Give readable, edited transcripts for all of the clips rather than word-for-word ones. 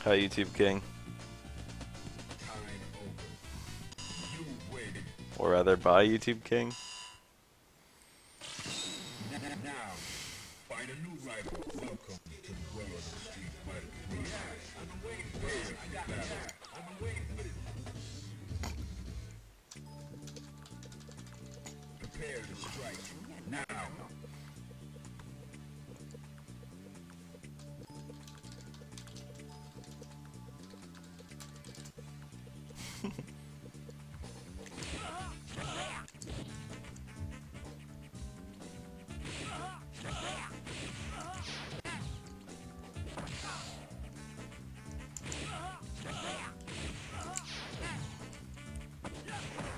Hi, YouTube King. Or rather, bye, YouTube King. Now, find a new rival. Welcome to the world of the street fighter. I've been waiting for it. I got it. I've been waiting for it. Prepare to strike. Now.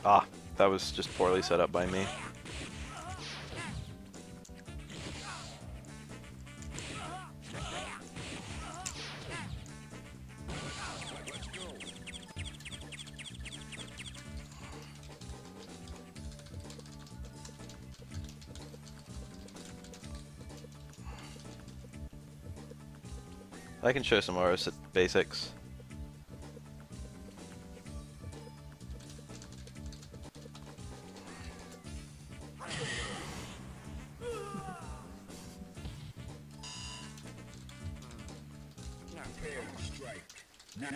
Ah, that was just poorly set up by me. I can show some more basics. Prepare to strike. Now.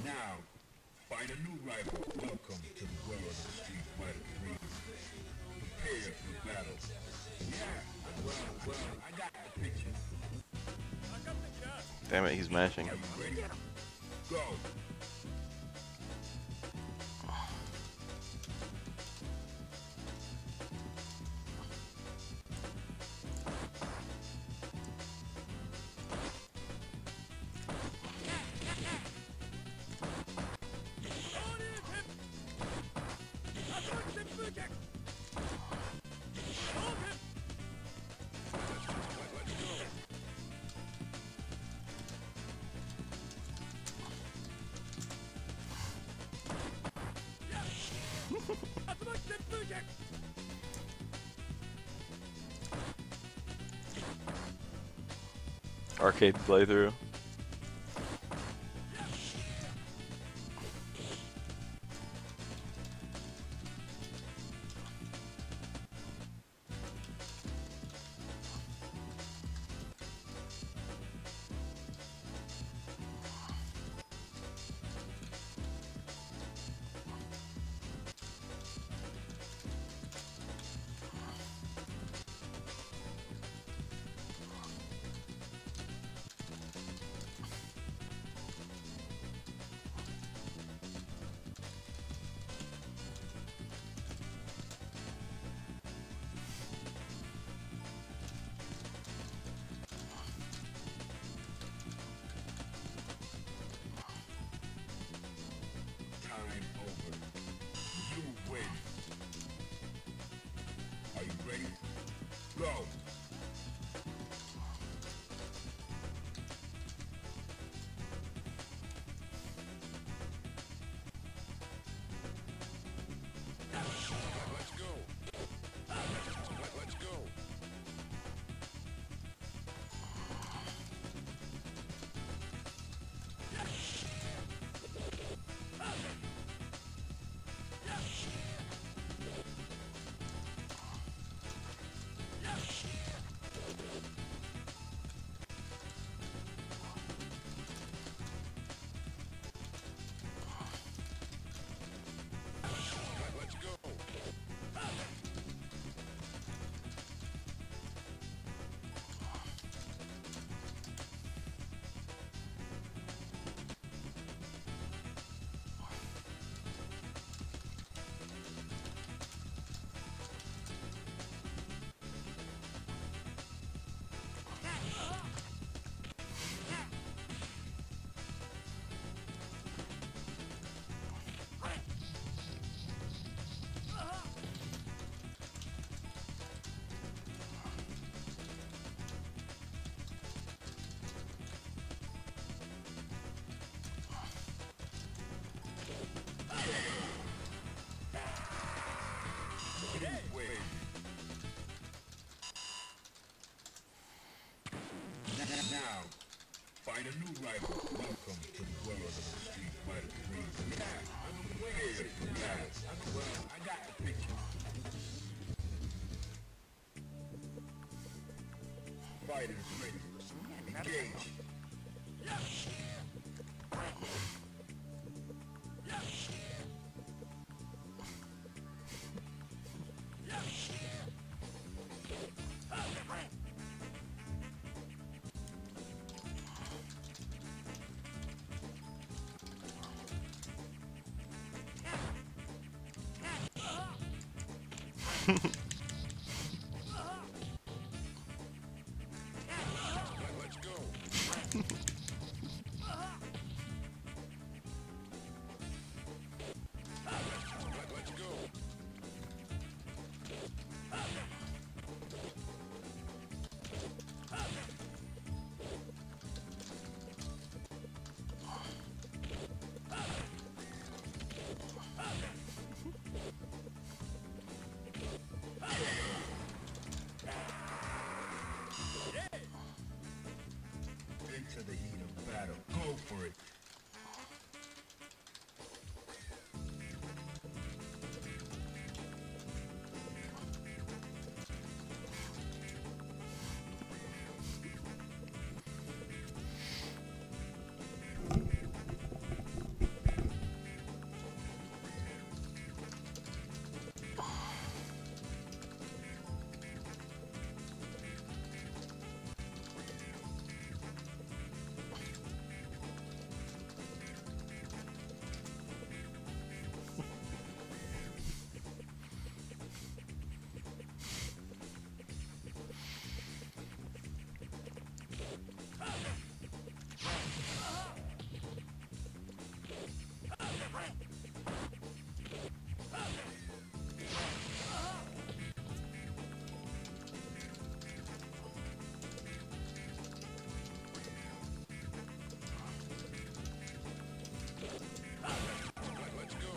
Now, find a new rival. Welcome to the world of the street fighter arena. Prepare for battle. Yeah, well, I got the picture. Damn it, he's mashing. Are you ready? Go. Arcade playthrough. Now, find a new rival. Welcome to the world of the street fighter queen. Yeah, I'm prepared for battle. Well, I got the picture. Fighters ready. Engage. Let's go. Let's go. Into the heat of battle. Go for it. Let's go.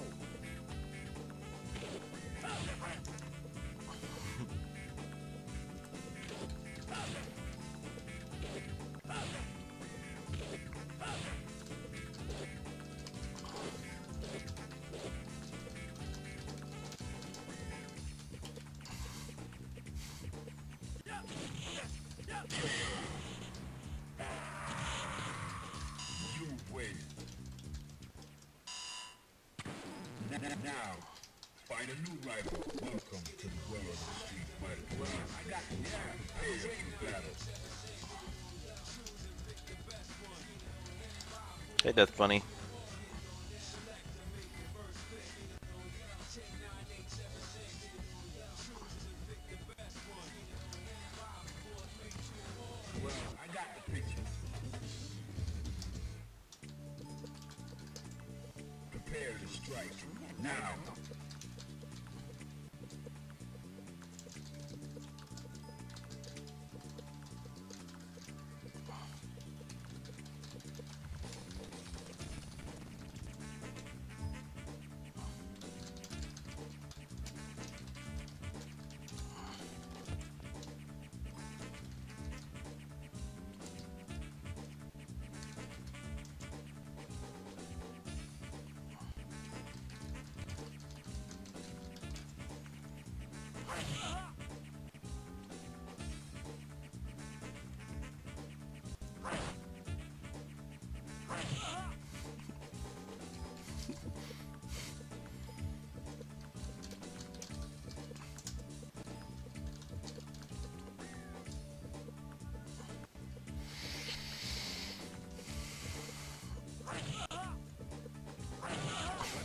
You win. Now, find a new rival. Welcome to the world of the street fighter. Well, I got prepared for battle. Hey, Death Bunny. Well, I got the picture. Prepare to strike. Now.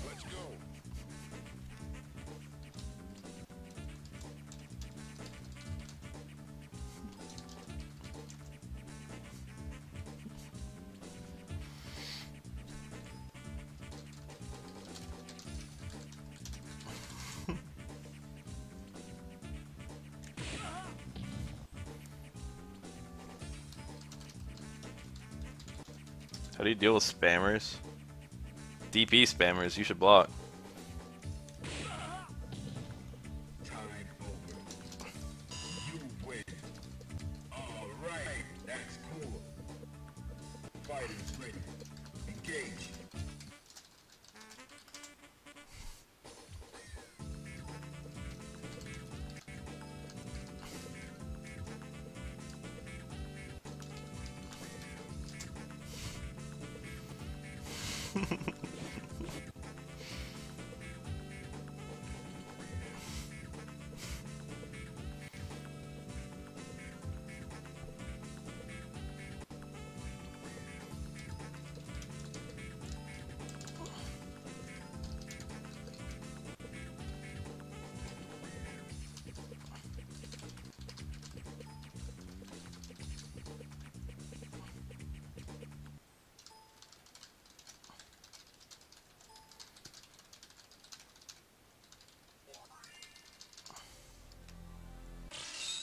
Let's go. How do you deal with spammers? DP spammers, you should block. Time over. Engage.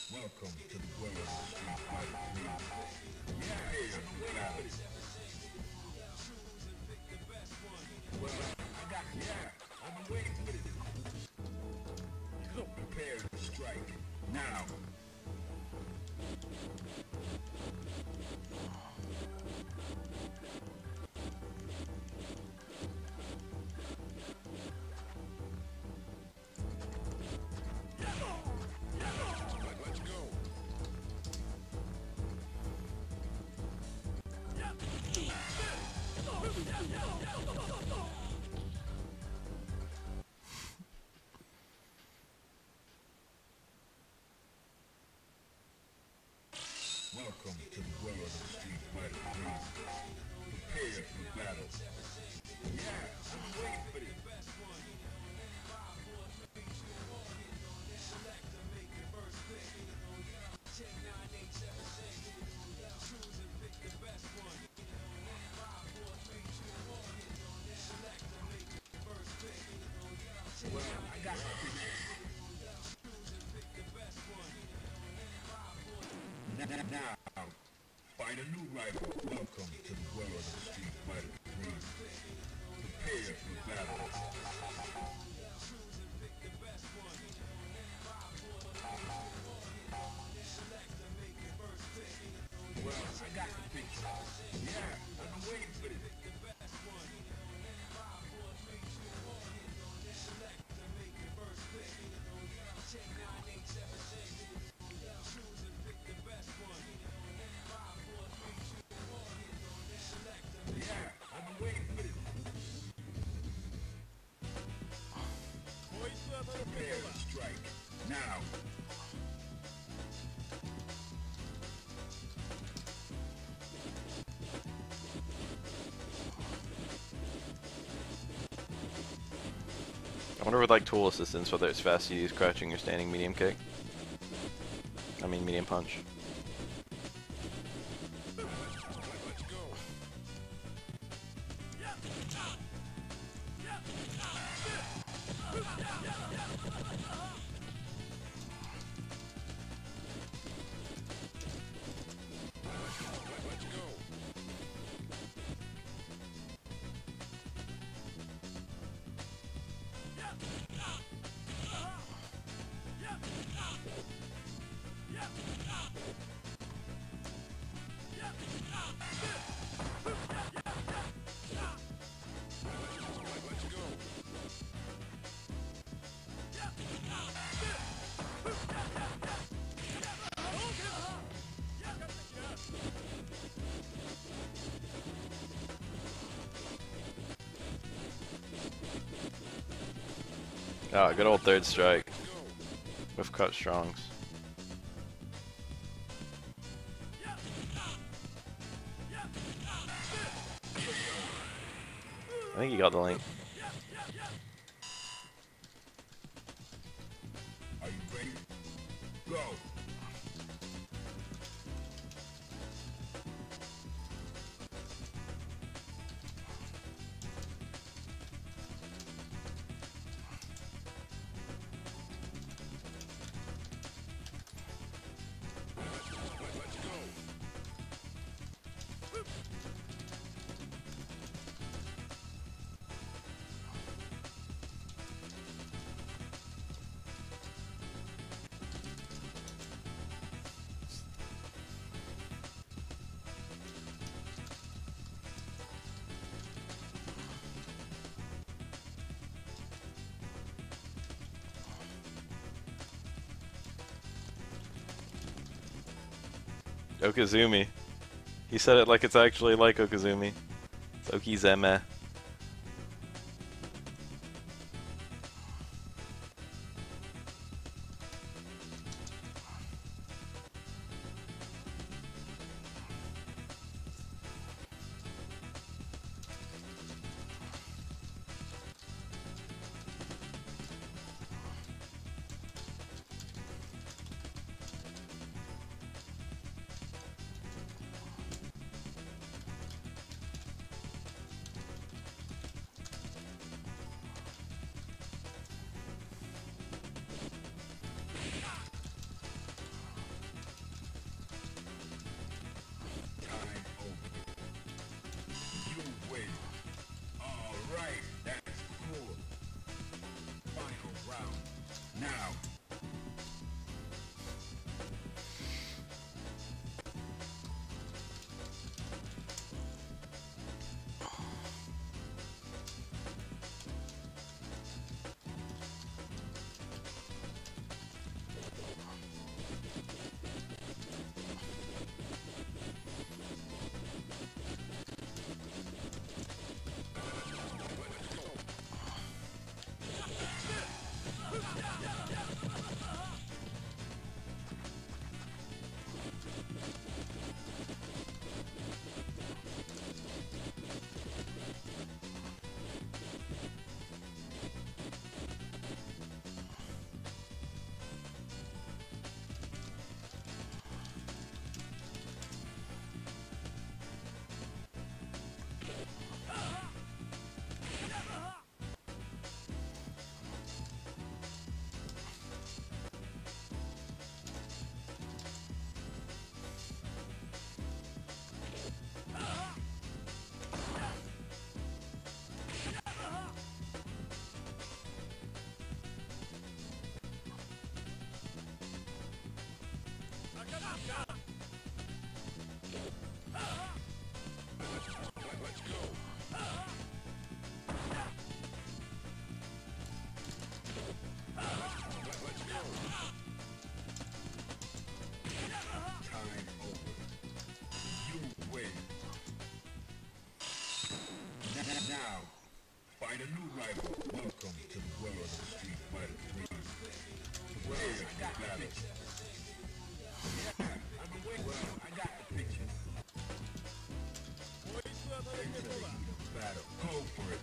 Welcome to the world of Street Fighter 3. Yeah, I'm aware. Well, I got, yeah, I'm waiting for it. So prepare to strike. Now. Welcome to the world of Street Fighter 3. Prepare for battle. Yeah, I'm waiting for this. Well, I got now, find a new rival. Welcome to the world of Street Fighter 3. Prepare for battle. Well, I got the picture. Yeah, I've been waiting for this. Prepare to strike. Now. I wonder with like tool assistance whether it's fast to use crouching or standing medium kick. I mean medium punch. Ah, good old third strike with cut strongs. I think he got the link. Are you ready? Go! Okizumi. He said it like it's actually like Okizumi. It's Okizeme. Now, find a new rival. Welcome to the world of the Street Fighter 3. Prepare for battle. Yeah, I've been waiting. Well, I got the picture. Into the heat of battle. Go for it.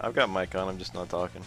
I've got mic on, I'm just not talking.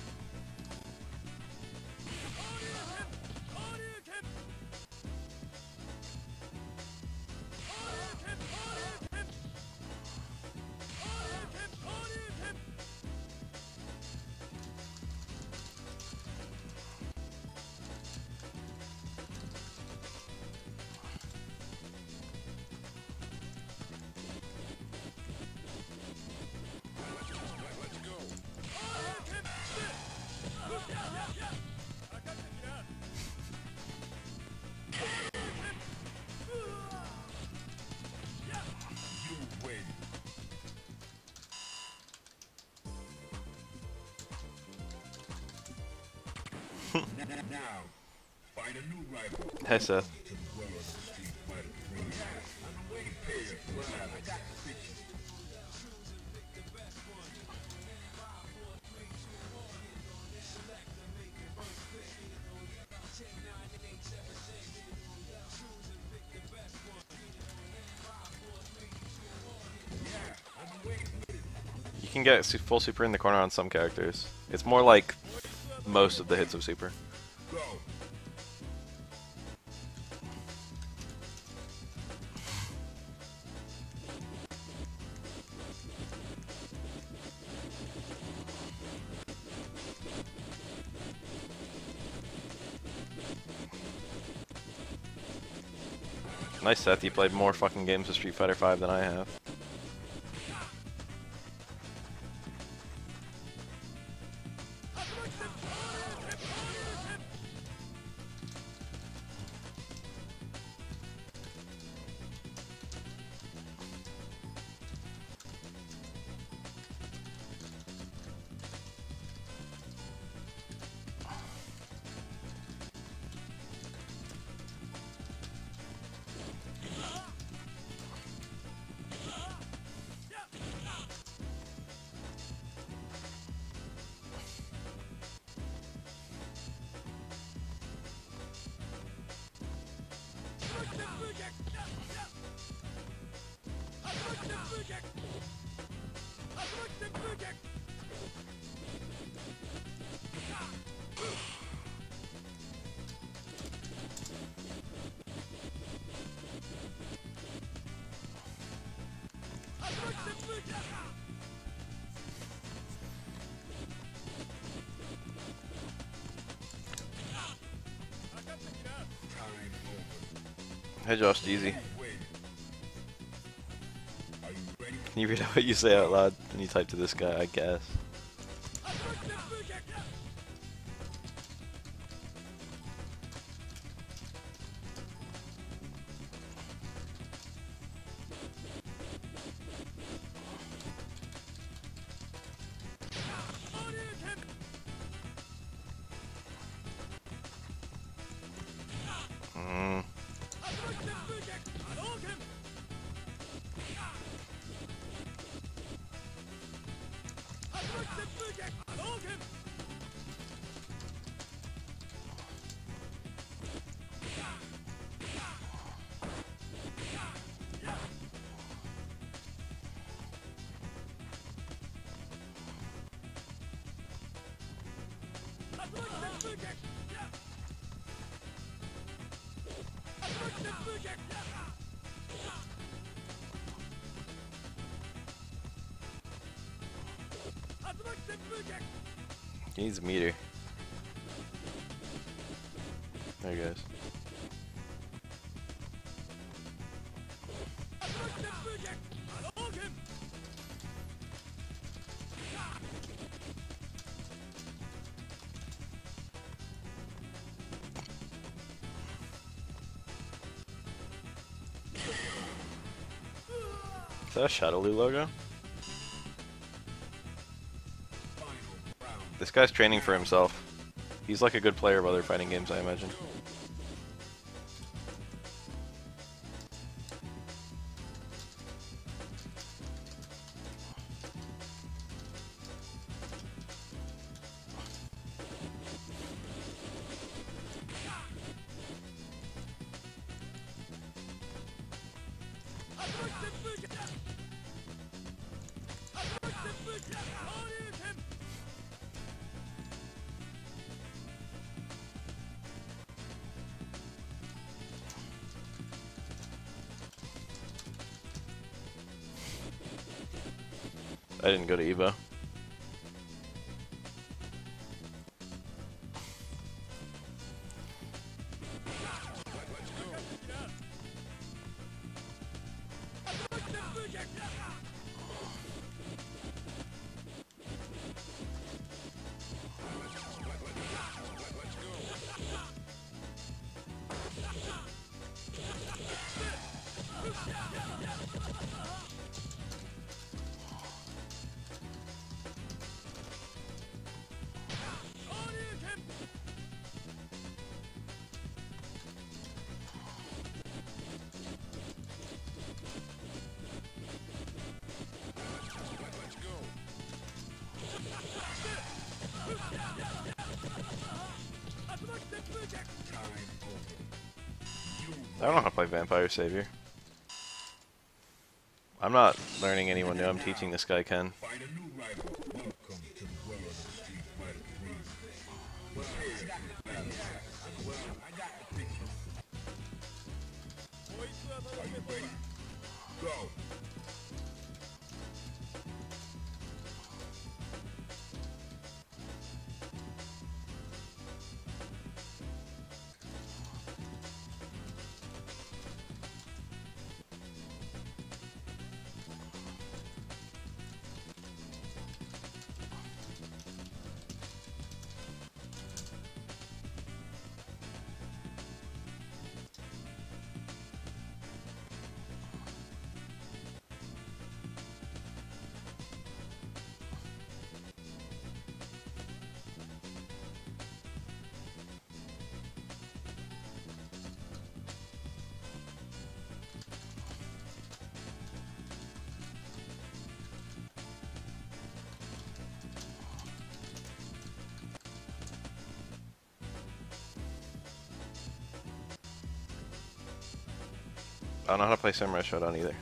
Now, find a new rival. Hey Seth. To the world of the Street Fighter 3. I'm waiting for you. I got the picture. You can get full super in the corner on some characters. It's more like most of the hits of super. Go. Nice Seth, you played more fucking games of Street Fighter 5 than I have. Hey Josh, easy. Can you read out what you say out loud when you type to this guy, I guess? He needs a meter. There he goes. Is that a Shadowloo logo? This guy's training for himself. He's like a good player of other fighting games, I imagine. I didn't go to Evo. I don't know how to play Vampire Savior. I'm not learning anyone new, I'm teaching this guy Ken. I don't know how to play Samurai Showdown either.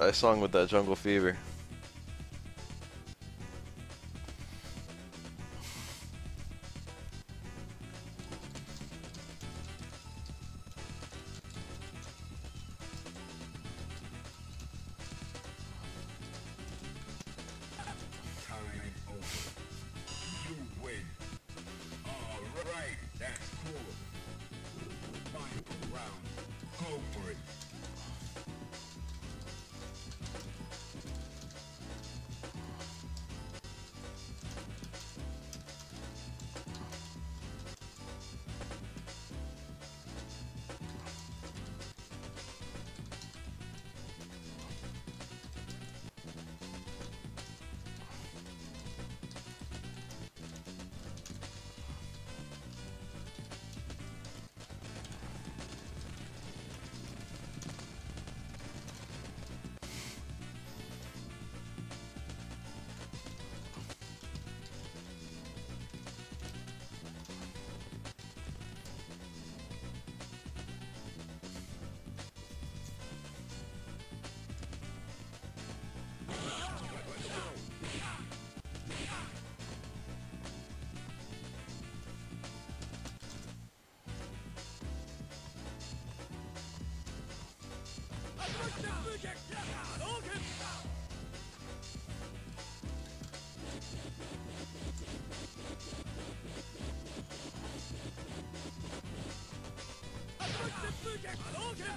I sung with that jungle fever.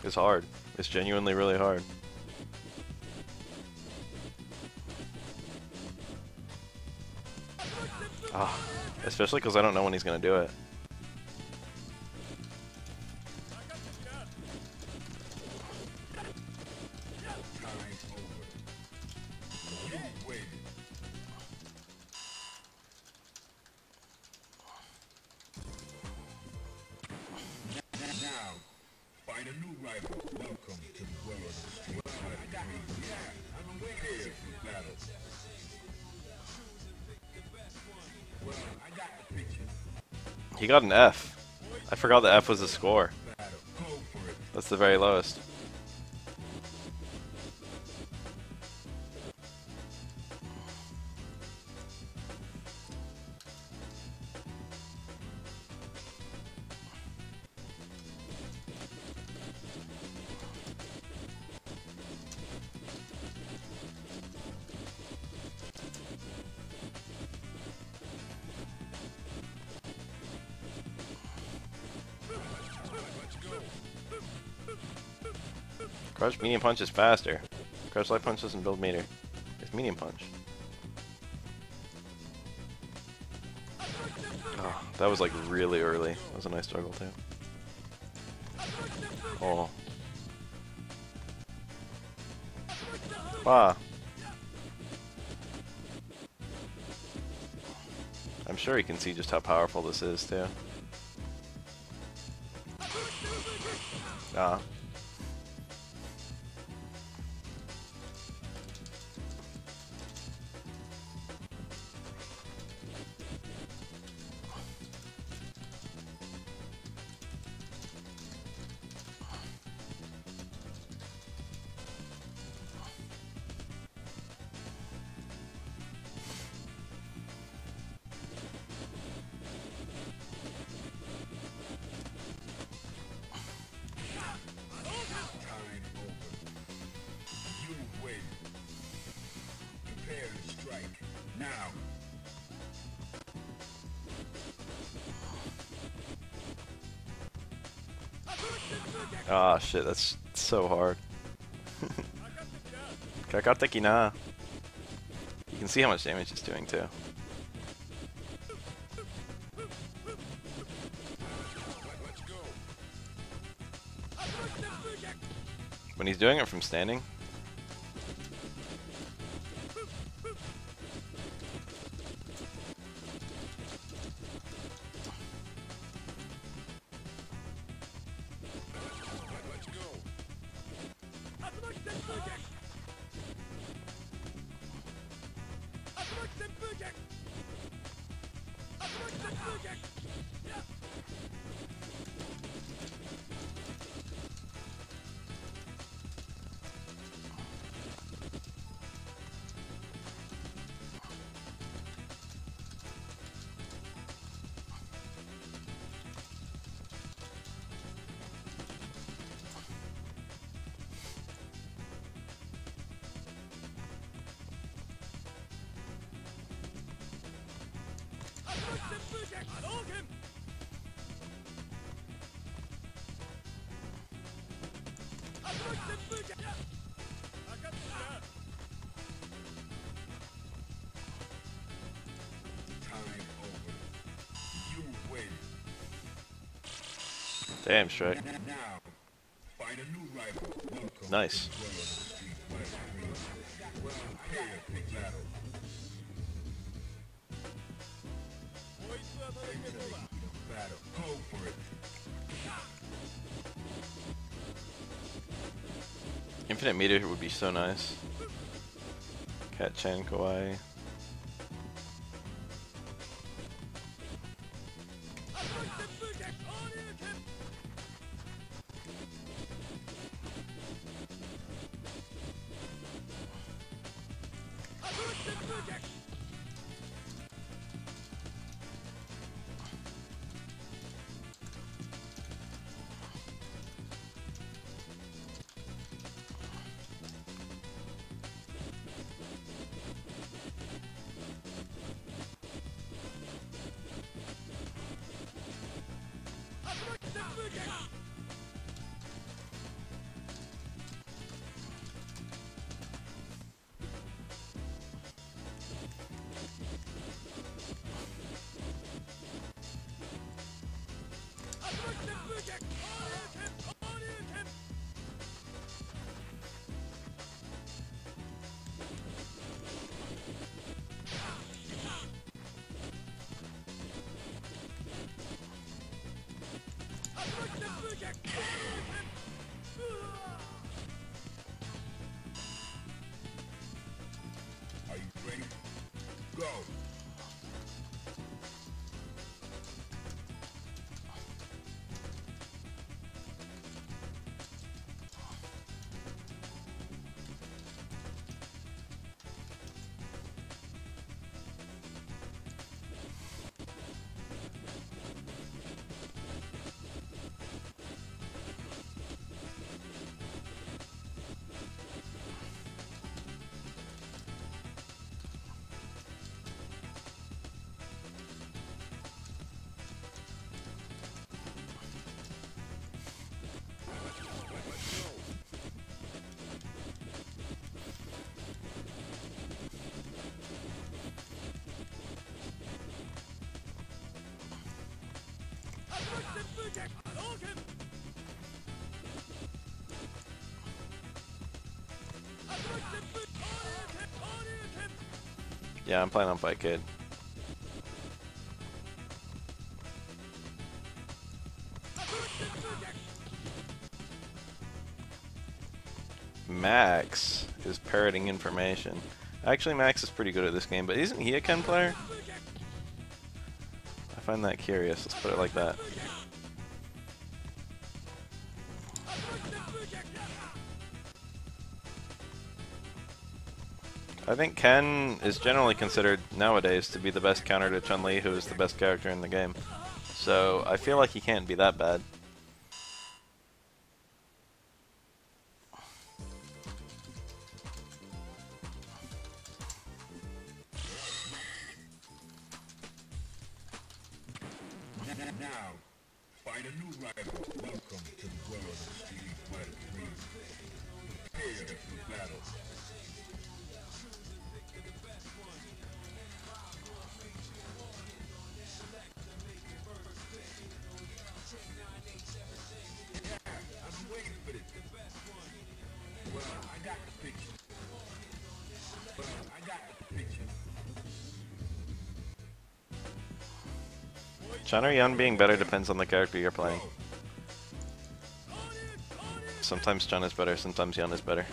It's hard. It's genuinely really hard. Ah, especially because I don't know when he's gonna do it. He got an F. I forgot the F was the score. That's the very lowest. Crouch medium punch is faster. Crouch light punch doesn't build meter. It's medium punch. Oh, that was like really early. That was a nice struggle too. Oh. Wow. I'm sure he can see just how powerful this is too. Ah. Ah, shit, that's so hard. Kakateki na. You can see how much damage it's doing too. When he's doing it from standing. Damn straight. Nice. Infinite meter would be so nice. Cat Chan Kawaii. Are you ready? Go! Yeah, I'm playing on Fight Kid. Max is parroting information. Actually, Max is pretty good at this game, but isn't he a Ken player? I find that curious. Let's put it like that. I think Ken is generally considered nowadays to be the best counter to Chun-Li, who is the best character in the game. So I feel like he can't be that bad. Now, find a new rival. Welcome to the world of Street Fighter 3. Prepare for battle. Chun or Yun being better depends on the character you're playing. Sometimes Chun is better, sometimes Yun is better.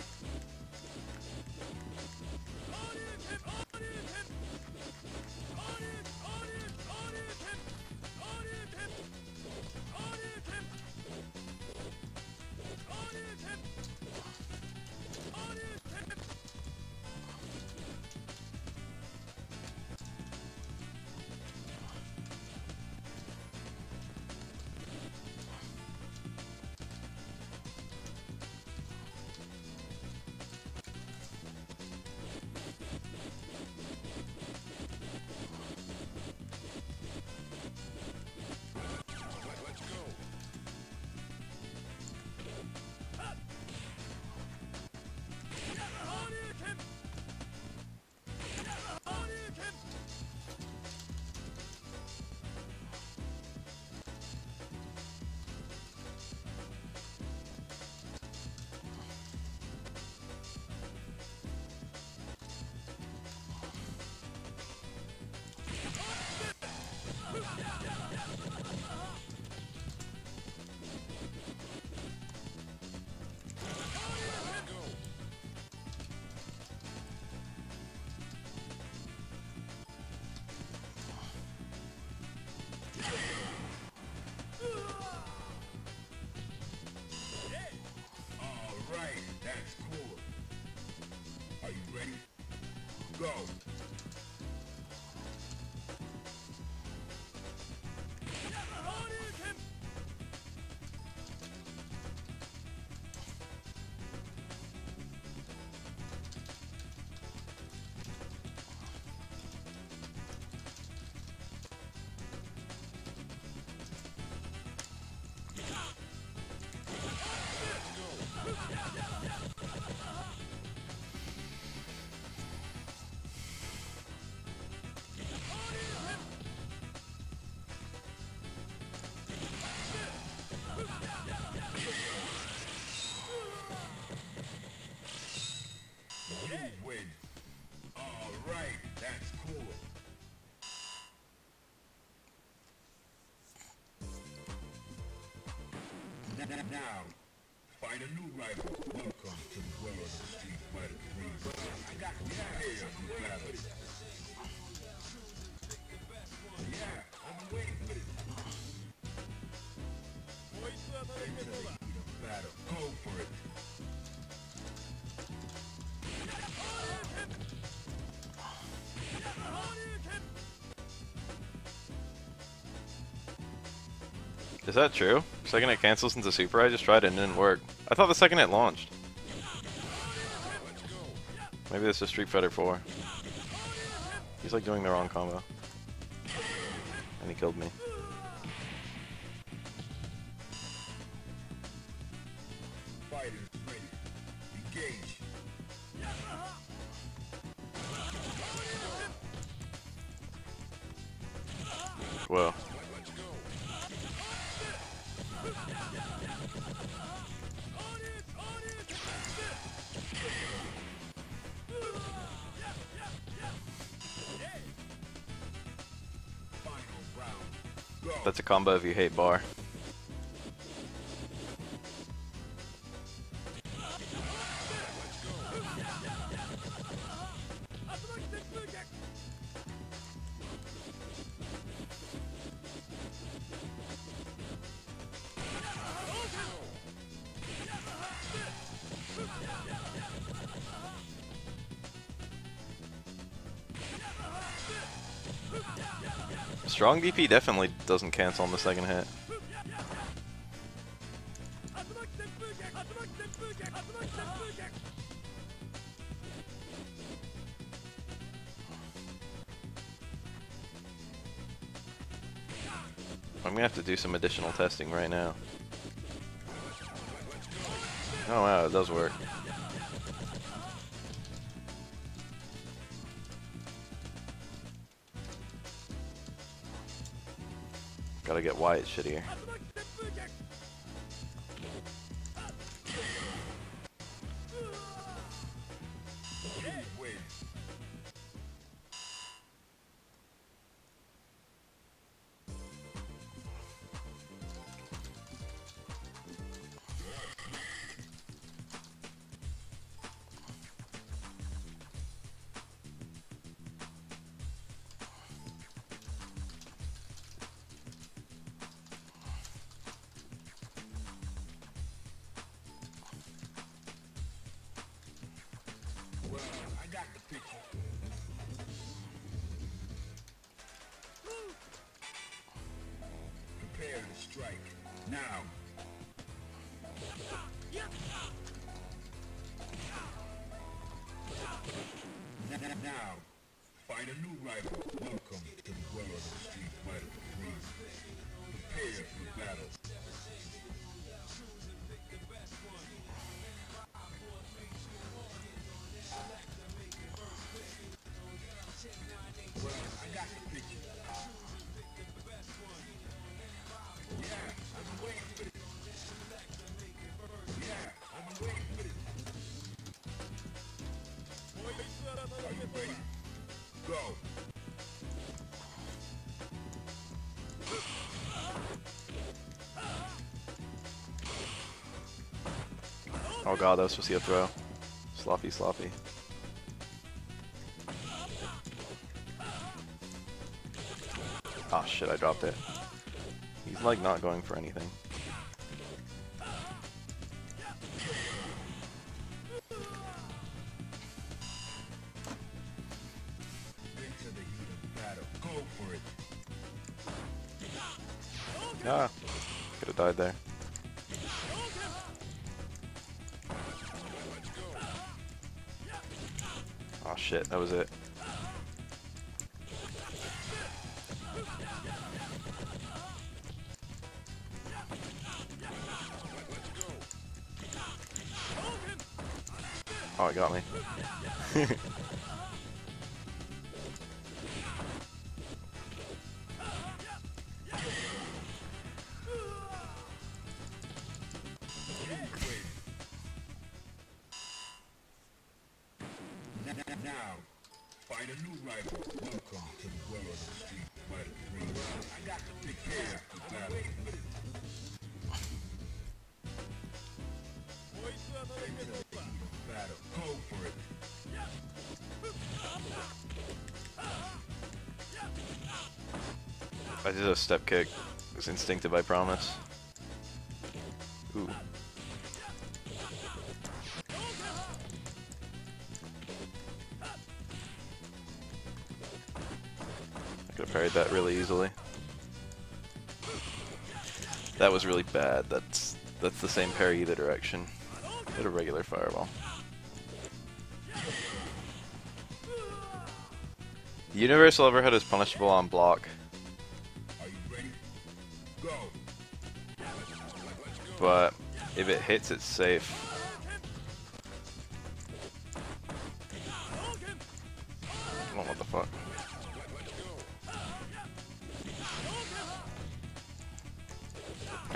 Now, find a new rival. Welcome to the world of the Street Fighter 3. I got the prepare for battle. Yeah, I'm waiting for it. Into the heat of battle. Go for it. Is that true? Second hit cancels into super? I just tried it and it didn't work. I thought the second hit launched. Maybe this is Street Fighter 4. He's like doing the wrong combo. And he killed me. Fighters ready. Engage. Whoa. That's a combo if you hate bar. Strong DP definitely doesn't cancel on the second hit. I'm gonna have to do some additional testing right now. Oh wow, it does work. Gotta get Wyatt shit here. I got the picture. Prepare to strike. Now. Now, find a new rival. Welcome to the world of the Street Fighter 3. Prepare for battle. I got the picture. Yeah, I'm waiting for it. Yeah, I'm waiting for it. Are you ready? Go. Oh god, that was supposed to be a throw. Sloppy, sloppy. Ah shit, I dropped it. He's like not going for anything. Into the heat of battle. Go for it. Ah, could have died there. Oh shit, that was it. Oh, it got me. Now, find a new rival. Welcome to the world of the Street Fighter 3. I got to prepare for battle. I did a step kick. It was instinctive, I promise. Ooh. I could have parried that really easily. That was really bad. That's the same parry either direction. Hit a regular fireball. The universal overhead is punishable on block. Are you ready? Go. But if it hits, it's safe. Oh, what the fuck?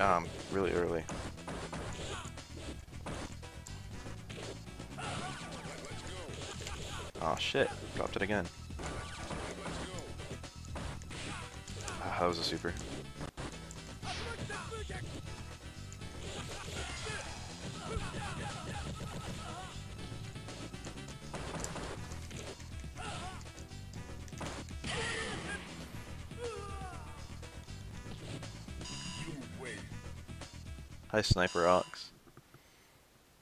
Ah, I'm really early. Oh shit, dropped it again. Ah, that was a super. Hi, Sniper Ox.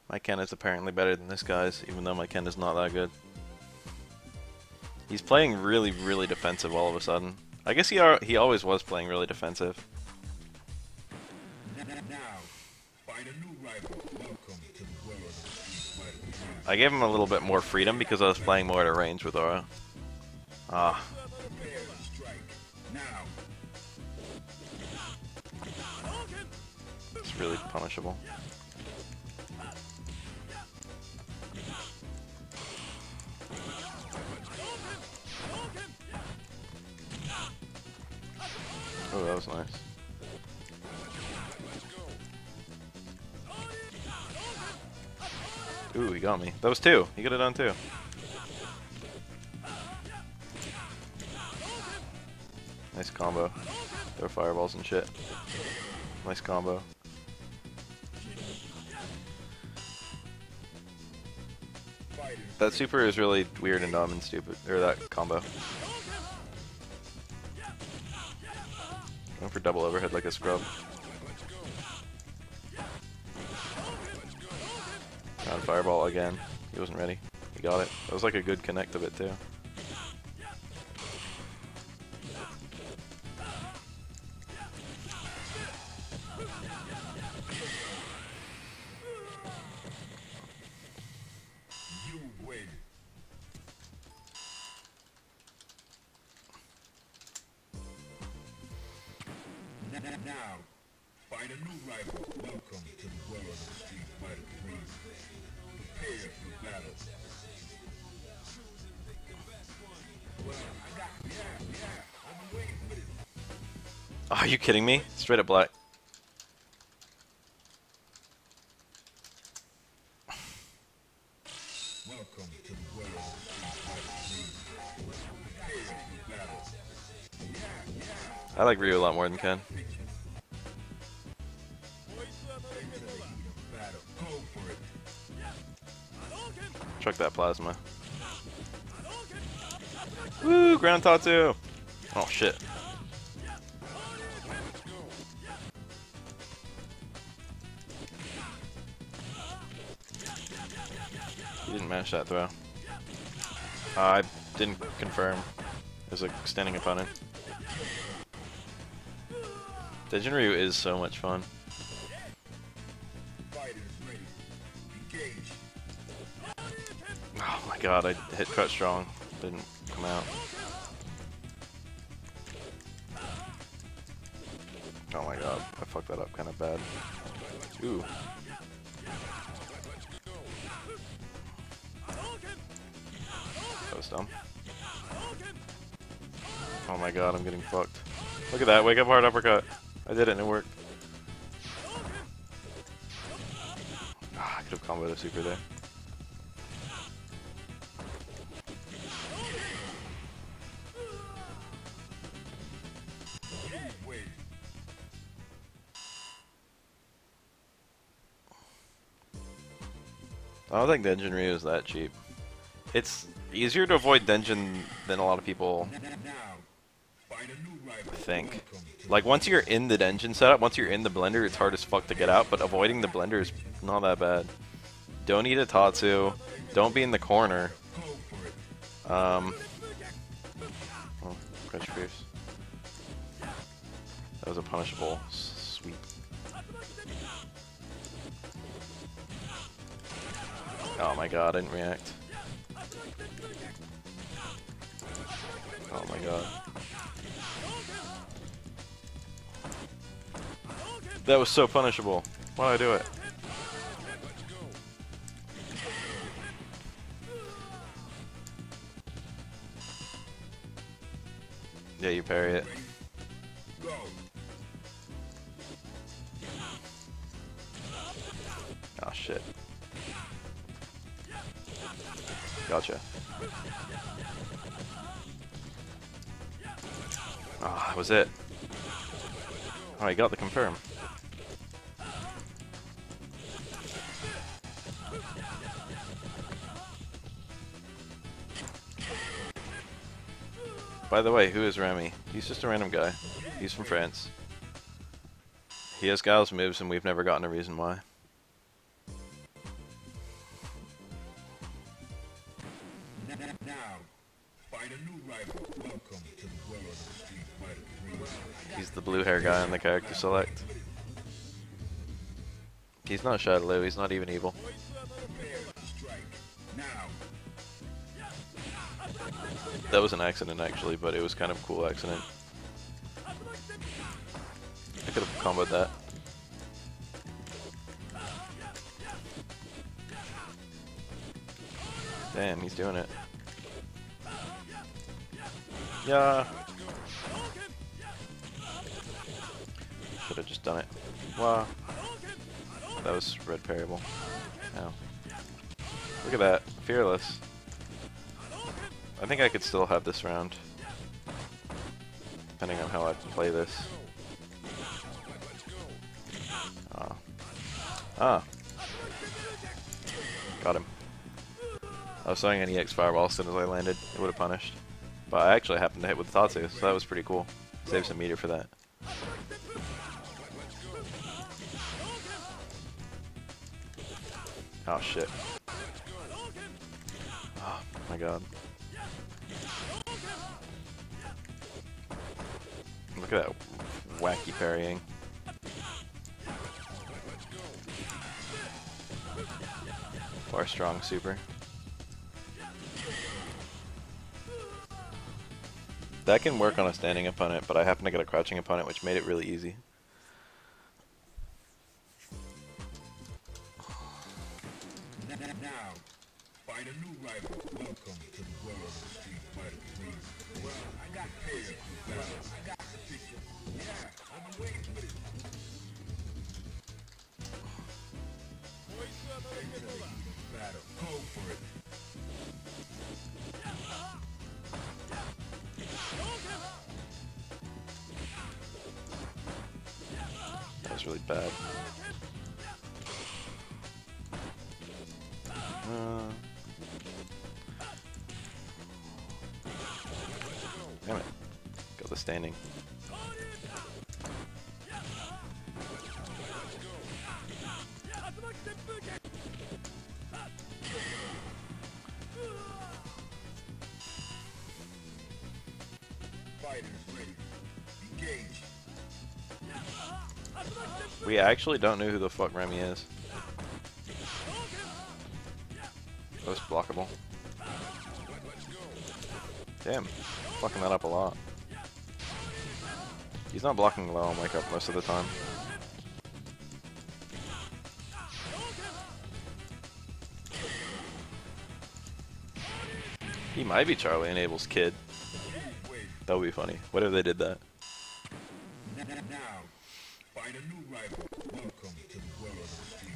My Ken is apparently better than this guy's, even though my Ken is not that good. He's playing really, really defensive all of a sudden. I guess he always was playing really defensive. I gave him a little bit more freedom because I was playing more at a range with Aura. Ah. It's really punishable. Oh, that was nice. Ooh, he got me. That was two. He could have done two. Nice combo. Throw fireballs and shit. Nice combo. That super is really weird and dumb and stupid. Or that combo. Going for double overhead like a scrub. Ground fireball again. He wasn't ready. He got it. That was like a good connect of it too. Now, find a new rival. Welcome to the world of the Street Fighter 3. Prepare for battle. Well, I got, I've been waiting for this. Oh, are you kidding me? Straight up black. Welcome to the world of the Street Fighter 3. Prepare for battle. I like Ryu a lot more than Ken. Chuck that plasma. Woo! Ground Tatsu! Oh shit. He didn't match that throw. I didn't confirm. There's a standing opponent. Dejin Ryu is so much fun. Oh my god, I hit cut strong. Didn't come out. Oh my god, I fucked that up kind of bad. Ooh. That was dumb. Oh my god, I'm getting fucked. Look at that, wake up hard uppercut. I did it and it worked. Ah, I could have comboed a super there. I don't think Denjin Ryu is that cheap. It's easier to avoid Denjin than a lot of people I think. Like, once you're in the engine setup, once you're in the blender, it's hard as fuck to get out, but avoiding the blender is not that bad. Don't eat a Tatsu. Don't be in the corner. Oh, catch fierce. That was a punishable sweep. Oh my god, I didn't react. Oh my god. That was so punishable. Why did I do it? Yeah, you parry it. Oh shit. Gotcha. Oh, that was it. Oh, he got the confirm. By the way, who is Remy? He's just a random guy. He's from France. He has Guile's moves and we've never gotten a reason why. He's the blue hair guy on the character select. He's not Shadowloo, he's not even evil. That was an accident actually, but it was kind of a cool accident. I could have comboed that. Damn, he's doing it. Yeah. Should have just done it. Wow. That was red parryable. Ow. Look at that. Fearless. I think I could still have this round. Depending on how I play this. Ah. Got him. I was throwing an EX fireball as soon as I landed. It would have punished. But I actually happened to hit with Tatsu, so that was pretty cool. Save some meter for that. Oh shit. Oh my god. Look at that wacky parrying. Or strong super. That can work on a standing opponent, but I happen to get a crouching opponent, which made it really easy. Now, find a new rival. Welcome to the world of the Street Fighter 3. Well, I got paid. I got the picture. Yeah, I've been waiting for this. Battle. Go for it. That was really bad. Damn it. Got the standing. Fighters ready. Engage. We actually don't know who the fuck Remy is. That was blockable. Damn. Fucking that up a lot. He's not blocking low on wake up most of the time. He might be Charlie Enable's kid. That would be funny. What if they did that?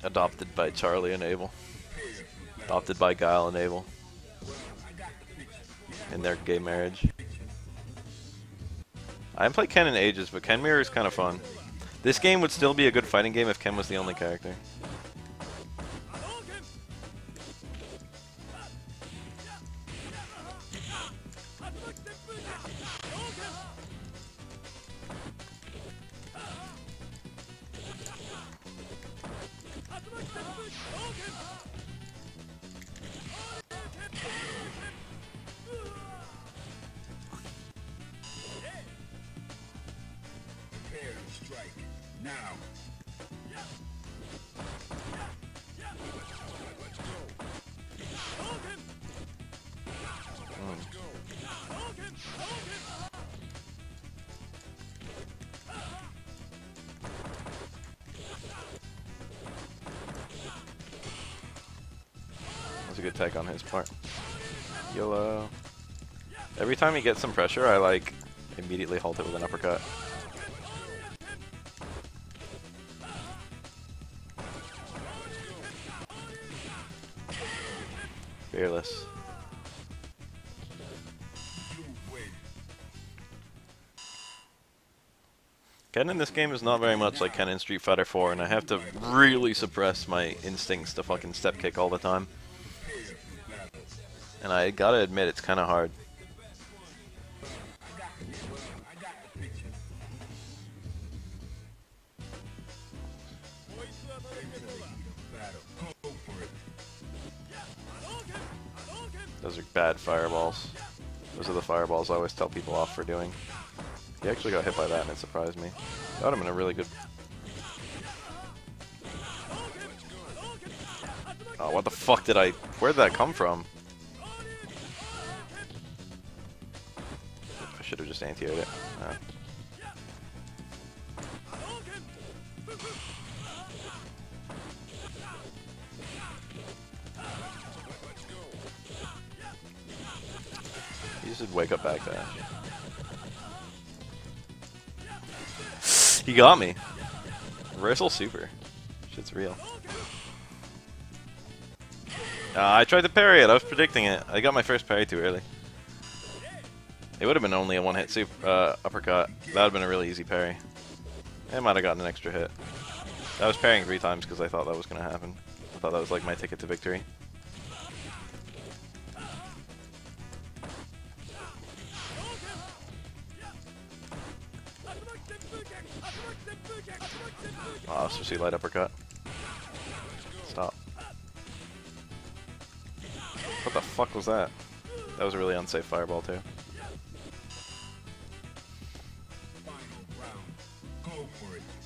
Adopted by Charlie Enable. Adopted by Guile Enable. In their gay marriage. I haven't played Ken in ages, but Ken Mirror is kind of fun. This game would still be a good fighting game if Ken was the only character. Now. That's a good tag on his part. YOLO. Every time he gets some pressure, I like immediately halt it with an uppercut. Fearless. Ken in this game is not very much like Ken in Street Fighter 4, and I have to really suppress my instincts to fucking step kick all the time. And I gotta admit, it's kinda hard. Those are bad fireballs. Those are the fireballs I always tell people off for doing. He actually got hit by that and it surprised me. That would have been a really good... Oh, what the fuck did I... Where did that come from? I should have just anti-aired it. You should wake up back dash. He got me. Reversal super. Shit's real. I tried to parry it. I was predicting it. I got my first parry too early. It would have been only a one-hit uppercut. That would have been a really easy parry. I might have gotten an extra hit. I was parrying 3 times because I thought that was going to happen. I thought that was like my ticket to victory. Oh, so light uppercut. Stop. What the fuck was that? That was a really unsafe fireball too.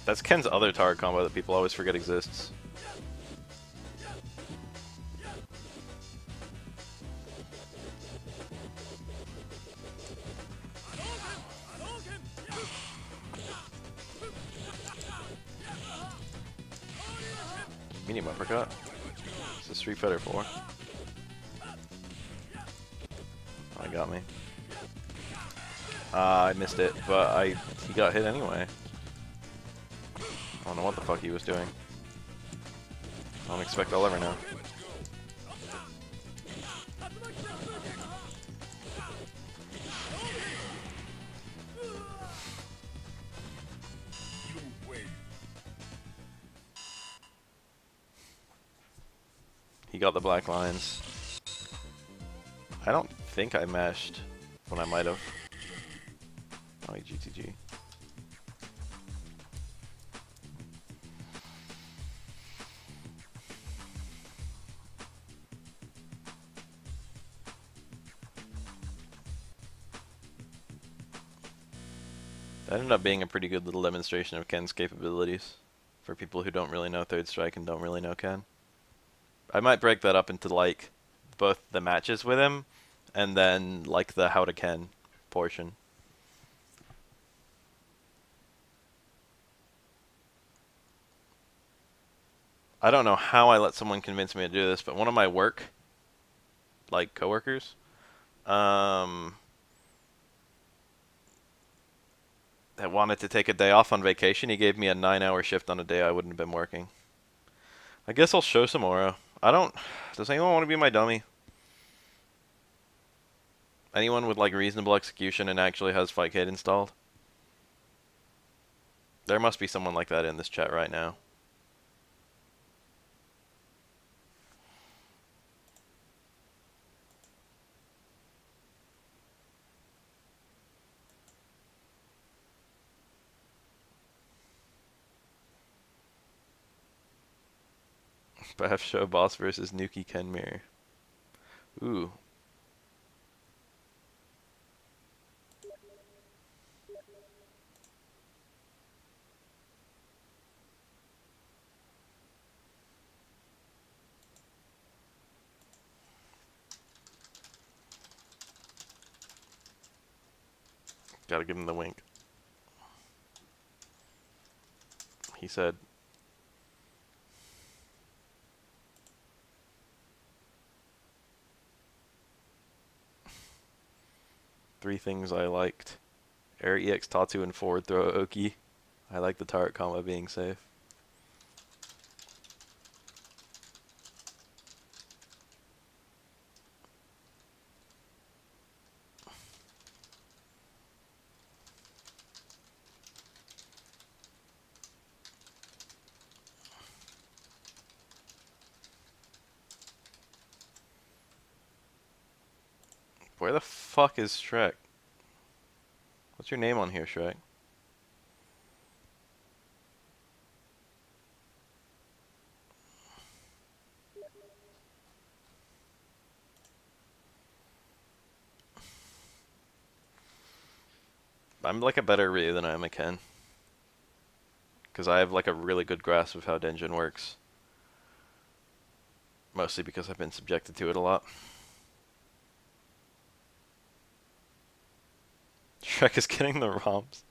That's Ken's other target combo that people always forget exists. Medium uppercut. This is Street Fighter 4. Oh, he got me. I missed it, but he got hit anyway. I don't know what the fuck he was doing. I don't expect I'll ever know. He got the black lines. I don't think I mashed when I might have. Oh, GTG. That ended up being a pretty good little demonstration of Ken's capabilities for people who don't really know Third Strike and don't really know Ken. I might break that up into like both the matches with him and then like the how to Ken portion. I don't know how I let someone convince me to do this, but one of my work, like coworkers, that wanted to take a day off on vacation. He gave me a 9-hour shift on a day I wouldn't have been working. I guess I'll show some aura. Does anyone want to be my dummy? Anyone with like reasonable execution and actually has Fight Kit installed? There must be someone like that in this chat right now. Baf Show Boss versus Nuki Ken Mirror. Ooh. Gotta give him the wink. He said, "3 things I liked. Air EX Tatsu and forward throw Oki. I like the turret combo being safe." Where the fuck is Shrek? What's your name on here, Shrek? I'm like a better Ryu than I am a Ken. Because I have like a really good grasp of how Denjin works. Mostly because I've been subjected to it a lot. Shrek is getting the ROMs.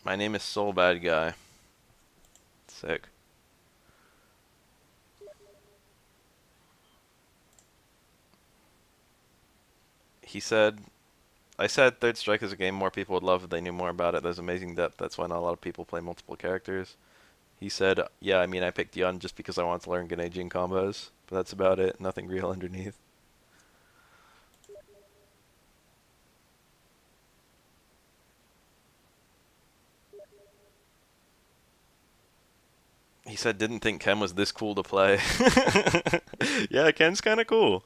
My name is Soul Bad Guy. Sick. He said, I said Third Strike is a game more people would love if they knew more about it. There's amazing depth. That's why not a lot of people play multiple characters. He said, yeah, I mean, I picked Yun just because I wanted to learn Grenadian combos. But that's about it. Nothing real underneath. He said, didn't think Ken was this cool to play. Yeah, Ken's kind of cool.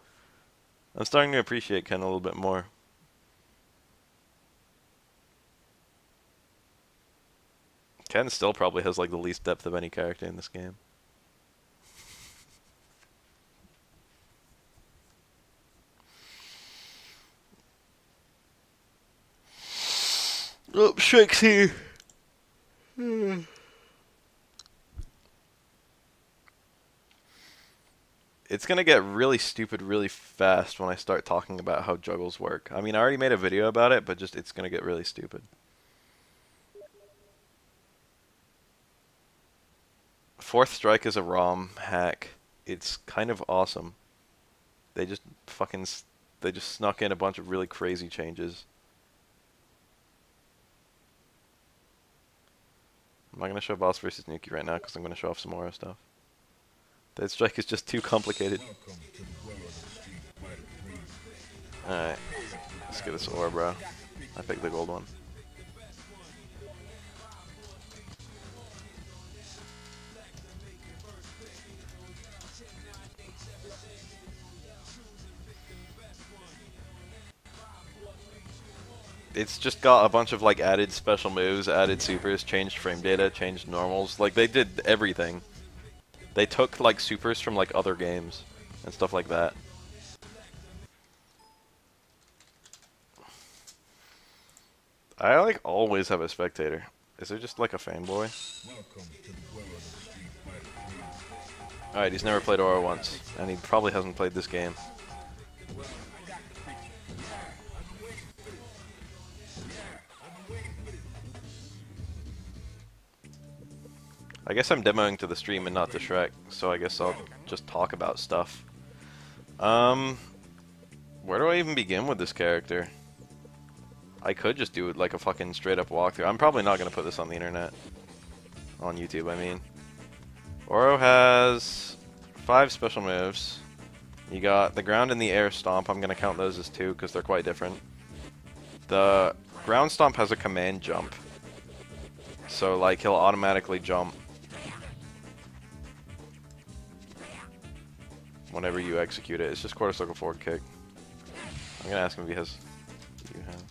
I'm starting to appreciate Ken a little bit more. Ken still probably has like the least depth of any character in this game. Oh, Shrek's here. It's gonna get really stupid really fast when I start talking about how juggles work. I mean, I already made a video about it, but just it's gonna get really stupid. Fourth Strike is a ROM hack. It's kind of awesome. They just they just snuck in a bunch of really crazy changes. I'm not gonna show Boss versus Nuki right now because I'm gonna show off some more stuff. Third Strike is just too complicated. Alright. Let's get this ore, bro. I picked the gold one. It's just got a bunch of like added special moves, added supers, changed frame data, changed normals. Like they did everything. They took like supers from like other games and stuff like that. I like always have a spectator. Is there just like a fanboy? Alright, he's never played Aura once, and he probably hasn't played this game. I guess I'm demoing to the stream and not to Shrek, so I guess I'll just talk about stuff. Where do I even begin with this character? I could just do it like a fucking straight up walkthrough. I'm probably not gonna put this on the internet. On YouTube, I mean. Oro has 5 special moves, You got the ground and the air stomp. I'm going to count those as two because they're quite different. The ground stomp has a command jump. So, like, he'll automatically jump whenever you execute it. It's just quarter circle forward kick. I'm going to ask him if he has... Do you have...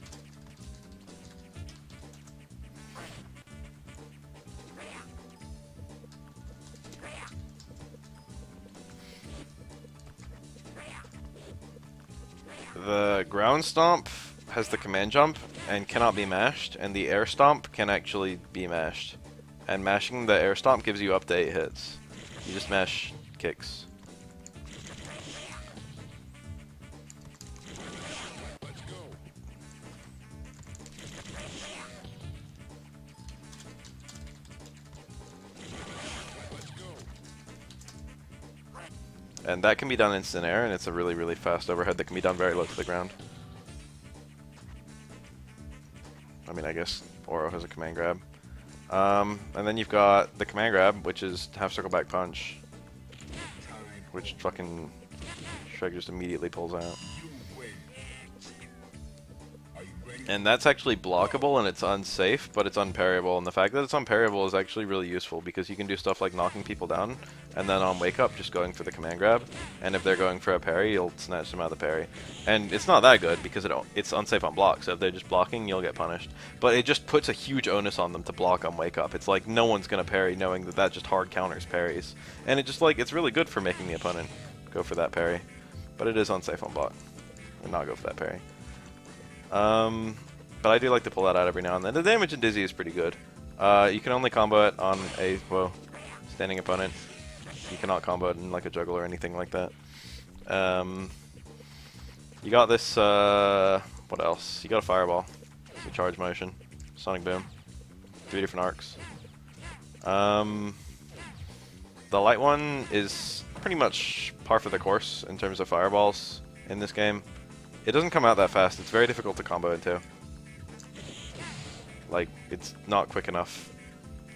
The ground stomp has the command jump and cannot be mashed, and the air stomp can actually be mashed. And mashing the air stomp gives you up to 8 hits. You just mash kicks. And that can be done instant air, and it's a really, really fast overhead that can be done very low to the ground. I mean, I guess Oro has a command grab. And then you've got the command grab, which is half circle back punch, which fucking Shrek just immediately pulls out. And that's actually blockable and it's unsafe, but it's unparryable. And the fact that it's unparryable is actually really useful because you can do stuff like knocking people down, and then on wake up just going for the command grab. And if they're going for a parry, you'll snatch them out of the parry. And it's not that good because it's unsafe on block, so if they're just blocking, you'll get punished. But it just puts a huge onus on them to block on wake up. It's like no one's gonna parry knowing that that just hard counters parries. And it just like, it's really good for making the opponent go for that parry. But it is unsafe on block. And not go for that parry. But I do like to pull that out every now and then. The damage in Dizzy is pretty good. You can only combo it on a, well, standing opponent. You cannot combo it in like a juggle or anything like that. You got this, what else? You got a Fireball. It's a charge motion. Sonic Boom. 3 different arcs. The light one is pretty much par for the course in terms of fireballs in this game. It doesn't come out that fast. It's very difficult to combo into. Like, it's not quick enough.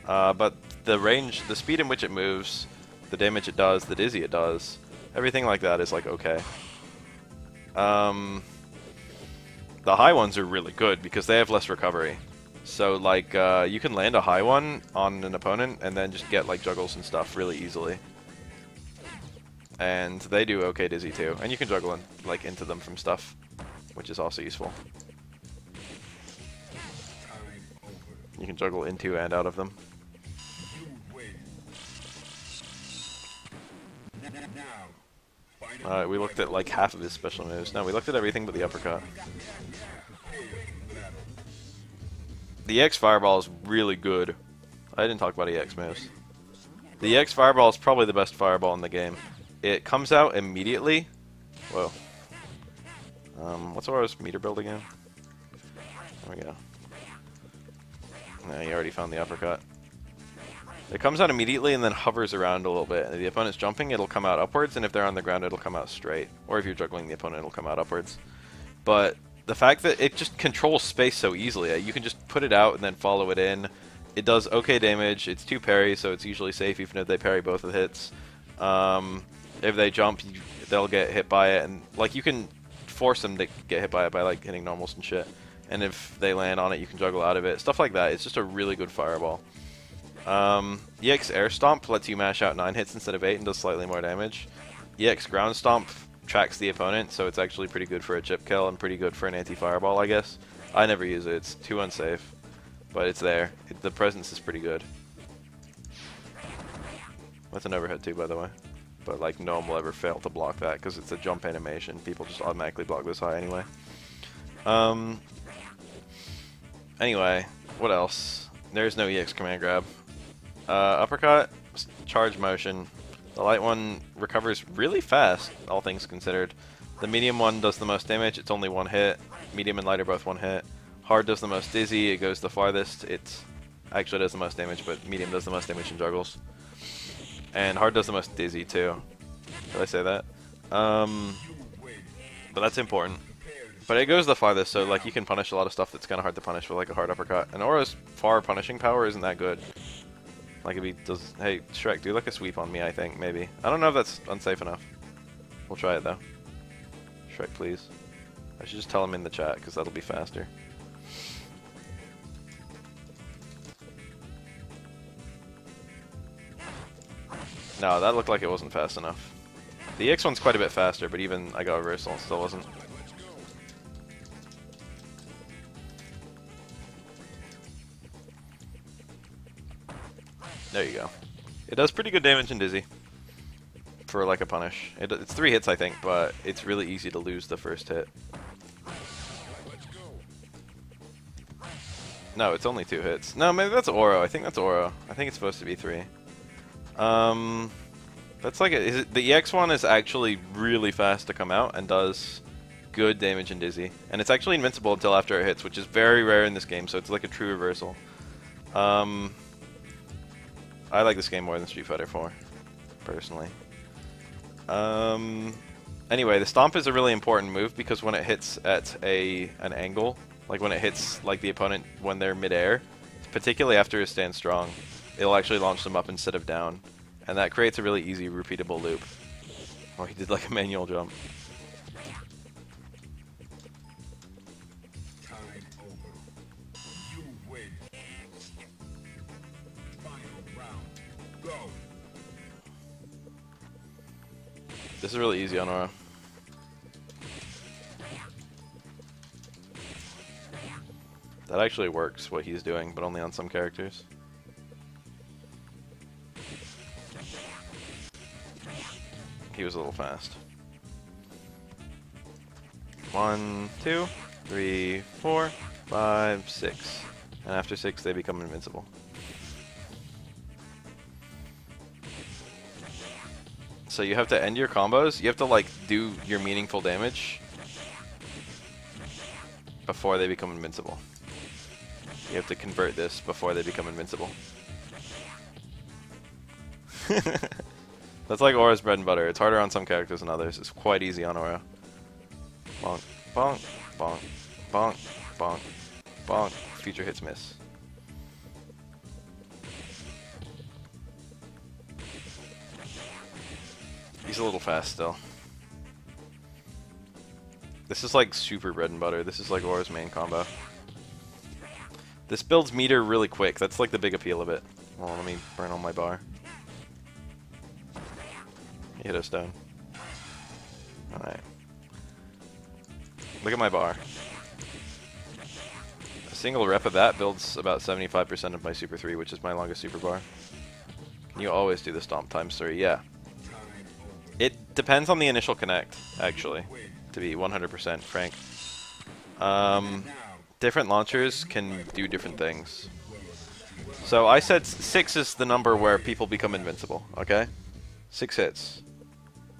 But the range, the speed in which it moves, the damage it does, the dizzy it does, everything like that is like okay. The high ones are really good because they have less recovery. So like, you can land a high one on an opponent and then just get like juggles and stuff really easily. And they do okay dizzy too, and you can juggle in, like into them from stuff, which is also useful. You can juggle into and out of them. Alright, we looked at like half of his special moves. No, we looked at everything but the uppercut. The EX Fireball is really good. I didn't talk about EX moves. The EX Fireball is probably the best fireball in the game. It comes out immediately. Whoa. What's Auro's meter build again? There we go. Nah, you already found the uppercut. It comes out immediately and then hovers around a little bit. If the opponent's jumping, it'll come out upwards, and if they're on the ground, it'll come out straight. Or if you're juggling the opponent, it'll come out upwards. But the fact that it just controls space so easily, you can just put it out and then follow it in. It does okay damage. It's 2 parries, so it's usually safe even if they parry both of the hits. If they jump, they'll get hit by it, and like you can force them to get hit by it by like hitting normals and shit. And if they land on it, you can juggle out of it. Stuff like that. It's just a really good fireball. EX Air Stomp lets you mash out 9 hits instead of 8 and does slightly more damage. EX Ground Stomp tracks the opponent, so it's actually pretty good for a chip kill and pretty good for an anti-fireball, I guess. I never use it. It's too unsafe. But it's there. The presence is pretty good. With an overhead too, by the way. But like no one will ever fail to block that because it's a jump animation. People just automatically block this high anyway. Anyway, what else? There's no EX command grab. Uppercut, charge motion. The light one recovers really fast, all things considered. The medium one does the most damage. It's only 1 hit. Medium and light are both 1 hit. Hard does the most dizzy. It goes the farthest. It actually does the most damage, but medium does the most damage in juggles. And hard does the most dizzy too. Did I say that? But that's important. But it goes the farthest, so like you can punish a lot of stuff that's kind of hard to punish with like a hard uppercut. And Auro's far punishing power isn't that good. Like if he does, hey Shrek, do like a sweep on me, I think maybe. I don't know if that's unsafe enough. We'll try it though. Shrek, please. I should just tell him in the chat, because that'll be faster. No, that looked like it wasn't fast enough. The EX one's quite a bit faster, but even I got reversal and still wasn't. There you go. It does pretty good damage in Dizzy. For like a punish. It's 3 hits I think, but it's really easy to lose the first hit. No, it's only 2 hits. No, maybe that's Oro. I think that's Oro. I think it's supposed to be 3. That's like the EX one is actually really fast to come out and does good damage in Dizzy. And it's actually invincible until after it hits, which is very rare in this game, so it's like a true reversal. I like this game more than Street Fighter 4, personally. Anyway, the stomp is a really important move because when it hits at an angle, like when it hits like the opponent when they're midair, particularly after a stand strong, it'll actually launch them up instead of down, and that creates a really easy repeatable loop. Oh, he did like a manual jump. Time over. You win. Final round. Go. This is really easy on Aura. That actually works, what he's doing, but only on some characters. He was a little fast. 1, 2, 3, 4, 5, 6. And after 6, they become invincible. So you have to end your combos. You have to like do your meaningful damage before they become invincible. You have to convert this before they become invincible. That's like Aura's bread and butter. It's harder on some characters than others. It's quite easy on Aura. Bonk, bonk, bonk, bonk, bonk, bonk. Future hits miss. He's a little fast still. This is like super bread and butter. This is like Aura's main combo. This builds meter really quick. That's like the big appeal of it. Well, let me burn on my bar. He hit a stone. Alright. Look at my bar. A single rep of that builds about 75% of my Super 3, which is my longest super bar. Can you always do the stomp times 3? Yeah. It depends on the initial connect, actually, to be 100% frank. Different launchers can do different things. So I said 6 is the number where people become invincible, okay? 6 hits.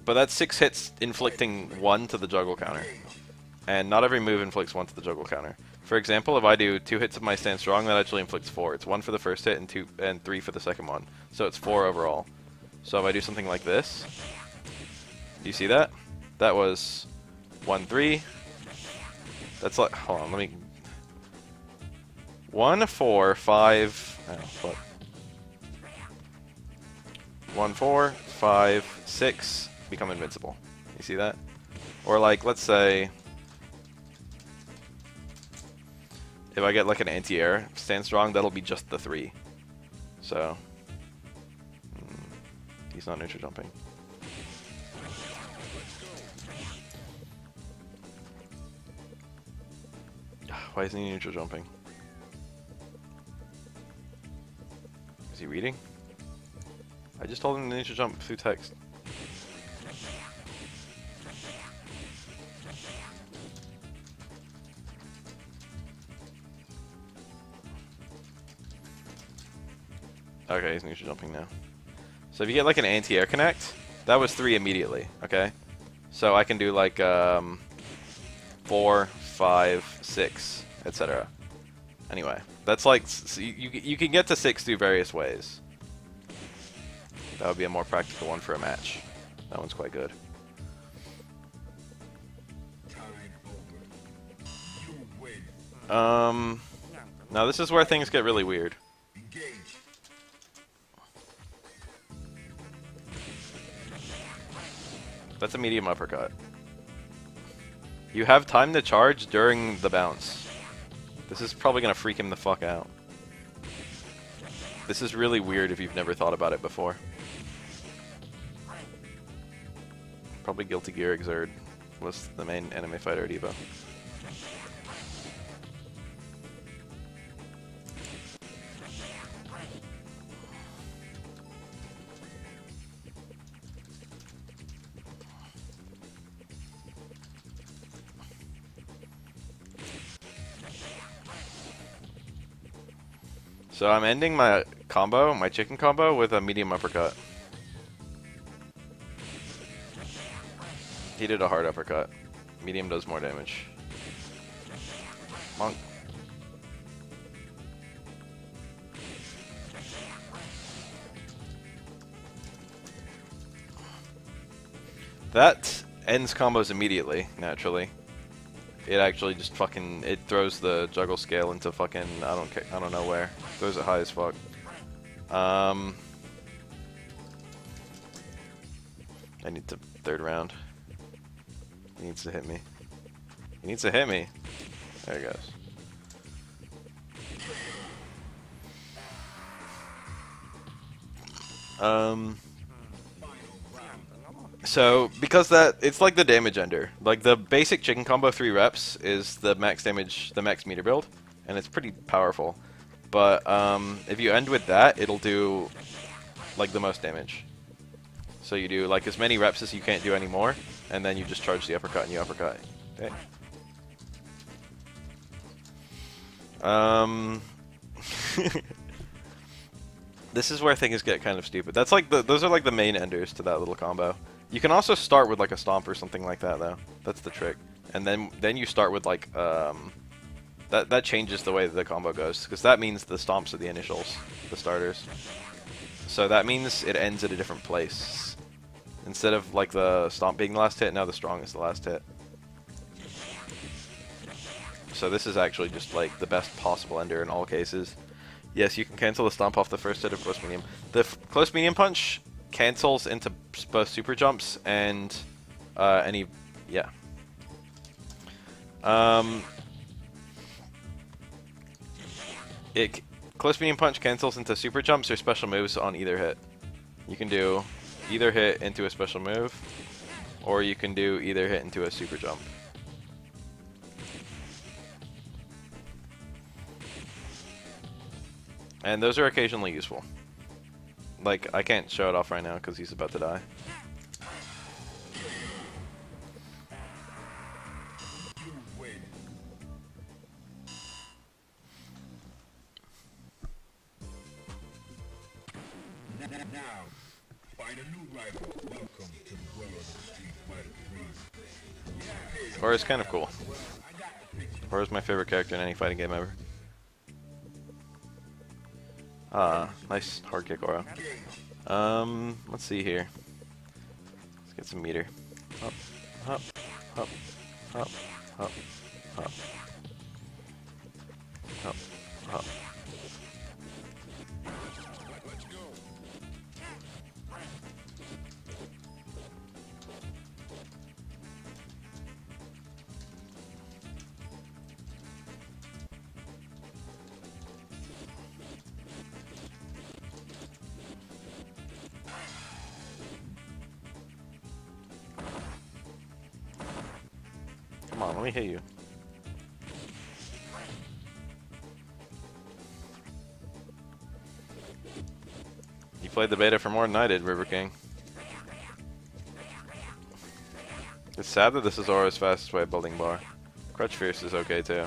But that's 6 hits inflicting 1 to the juggle counter. And not every move inflicts 1 to the juggle counter. For example, if I do 2 hits of my stand strong, that actually inflicts 4. It's 1 for the first hit and 3 for the second one. So it's 4 overall. So if I do something like this, do you see that? That was 1, 3. That's like, hold on, let me... 1, 4, 5... Oh, fuck. 1, 4, 5, 6, become invincible. You see that? Or like, let's say... if I get like an anti-air stand strong, that'll be just the 3. So... he's not neutral jumping. Why isn't he neutral jumping? Is he reading? I just told him to neutral jump through text. Okay, he's neutral jumping now. So if you get like an anti-air connect, that was 3 immediately, okay? So I can do like 4, 5, 6, etc. Anyway, that's like, so you can get to 6 through various ways. That would be a more practical one for a match. That one's quite good. Now this is where things get really weird. That's a medium uppercut. You have time to charge during the bounce. This is probably gonna freak him the fuck out. This is really weird if you've never thought about it before. Probably Guilty Gear Exerd was the main anime fighter at Evo. So I'm ending my combo, my chicken combo, with a medium uppercut. He did a hard uppercut. Medium does more damage. Monk. That ends combos immediately, naturally. It actually just fucking, it throws the juggle scale into fucking, I don't know where. Throws it high as fuck. I need to third round. He needs to hit me. He needs to hit me. There he goes. So, because it's like the damage ender. Like, the basic chicken combo 3 reps is the max damage, the max meter build, and it's pretty powerful. But, if you end with that, it'll do, like, the most damage. So you do, like, as many reps as you can't do anymore, and then you just charge the uppercut and you uppercut. Okay. This is where things get kind of stupid. That's like those are like the main enders to that little combo. You can also start with like a stomp or something like that though. That's the trick. And then you start with like that changes the way that the combo goes, because that means the stomps are the initials, the starters. So that means it ends at a different place. Instead of like the stomp being the last hit, now the strong is the last hit. So this is actually just like the best possible ender in all cases. Yes, you can cancel the stomp off the first hit of close medium. The close medium punch cancels into both super jumps and any, yeah. Close medium punch cancels into super jumps or special moves on either hit. You can do either hit into a special move, or you can do either hit into a super jump. And those are occasionally useful. Like, I can't show it off right now because he's about to die. Now, find a new rival. Welcome to the world of Street Fighter 3. Hora's kind of cool. Hora's my favorite character in any fighting game ever. Ah, nice hard kick, Aura. Let's see here. Let's get some meter. Up, up, up, up, up, up, up, up. Come on, let me hit you. You played the beta for more than I did, River King. It's sad that this is Aura's fastest way of building bar. Crutch Fierce is okay too.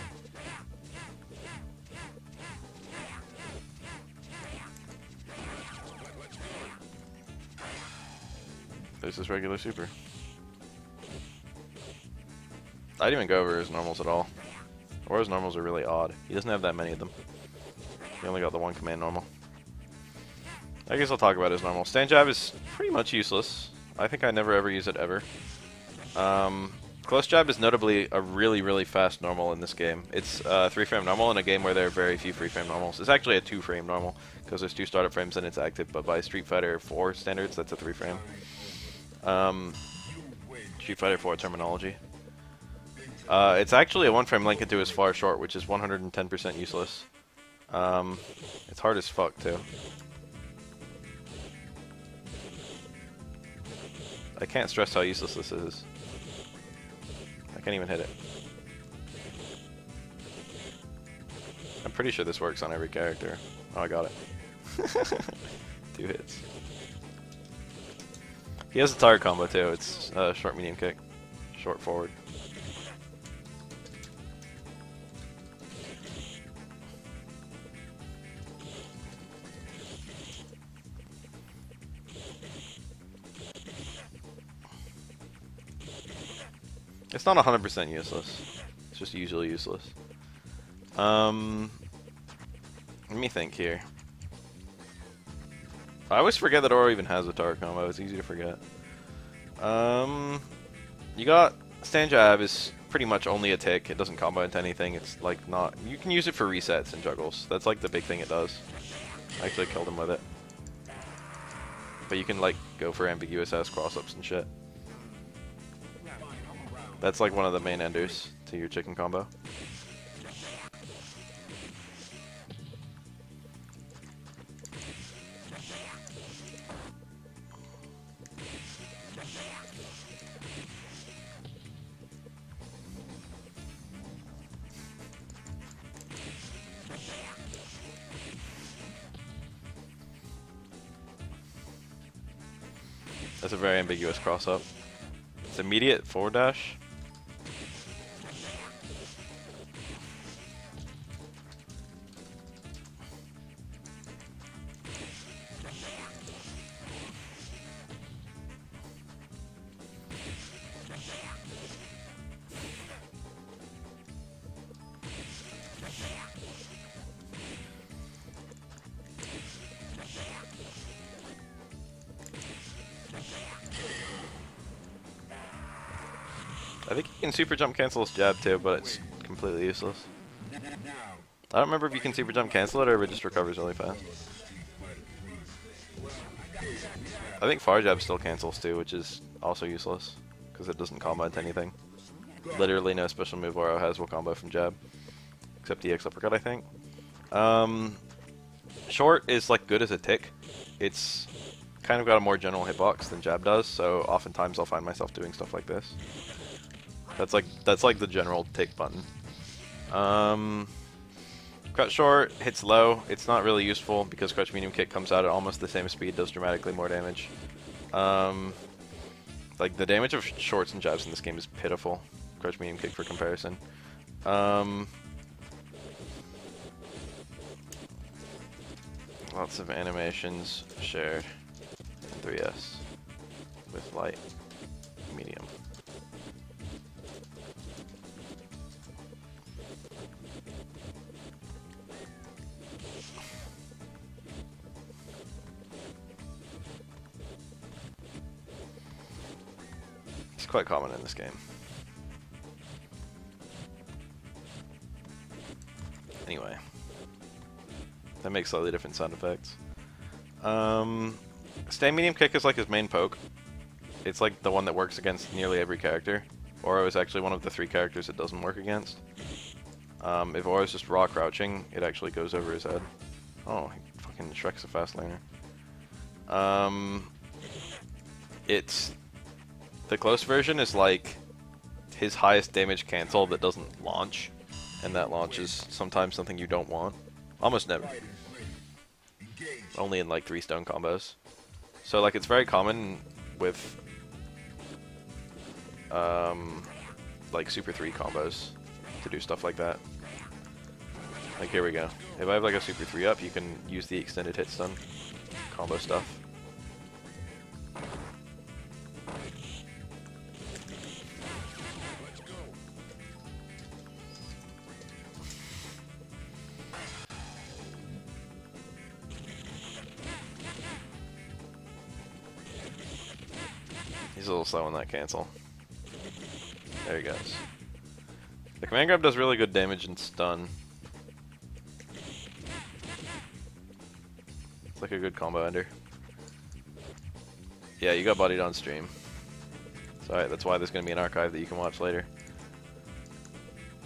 There's this regular super. I didn't even go over his normals at all. Or his normals are really odd. He doesn't have that many of them. He only got the one command normal. I guess I'll talk about his normal. Stand jab is pretty much useless. I think I never ever use it ever. Close jab is notably a really, really fast normal in this game. It's a 3-frame normal in a game where there are very few 3-frame normals. It's actually a 2-frame normal, because there's 2 startup frames and it's active, but by Street Fighter 4 standards, that's a 3-frame. Street Fighter 4 terminology. It's actually a one-frame link into his far short, which is 110% useless. It's hard as fuck, too. I can't stress how useless this is. I can't even hit it. I'm pretty sure this works on every character. Oh, I got it. 2 hits. He has a target combo too. It's short, medium kick, short, forward. It's not 100% useless. It's just usually useless. Let me think here. I always forget that Oro even has a target combo. It's easy to forget. You got stand jab is pretty much only a tick. It doesn't combo into anything. It's like not. You can use it for resets and juggles. That's like the big thing it does. I actually killed him with it. But you can like go for ambiguous ass cross ups and shit. That's like one of the main enders to your chicken combo. That's a very ambiguous cross up. It's immediate forward dash. I think you can super jump cancel his jab too, but it's completely useless. I don't remember if you can super jump cancel it or if it just recovers really fast. I think far jab still cancels too, which is also useless because it doesn't combo into anything. Literally no special move Oro has will combo from jab, except EX uppercut, I think. Short is like good as a tick. It's kind of got a more general hitbox than jab does, so oftentimes I'll find myself doing stuff like this. That's like the general tick button. Crouch short hits low. It's not really useful because crouch medium kick comes out at almost the same speed, does dramatically more damage. Like the damage of shorts and jabs in this game is pitiful. Crouch medium kick for comparison. Lots of animations shared in 3S with light, medium. It's quite common in this game. Anyway, that makes slightly different sound effects. Stand medium kick is like his main poke. It's like the one that works against nearly every character. Oro is actually one of the 3 characters it doesn't work against. If Oro is just raw crouching, it actually goes over his head. Oh, fucking Shrek's a fast laner. It's the close version is like his highest damage cancel that doesn't launch, and that launch is sometimes something you don't want. Almost never. Only in like 3 stone combos. So like it's very common with like super 3 combos to do stuff like that. Like here we go. If I have like a super 3 up, you can use the extended hit stun combo stuff. He's a little slow on that cancel. There he goes. The command grab does really good damage and stun. It's like a good combo ender. Yeah, you got bodied on stream. So that's why there's going to be an archive that you can watch later.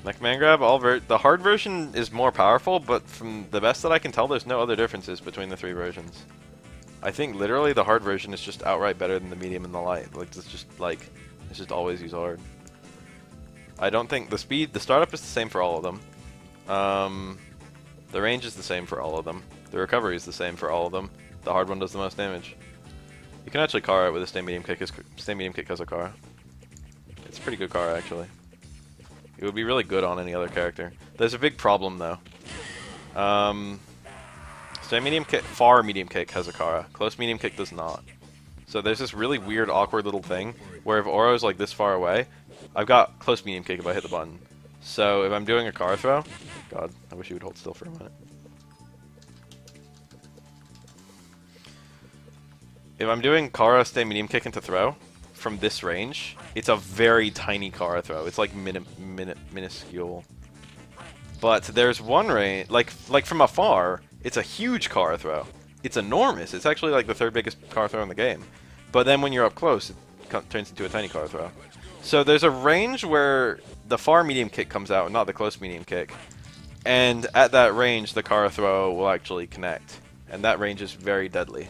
Mech Man Grab, the hard version is more powerful, but from the best that I can tell, there's no other differences between the 3 versions. I think literally the hard version is just outright better than the medium and the light. Like it's just always use hard. I don't think the startup is the same for all of them. The range is the same for all of them. The recovery is the same for all of them. The hard one does the most damage. You can actually Kara it with a stay medium kick. Stay medium kick has a Kara. It's a pretty good Kara actually. It would be really good on any other character. There's a big problem though. Stay medium kick, far medium kick has a Kara. Close medium kick does not. So there's this really weird, awkward little thing where if Oro's like this far away, I've got close medium kick if I hit the button. So if I'm doing a Kara throw, God, I wish you would hold still for a minute. If I'm doing Kara stay medium kick into throw from this range, it's a very tiny Kara throw. It's like minuscule. But there's one range, like from afar, it's a huge Kara throw. It's enormous. It's actually like the 3rd biggest Kara throw in the game. But then when you're up close, it turns into a tiny Kara throw. So there's a range where the far medium kick comes out, not the close medium kick. And at that range, the Kara throw will actually connect. And that range is very deadly.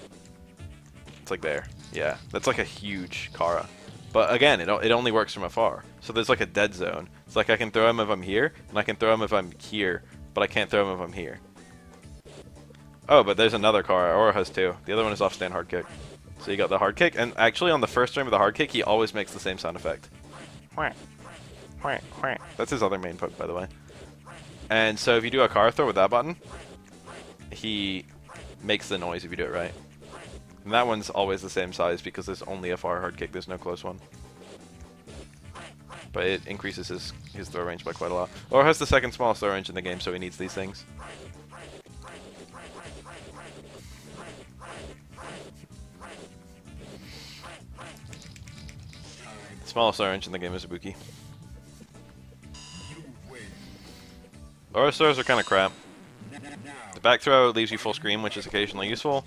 It's like there. Yeah, that's like a huge Kara. But again, it only works from afar. So there's like a dead zone. It's like I can throw him if I'm here, and I can throw him if I'm here, but I can't throw him if I'm here. Oh, but there's another Kara. Oro has 2. The other one is off-stand hard kick. So you got the hard kick, and actually on the first frame of the hard kick, he always makes the same sound effect. That's his other main poke, by the way. And so if you do a Kara throw with that button, he makes the noise if you do it right. And that one's always the same size because there's only a far hard kick, there's no close one. But it increases his throw range by quite a lot. Oro has the 2nd smallest throw range in the game, so he needs these things. The smallest throw range in the game is Ibuki. Oro's throws are kind of crap. The back throw leaves you full screen, which is occasionally useful.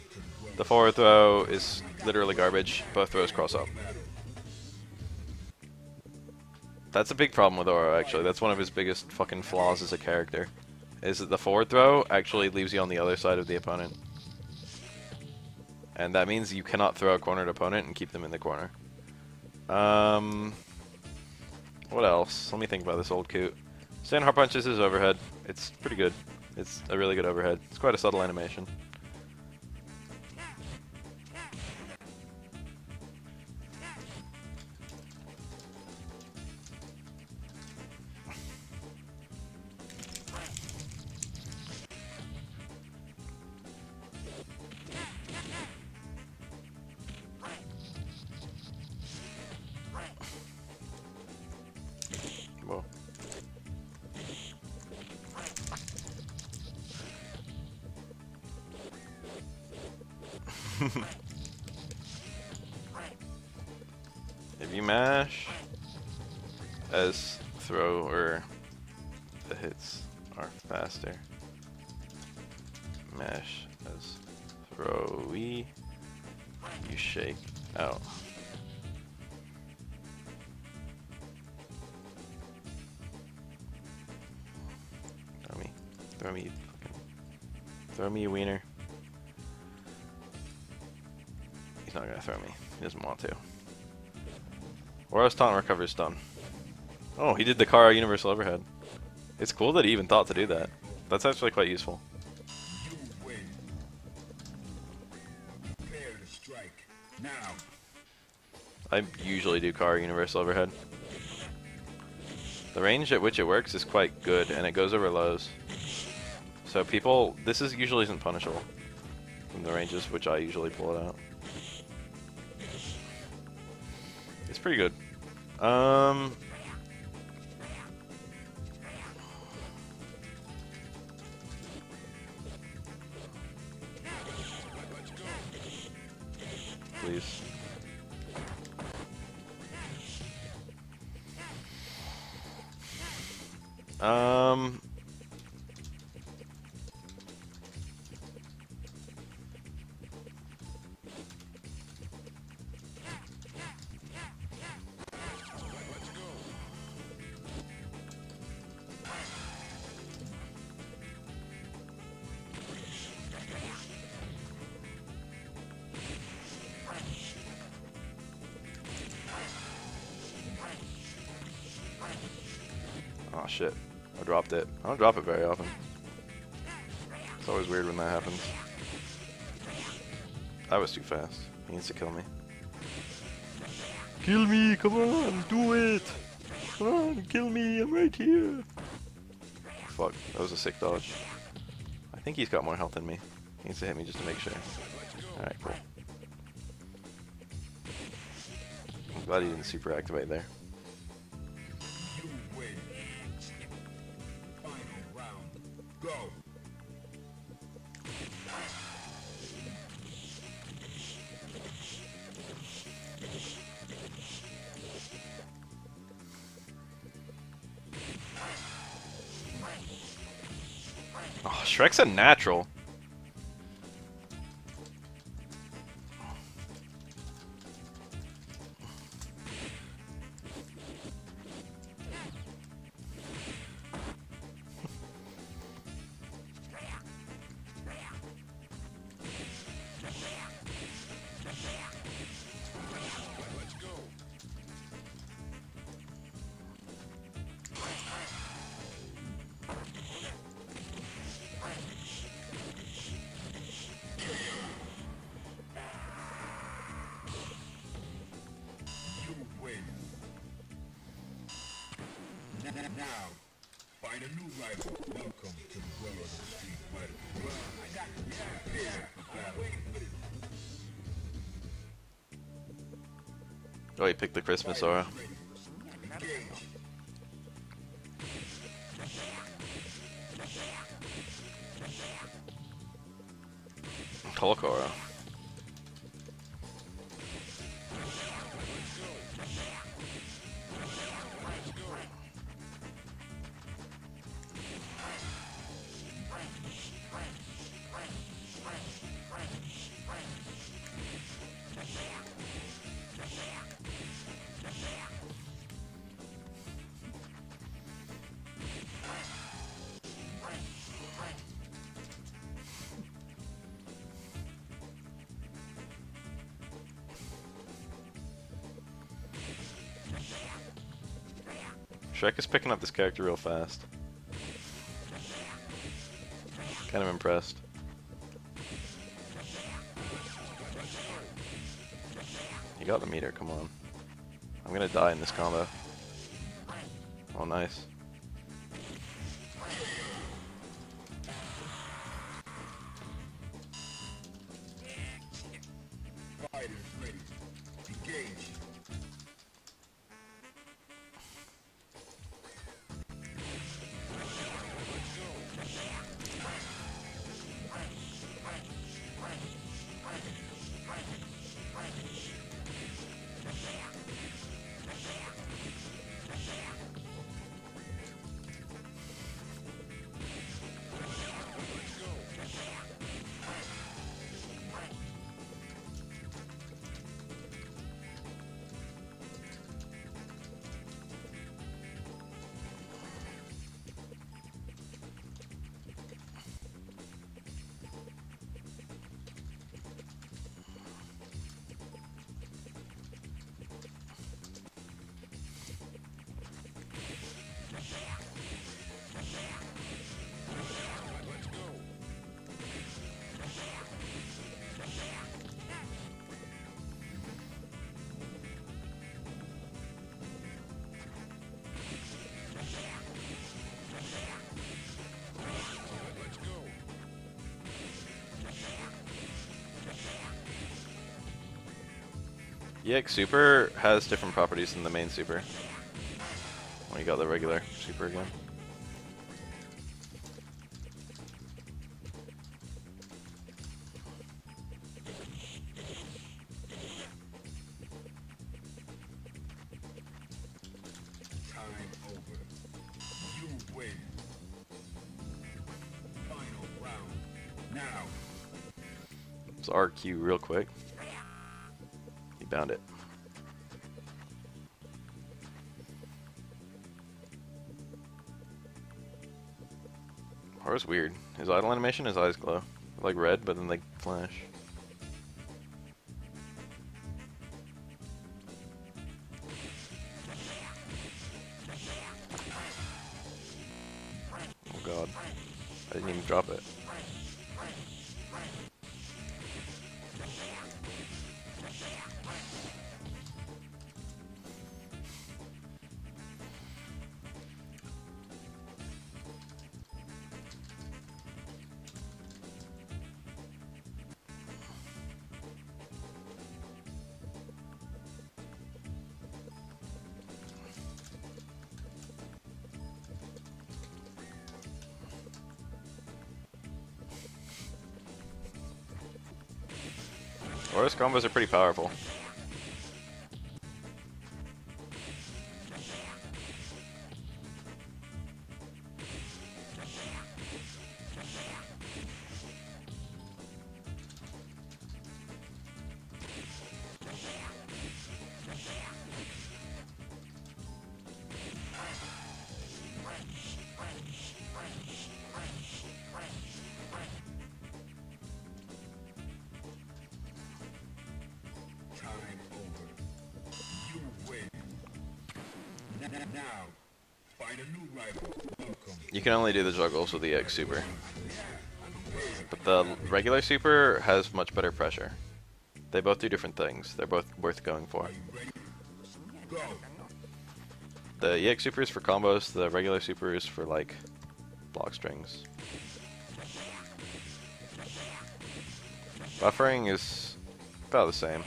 The forward throw is literally garbage. Both throws cross up. That's a big problem with Oro, actually. That's one of his biggest fucking flaws as a character. Is that the forward throw actually leaves you on the other side of the opponent. And that means you cannot throw a cornered opponent and keep them in the corner. What else? Let me think about this old coot. Stand hard punches is overhead. It's pretty good. It's a really good overhead. It's quite a subtle animation. Whoa. If you mash as thrower, the hits are faster. Mash as throwy, you shake out. Throw me, you wiener. He's not gonna throw me. He doesn't want to. Oro's taunt recovers stun. Oh, he did the Kara universal overhead. It's cool that he even thought to do that. That's actually quite useful. I usually do Kara universal overhead. The range at which it works is quite good, and it goes over lows. So this usually isn't punishable from the ranges which I usually pull it out. It's pretty good. Please. shit. I dropped it. I don't drop it very often. It's always weird when that happens. That was too fast. He needs to kill me. Kill me! Come on! Do it! Come on! Kill me! I'm right here! Fuck. That was a sick dodge. I think he's got more health than me. He needs to hit me just to make sure. Alright, cool. I'm glad he didn't super activate there. You win. Final round. Go. Oh, Shrek's a natural. Now, find a new rival. Welcome to the world of Street Fighter. I got prepare for battle. Oh, he picked the Christmas aura. Engage. Hulk aura. Shrek is picking up this character real fast. Kind of impressed. He got the meter, come on. I'm gonna die in this combo. Oh, nice. Fighters ready. Engage. EX Super has different properties than the main Super. When you got the regular Super again. Time over. You win. Final round. Now. It's RQ real quick. He bound it. Horror's weird. His idle animation, his eyes glow. Like red, but then they flash. didn't even drop it. Oro's combos are pretty powerful. Now, find a new rival. Welcome. You can only do the juggles with the X super. But the regular super has much better pressure. They both do different things. They're both worth going for. Go. The EX super is for combos, the regular super is for like block strings. Buffering is about the same.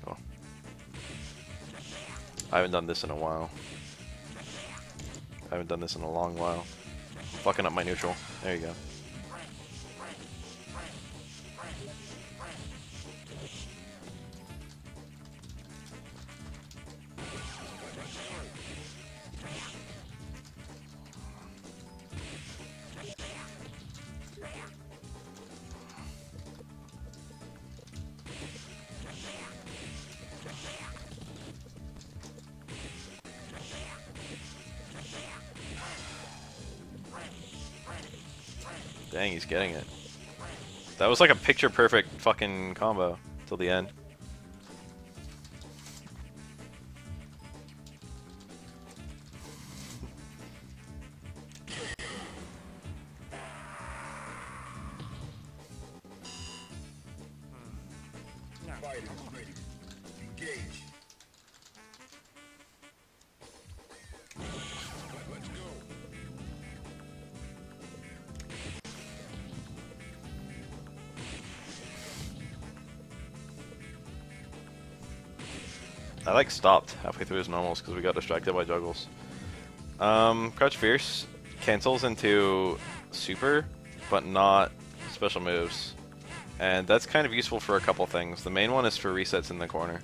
Oh. I haven't done this in a while. I haven't done this in a long while. I'm fucking up my neutral. There you go. Dang, he's getting it. That was like a picture-perfect fucking combo till the end. Fight is ready. Engage. Let's go. I like stopped halfway through his normals because we got distracted by juggles. Crouch Fierce cancels into super, but not special moves. And that's kind of useful for a couple things. The main one is for resets in the corner.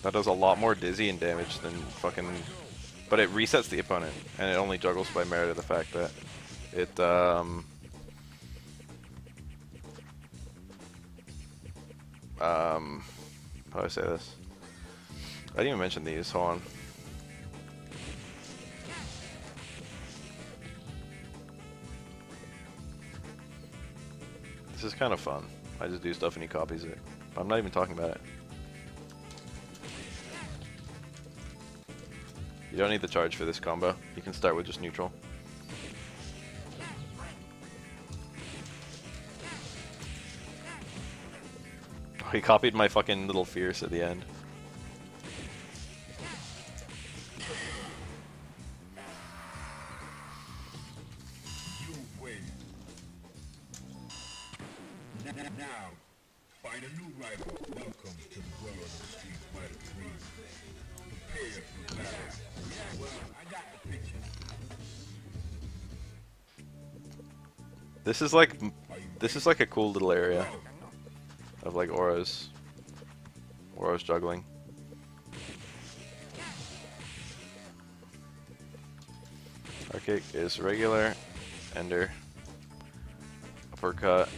That does a lot more dizzy and damage than fucking... But it resets the opponent, and it only juggles by merit of the fact that it, how do I say this? I didn't even mention these, hold on. This is kind of fun. I just do stuff and he copies it. But I'm not even talking about it. You don't need the charge for this combo. You can start with just neutral. Oh, he copied my fucking little fierce at the end. You win. Now, find a new rival. Welcome to the world of the Street Fighter 3. Prepare for battle. Yeah, well, I got the picture. This is like a cool little area of like Oro's juggling. Our kick is regular, ender, uppercut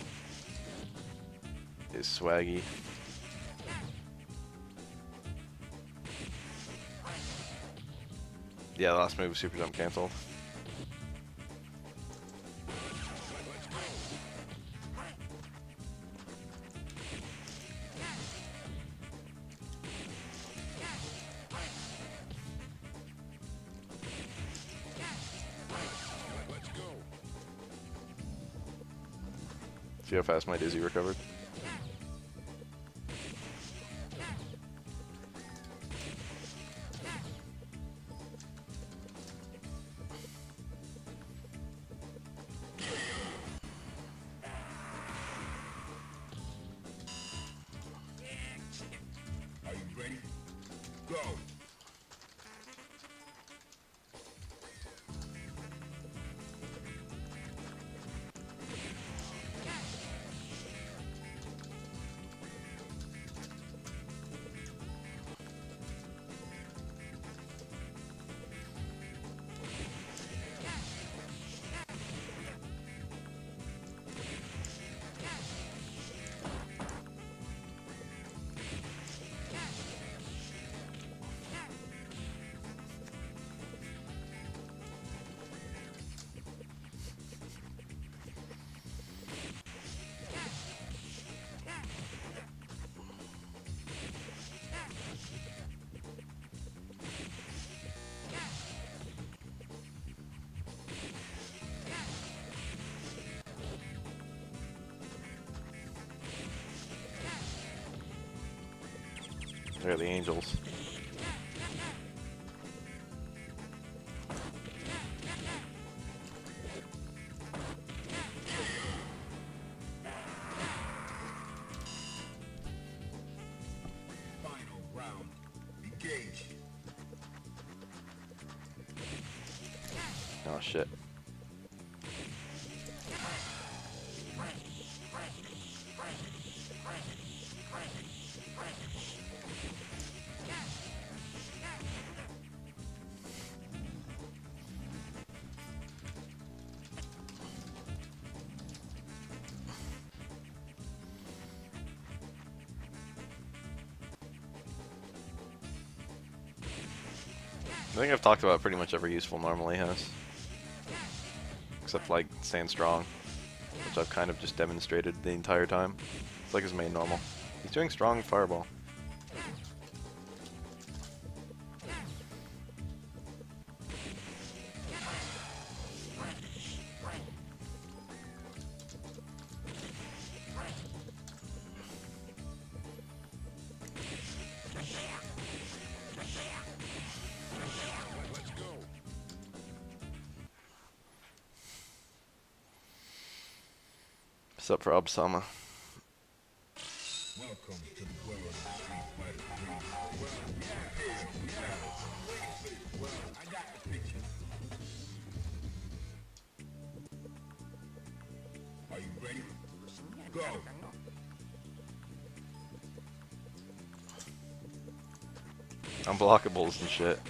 is swaggy. Yeah, the last move was super jump cancelled. See how fast my Dizzy recovered? Are you ready? Go! They're the Angels. Final round. Engage. Oh shit. I think I've talked about pretty much every useful normal he has. Except like Stand Strong, which I've kind of just demonstrated the entire time. It's like his main normal. He's doing Strong Fireball. What's up for Absama? Welcome to the world of Street Fighter 3. Well, prepare for battle. Well, I got the picture. Are you ready? Go! Unblockables and shit.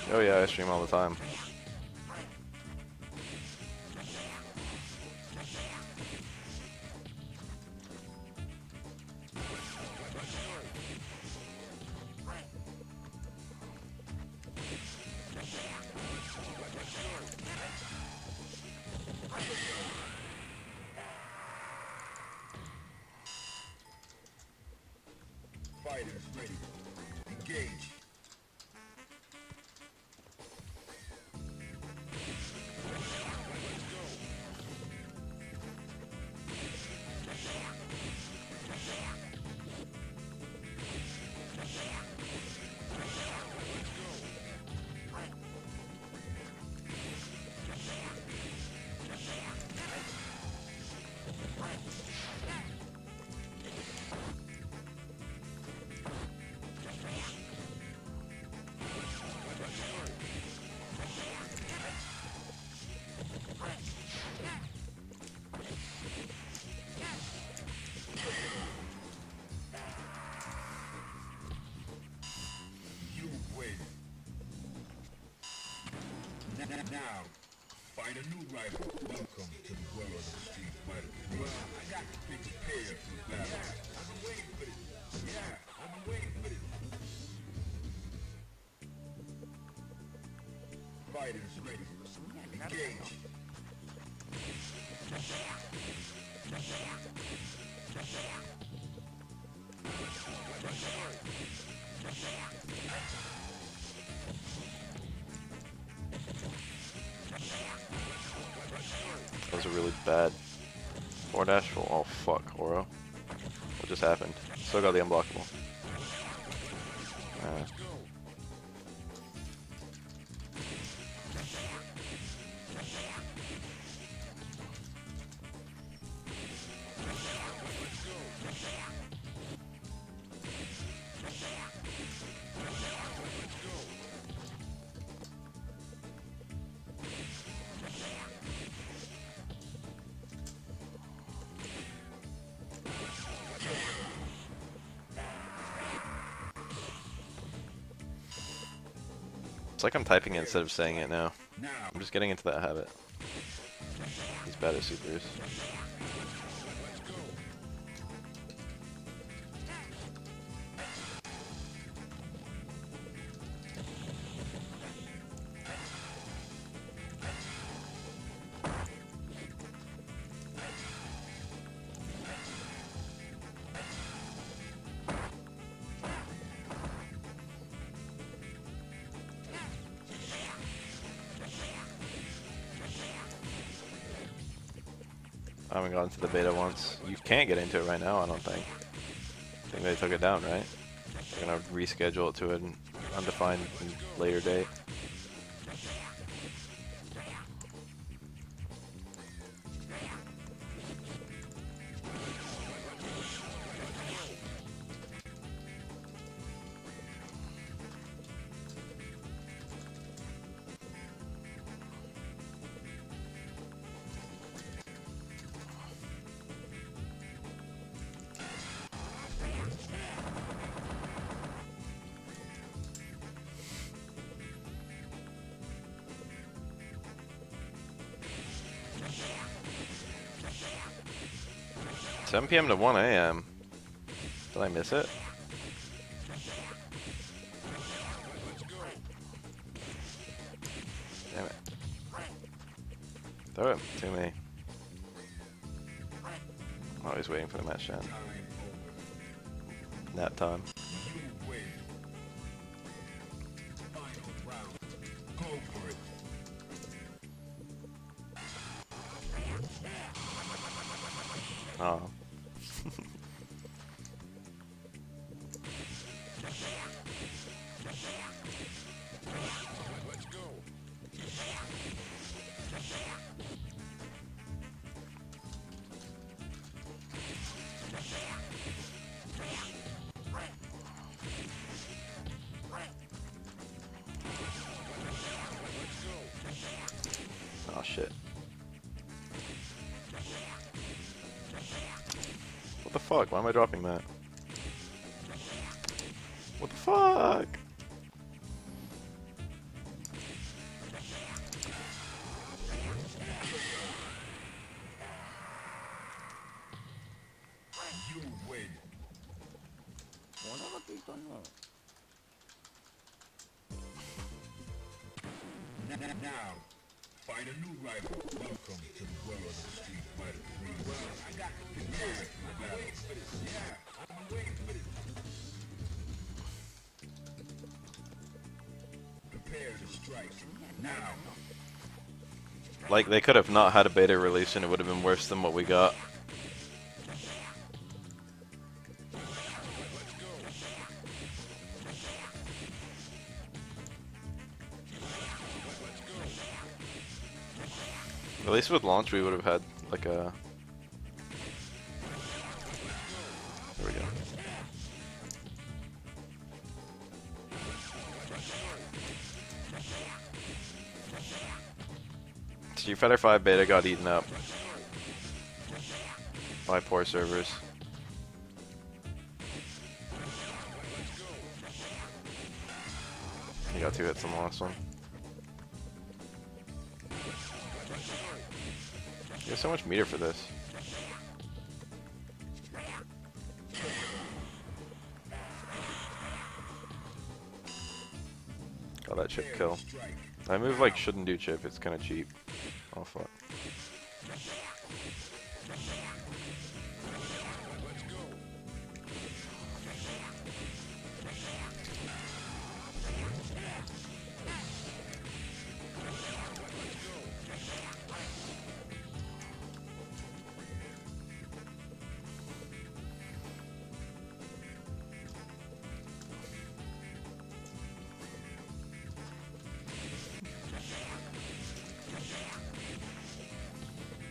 Oh yeah, I stream all the time. Fighters ready. Engage. Now, find a new rival. Welcome to the world of Street Fighter 3. Well, I got to prepare for battle. I've been waiting for this. Yeah, I've been waiting for this. fighters ready. Engage. That was a really bad forward dash. Oh fuck, Oro. What just happened? Still got the unblockable. It's like I'm typing it instead of saying it now. I'm just getting into that habit. He's bad at supers. I haven't gotten to the beta once. You can't get into it right now, I don't think. I think they took it down, right? They're gonna reschedule it to an undefined later date. $7 PM to 1 AM. Did I miss it? Damn it. Throw it to me. I'm always waiting for the match to end. Nap time. Oh. Oh shit. What the fuck? Why am I dropping that? What the fuck? You win. Now, find a new rival. Welcome to the world of the Street Fighter 3. Well, I got to prepare for the battle. Yeah, I'm waiting for this. Prepare to strike. Now. Like, they could have not had a beta release and it would have been worse than what we got. At least with launch we would have had like a... There we go. Street Fighter 5 beta got eaten up by poor servers. He got 2 hits on the last one. There's so much meter for this. Got that chip kill. That move like shouldn't do chip, it's kinda cheap. Oh fuck.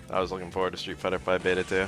I was looking forward to Street Fighter 5 Beta too.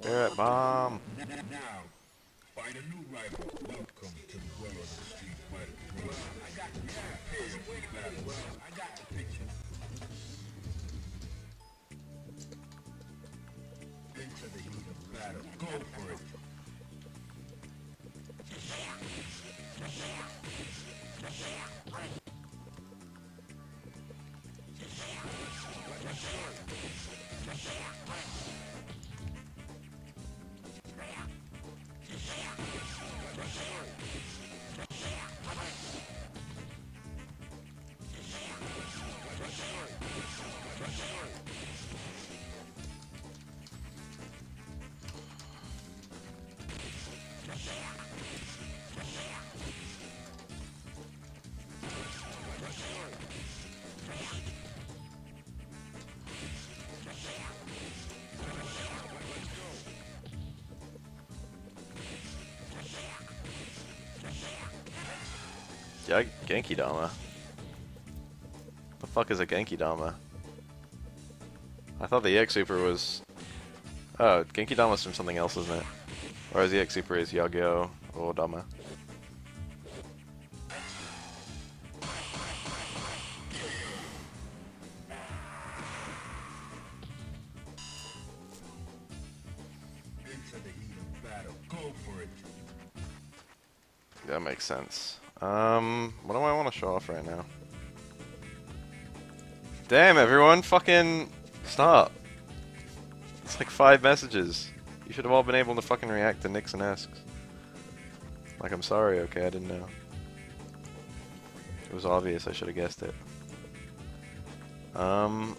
Spirit Bomb! Now, find a new rival. Welcome to the world of the Street Fighter. I got the battle. I got the picture. Into the heat of battle. Go for it. Yeah, Genki Dama. The fuck is a Genki Dama? I thought the EX Super was... Oh, Genki Dama's from something else, isn't it? Or is the EX Super is Yagyo or Dama? Into the heat of battle. Go for it. That makes sense. What do I want to show off right now? Damn, everyone, fucking stop. It's like 5 messages. You should have all been able to fucking react to Nixon asks. Like, I'm sorry, okay, I didn't know. It was obvious, I should have guessed it. Why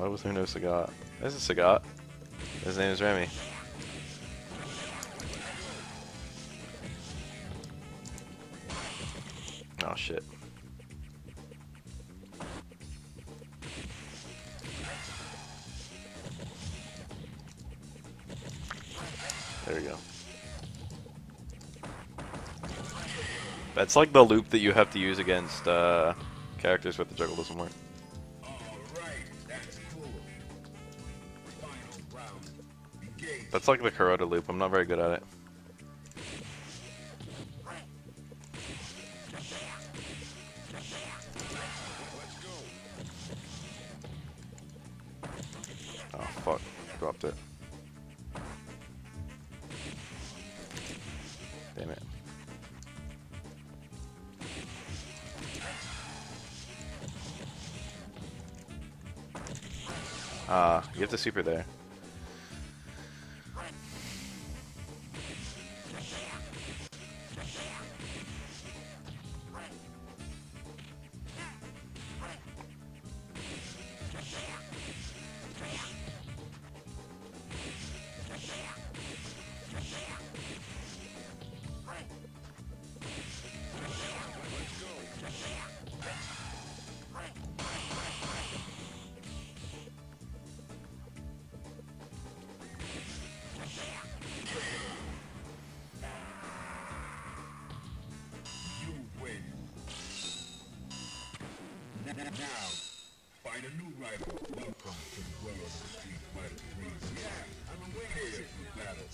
was there no Sagat? There's a Sagat. His name is Remy. Oh shit. There we go. That's like the loop that you have to use against characters where the juggle doesn't work. That's like the Kuroda loop, I'm not very good at it. Oh fuck, dropped it. Damn it. Ah, you have to super there. Now, find a new rival. Welcome to the world of the Street Fighter 3. Yeah, I'm prepared for battle.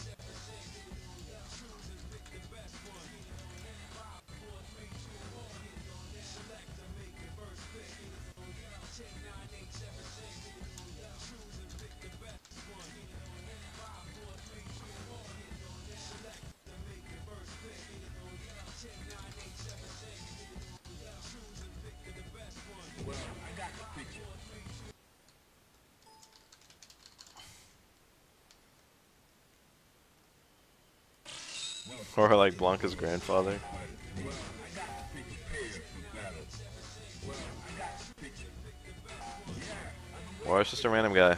Well, I got the picture. Or like Blanca's grandfather. Well, I got the picture. Prepared for battle. Well, I got the picture. Yeah, Or it's just a random guy. I'm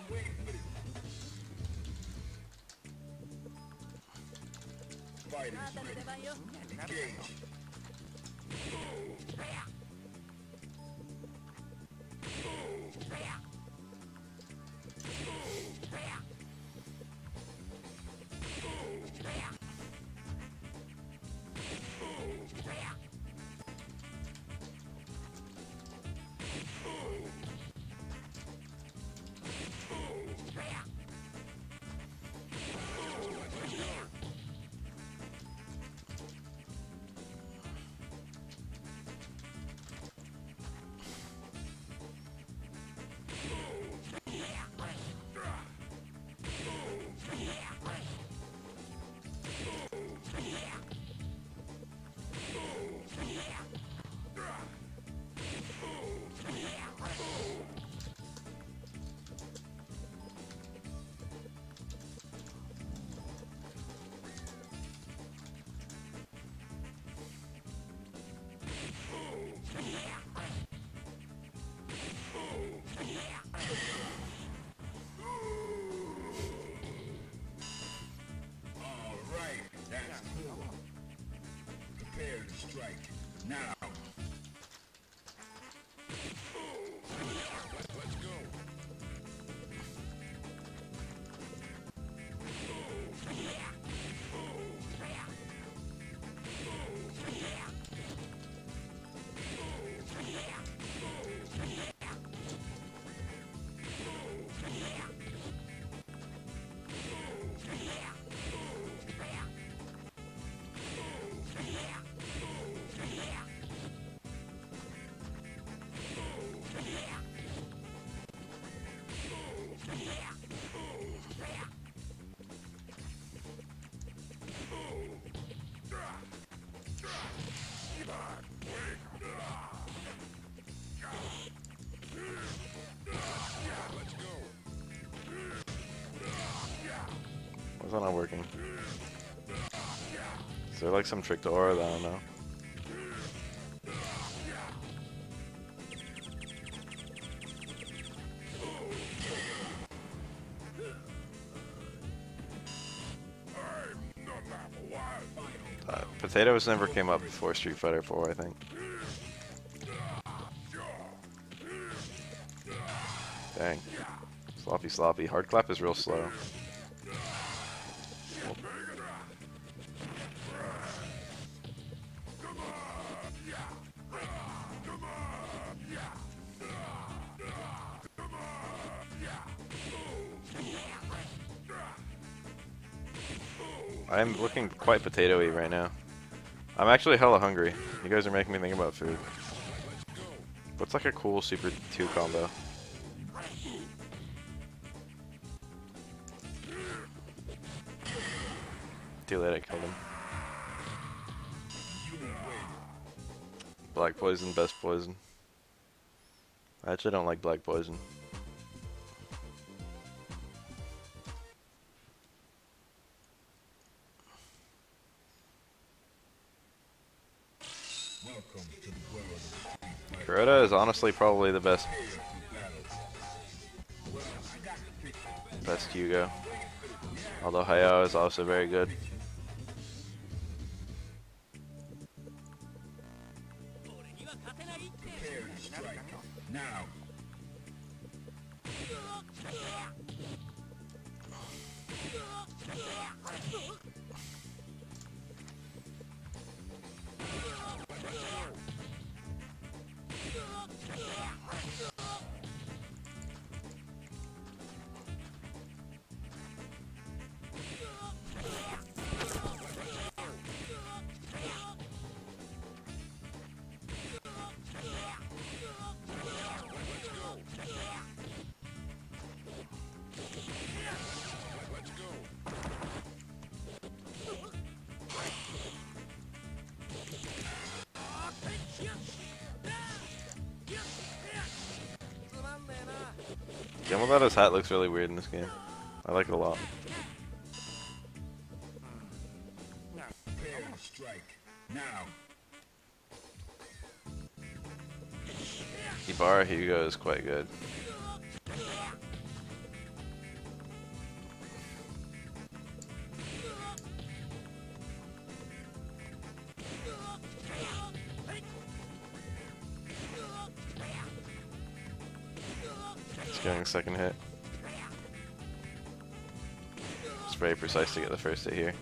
waiting with it. Fighting ready. Engage. Prepare to strike. Now. Let's go. Why's that not working? Is there like some trick to aura that I don't know? Potatoes never came up before Street Fighter 4, I think. Dang. Sloppy sloppy. Hard clap is real slow. I'm looking quite potato-y right now. I'm actually hella hungry. You guys are making me think about food. What's like a cool Super 2 combo? Too late, I killed him. Black poison, best poison. I actually don't like black poison. Welcome to the world of Street Fighter. Kuroda is honestly probably the best Hugo. Although Hayao is also very good. Prepare to strike. Now. Yamadata's hat looks really weird in this game. I like it a lot. Prepare to strike. Now. Ibarra Hugo is quite good. He's getting a second hit. It's very precise to get the first hit here.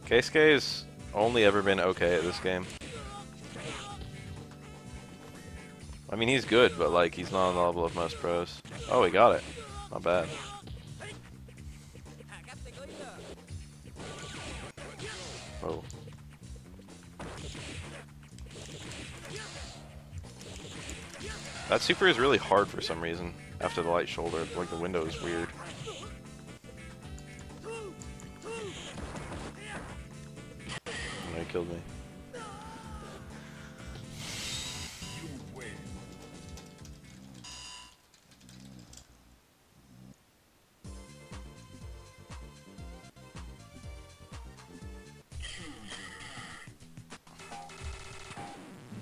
Keisuke's only ever been okay at this game. I mean, he's good, but like, he's not on the level of most pros. Oh, he got it. Not bad. Oh. That super is really hard for some reason. After the light shoulder, like the window is weird. Oh, he killed me.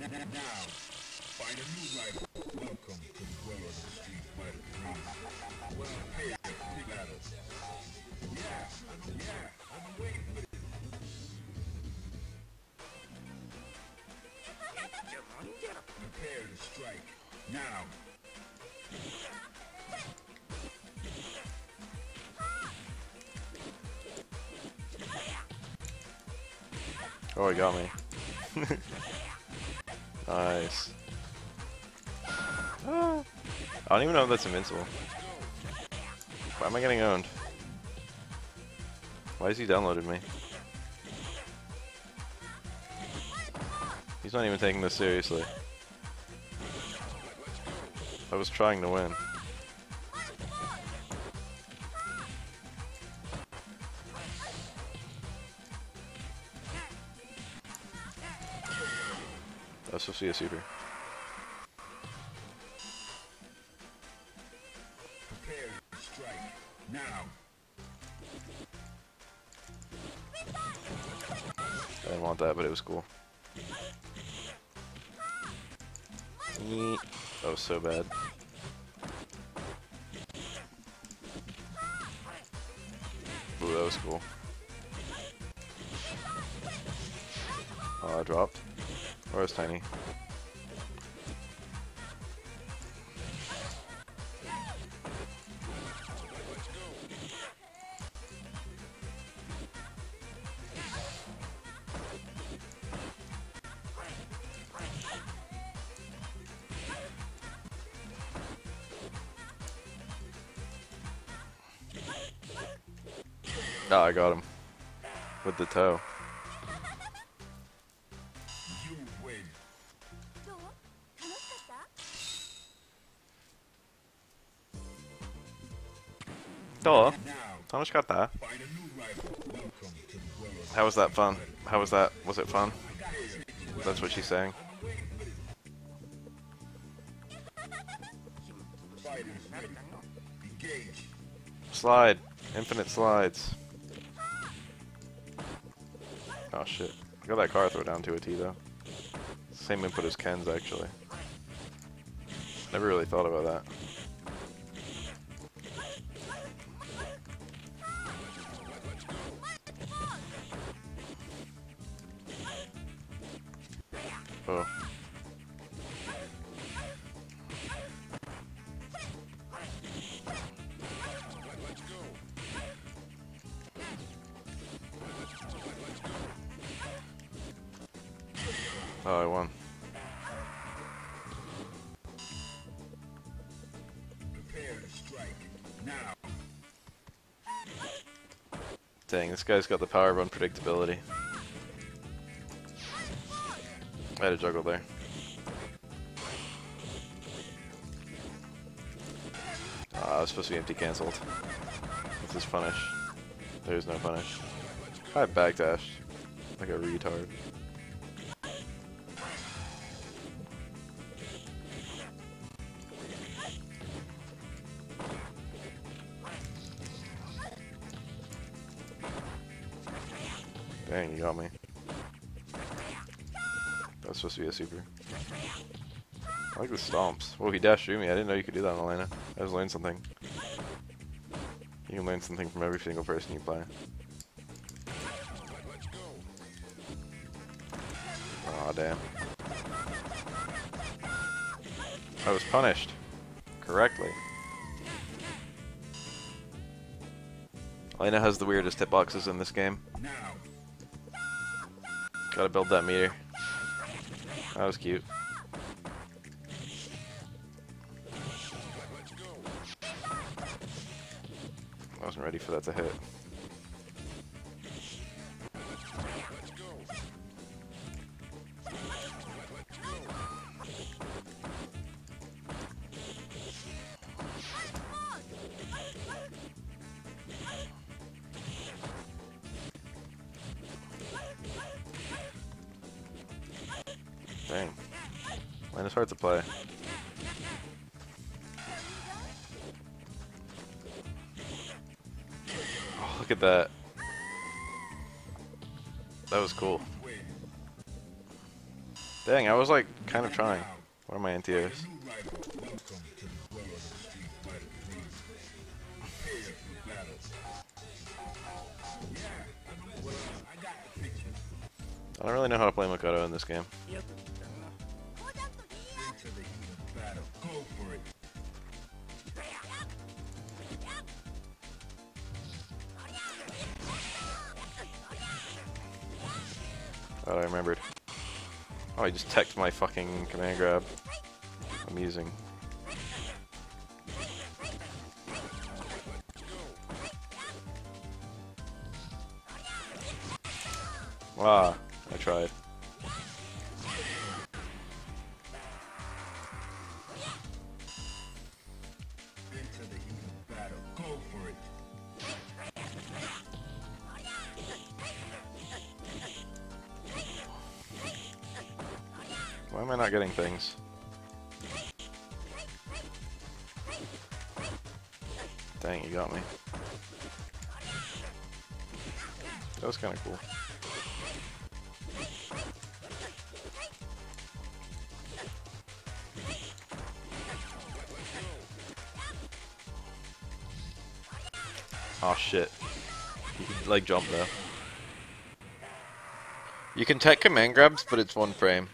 Now, find a new rival. Welcome to the world of the Street Fighter 3. Well, prepare for battle. Yeah, I've been waiting for this. Prepare to strike. Now. Oh, he got me. Nice. Ah. I don't even know if that's invincible. Why am I getting owned? Why has he downloaded me? He's not even taking this seriously. I was trying to win. That was supposed to be a super. Prepare to strike. Now. I didn't want that, but it was cool. Yeet. That was so bad. Ooh, that was cool. Oh, I dropped. Or it's tiny. Oh, I got him. With the toe. You win. どう？楽しかった？どう？ Now, 楽しかった? find a new rival. Welcome to the world of How was that fun? How was that? Was it fun? That's what she's saying. Slide. Infinite slides. Oh shit. I got that car throw down to a T though. Same input as Ken's actually. Never really thought about that. Oh. Oh, I won. Prepare to strike. Now. Dang, this guy's got the power of unpredictability. I had a juggle there. I was supposed to be empty cancelled. What's this punish? There's no punish. I backdashed like a retard. Dang, you got me. That was supposed to be a super. I like the stomps. Whoa, he dashed through me. I didn't know you could do that on Elena. I just learned something. You can learn something from every single person you play. Aw, damn. I was punished. Correctly. Elena has the weirdest hitboxes in this game. Now. Gotta build that meter. That was cute. I wasn't ready for that to hit. Dang. Elena's hard to play. Oh, look at that. That was cool. Dang, I was like kind of trying. What are my NTOs? I don't really know how to play Makoto in this game. Oh, I remembered. Oh, I just teched my fucking command grab. I'm using. Ah, I tried. Why am I not getting things? Dang, you got me. That was kind of cool. Oh shit. You can like jump though. You can tech command grabs, but it's one frame.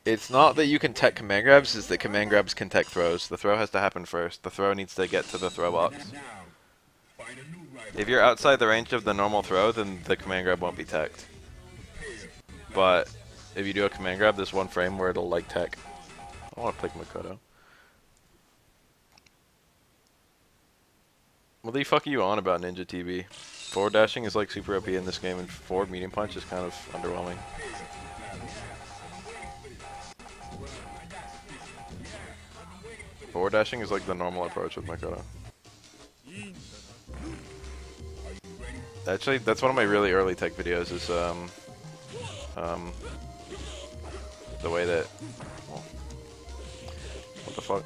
It's not that you can tech command grabs, it's that command grabs can tech throws. The throw has to happen first. The throw needs to get to the throw box. If you're outside the range of the normal throw, then the command grab won't be teched. But if you do a command grab, there's one frame where it'll like tech. I want to pick Makoto. What the fuck are you on about, Ninja TV? Forward dashing is like super OP in this game, and forward medium punch is kind of underwhelming. Forward dashing is like the normal approach with Makoto. Actually, that's one of my really early tech videos. Is the way that. Well, what the fuck?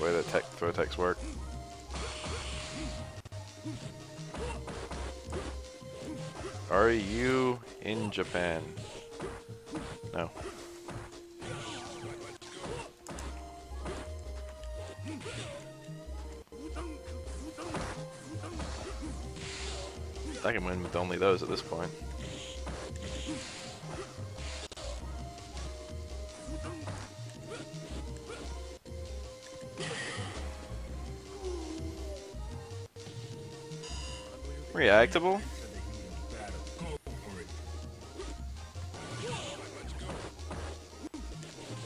the way that throw techs work. Are you in Japan? No. I can win with only those at this point. Reactable?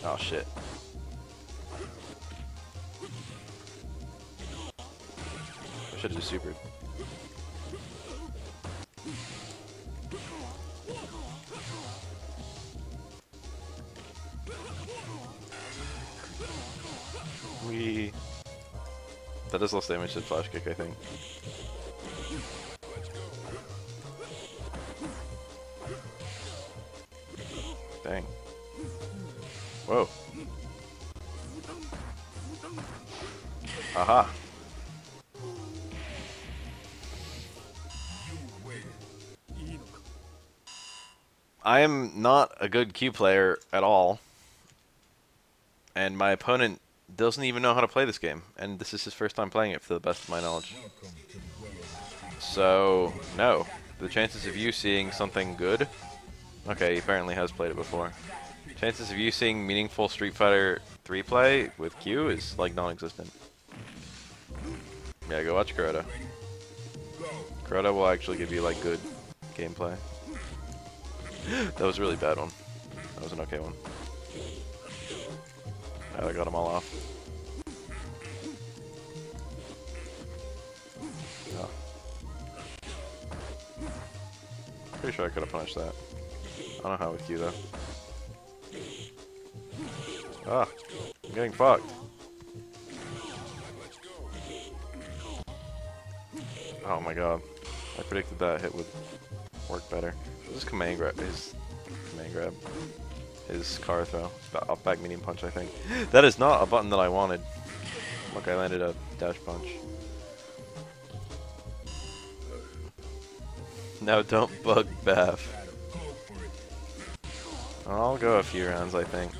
Oh shit. I should've just supered. That does less damage than flash kick, I think. Dang. Whoa. Aha. I am not a good Q player at all. And my opponent doesn't even know how to play this game. And this is his first time playing it, to the best of my knowledge. So, no. The chances of you seeing something good... Okay, he apparently has played it before. Chances of you seeing meaningful Street Fighter 3 play with Q is, like, non-existent. Yeah, go watch Kuroda. Kuroda will actually give you, like, good gameplay. That was a really bad one. That was an okay one. I got them all off. Oh. Pretty sure I could have punished that. I don't know how with you though. Ah, I'm getting fucked. Oh my god. I predicted that hit would work better. This is command grab. His car throw. Up back medium punch, I think. That is not a button that I wanted. Look, I landed a dash punch. No, don't bug Baf. I'll go a few rounds, I think.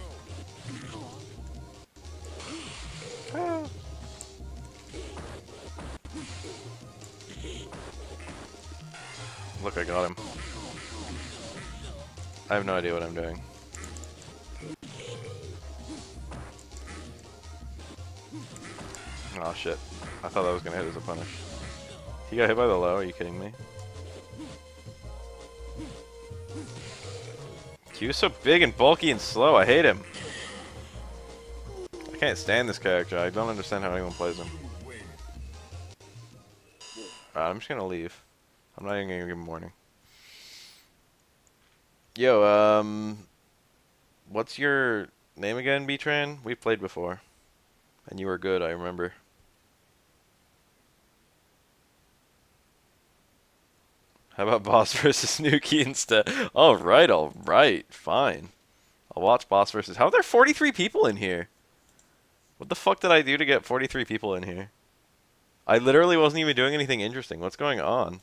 Ah. Look, I got him. I have no idea what I'm doing. Oh shit. I thought that was gonna hit as a punish. He got hit by the low, are you kidding me? Q's so big and bulky and slow, I hate him. I can't stand this character, I don't understand how anyone plays him. Alright, I'm just gonna leave. I'm not even gonna give him a warning. Yo, what's your name again, B-Tran? We played before. And you were good, I remember. How about Boss versus Nuki instead? Alright, fine. I'll watch Boss versus... How are there 43 people in here? What the fuck did I do to get 43 people in here? I literally wasn't even doing anything interesting. What's going on?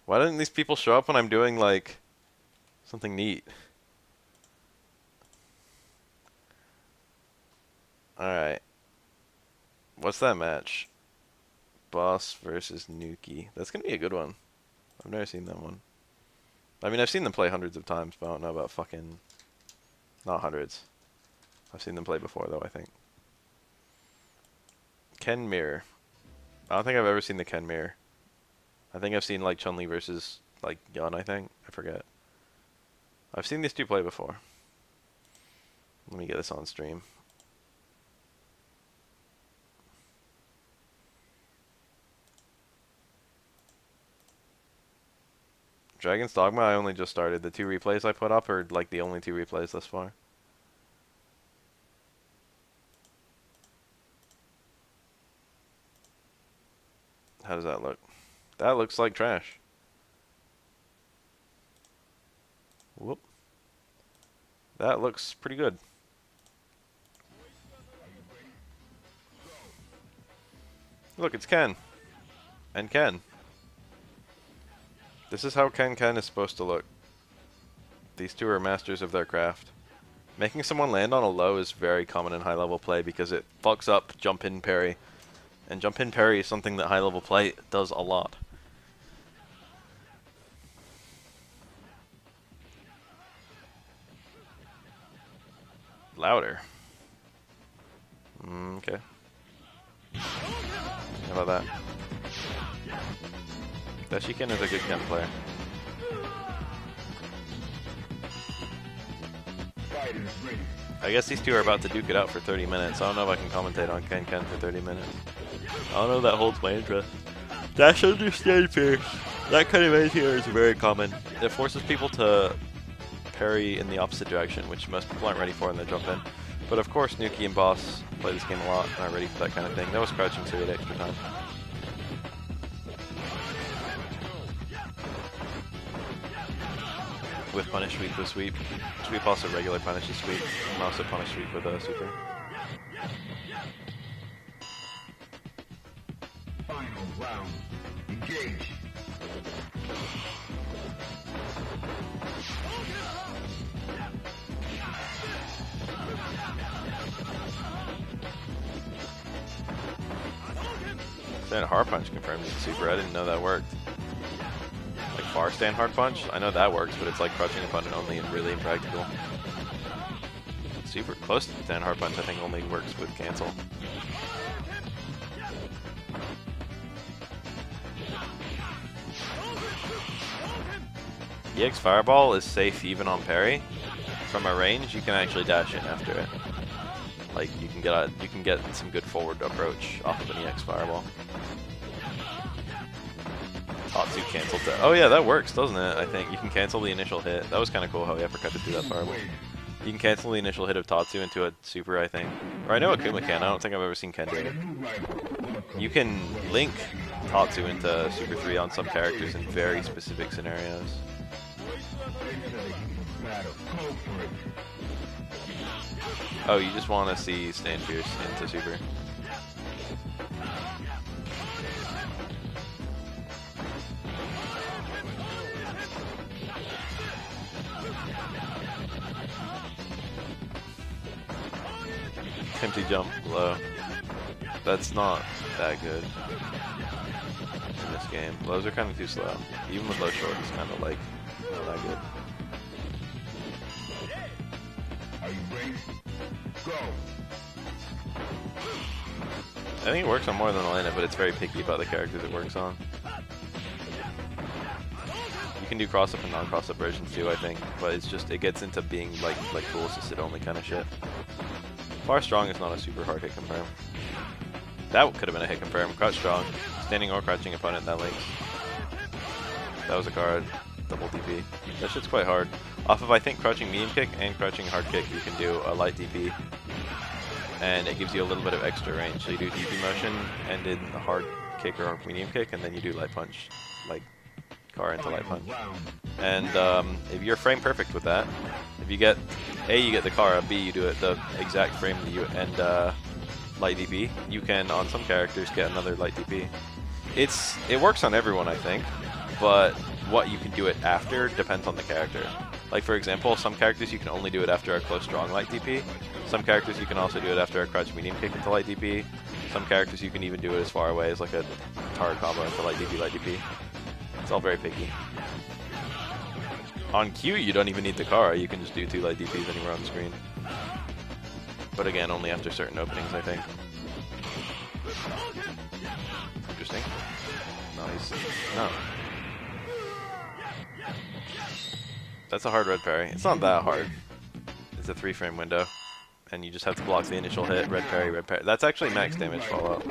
Why didn't these people show up when I'm doing, like, something neat? Alright. What's that match? Boss versus Nuki. That's gonna be a good one. I've never seen that one. I mean, I've seen them play hundreds of times, but I don't know about fucking... Not hundreds. I've seen them play before, though, I think. Ken Mirror. I don't think I've ever seen the Ken Mirror. I think I've seen, like, Chun-Li versus, like, Yun, I think. I forget. I've seen these two play before. Let me get this on stream. Dragon's Dogma, I only just started. The 2 replays I put up are, like, the only 2 replays thus far. How does that look? That looks like trash. Whoop. That looks pretty good. Look, it's Ken. And Ken. This is how Ken is supposed to look. These two are masters of their craft. Making someone land on a low is very common in high level play because it fucks up jump in parry. And jump in parry is something that high level play does a lot. Louder. Okay. How about that? Dashiken is a good Ken player. I guess these two are about to duke it out for 30 minutes. I don't know if I can commentate on Ken for 30 minutes. I don't know if that holds my interest. Dash understand first. That kind of anti-air is very common. It forces people to parry in the opposite direction, which most people aren't ready for in their jump in. But of course, Nuki and Boss play this game a lot and are ready for that kind of thing. That was crouching, so he had extra time. With punish sweep with sweep. Sweep also regular punishes sweep. And also punish sweep with a super. Final round. Engage. Stand hard punch confirmed in super. I didn't know that worked. Like far stand hard punch, I know that works, but it's like crouching opponent only and really impractical. Super close to stand hard punch, I think only works with cancel. EX Fireball is safe even on parry. From a range, you can actually dash in after it. Like you can get some good forward approach off of an EX Fireball. Tatsu canceled that. Oh yeah, that works, doesn't it? I think you can cancel the initial hit. That was kind of cool how he uppercutted through that fireball. You can cancel the initial hit of Tatsu into a super, I think. Or I know Akuma can. I don't think I've ever seen Ken do it. You can link Tatsu into Super 3 on some characters in very specific scenarios. Oh, you just want to see Stand Fierce into Super. Empty jump low. That's not that good in this game. Lows are kind of too slow. Even with low short, it's kind of like not that good. Are you ready? Go. I think it works on more than Elena, but it's very picky about the characters it works on. You can do cross-up and non-cross-up versions too, I think, but it's just, it gets into being like tool assisted only kind of shit. Far strong is not a super hard hit confirm. That could have been a hit confirm. Crouch strong. Standing or crouching opponent that links. That was a card. Double DP. That shit's quite hard. Off of I think crouching medium kick and crouching hard kick you can do a light DP. And it gives you a little bit of extra range. So you do DP motion and in a hard kick or medium kick and then you do light punch. Like car into light punch. And if you're frame perfect with that, if you get A, you get the Kara, B, you do it the exact frame that you and light DP, you can on some characters get another light DP. It works on everyone, I think, but what you can do it after depends on the character. Like for example, some characters you can only do it after a close strong light DP. Some characters you can also do it after a crouch medium kick into light DP. Some characters you can even do it as far away as like a target combo into light DP. It's all very picky. On Q, you don't even need the Kara, you can just do 2 light DPs anywhere on the screen. But again, only after certain openings, I think. Interesting. Nice. No. That's a hard red parry. It's not that hard. It's a 3-frame window. And you just have to block the initial hit, red parry, red parry. That's actually max damage follow-up.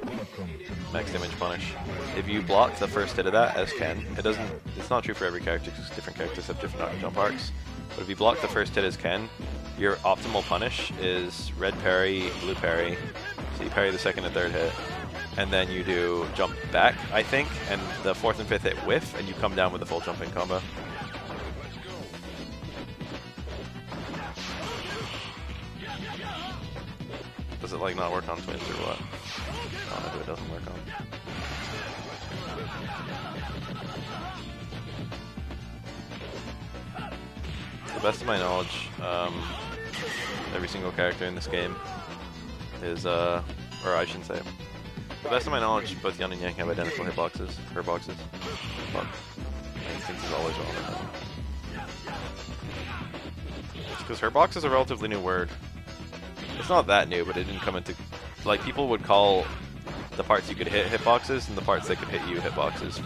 Max damage punish. If you block the first hit of that as Ken, it's not true for every character because different characters have different jump arcs. But if you block the first hit as Ken, your optimal punish is red parry, blue parry. So you parry the second and third hit. And then you do jump back, I think, and the 4th and 5th hit whiff, and you come down with a full jump in combo. Does it like not work on twins or what? katana do it doesn't work on. To the best of my knowledge, every single character in this game is, or I shouldn't say, to the best of my knowledge, both Yun and Yang have identical hitboxes, her boxes. But my instinct is always wrong with that. It's because her box is a relatively new word. It's not that new, but it didn't come into, like, people would call the parts you could hit hitboxes and the parts that could hit you hitboxes.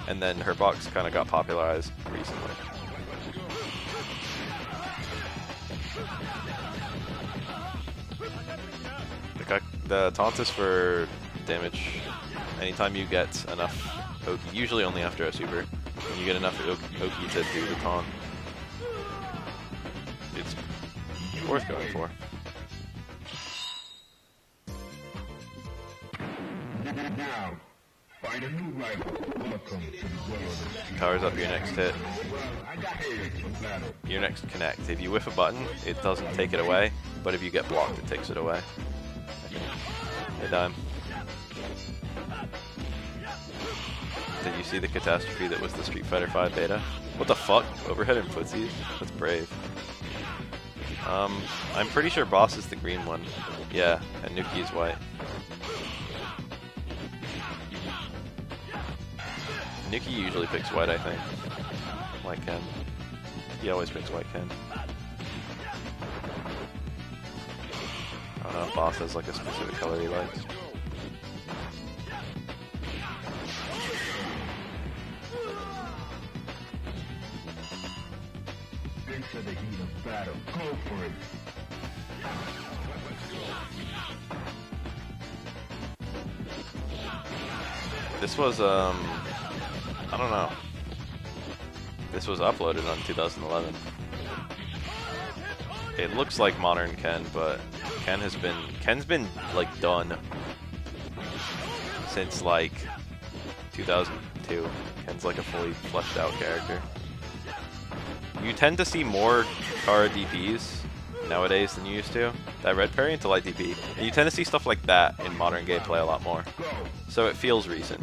And then her box kind of got popularized recently. The taunt is for damage. Anytime you get enough Oki, usually only after a super, when you get enough Oki to do the taunt, it's worth going for. Now, find a new rival. Welcome to the world of Street Powers up your next hit. Well, I got here for battle. Your next connect. If you whiff a button, it doesn't take it away, but if you get blocked, it takes it away. Hey, Dime. Did you see the catastrophe that was the Street Fighter V beta? What the fuck? Overhead and footsies? That's brave. I'm pretty sure Boss is the green one. Yeah, and Nuki is white. Nuki usually picks white, I think. White Ken. He always picks white Ken. I don't know if Boss has like a specific color he likes. Into the heat of battle. Go for it. This was, I don't know. This was uploaded on 2011. It looks like modern Ken, but Ken's been like done since like 2002. Ken's like a fully fleshed out character. You tend to see more Kara DPs nowadays than you used to. That red parry into light DP. And you tend to see stuff like that in modern gameplay a lot more. So it feels recent.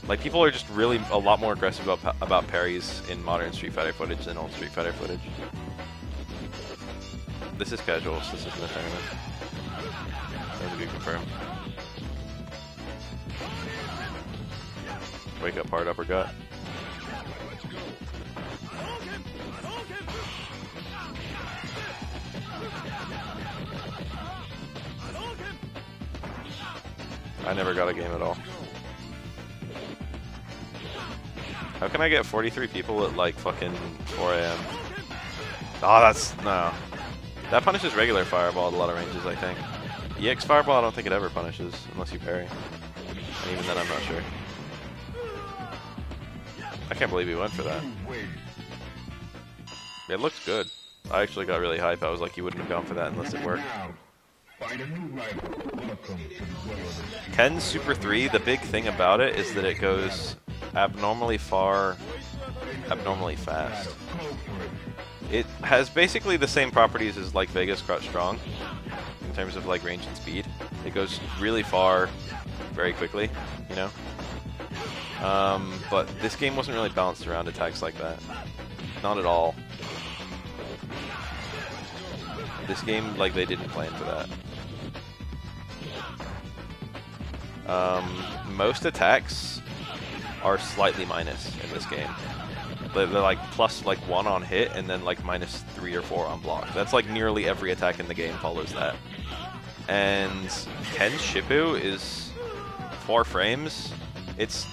Like, people are just really a lot more aggressive about parries in modern Street Fighter footage than old Street Fighter footage. This is casual, so this isn't a tournament. That would be confirmed. Wake up hard uppercut. I never got a game at all. How can I get 43 people at like fucking 4 AM? Oh, that's... no. That punishes regular fireball at a lot of ranges, I think. EX fireball I don't think it ever punishes, unless you parry. And even then I'm not sure. I can't believe he went for that. It looked good. I actually got really hype. I was like, you wouldn't have gone for that unless it worked. Ken's Super 3, the big thing about it is that it goes abnormally far, abnormally fast. It has basically the same properties as like Vega's Crouch Strong in terms of like range and speed. It goes really far very quickly, you know? But this game wasn't really balanced around attacks like that. Not at all. This game, like, they didn't plan for that. Most attacks are slightly minus in this game. They're like plus like 1 on hit and then like minus 3 or 4 on block. That's like nearly every attack in the game follows that. And Ken's Shippu is 4 frames. It's,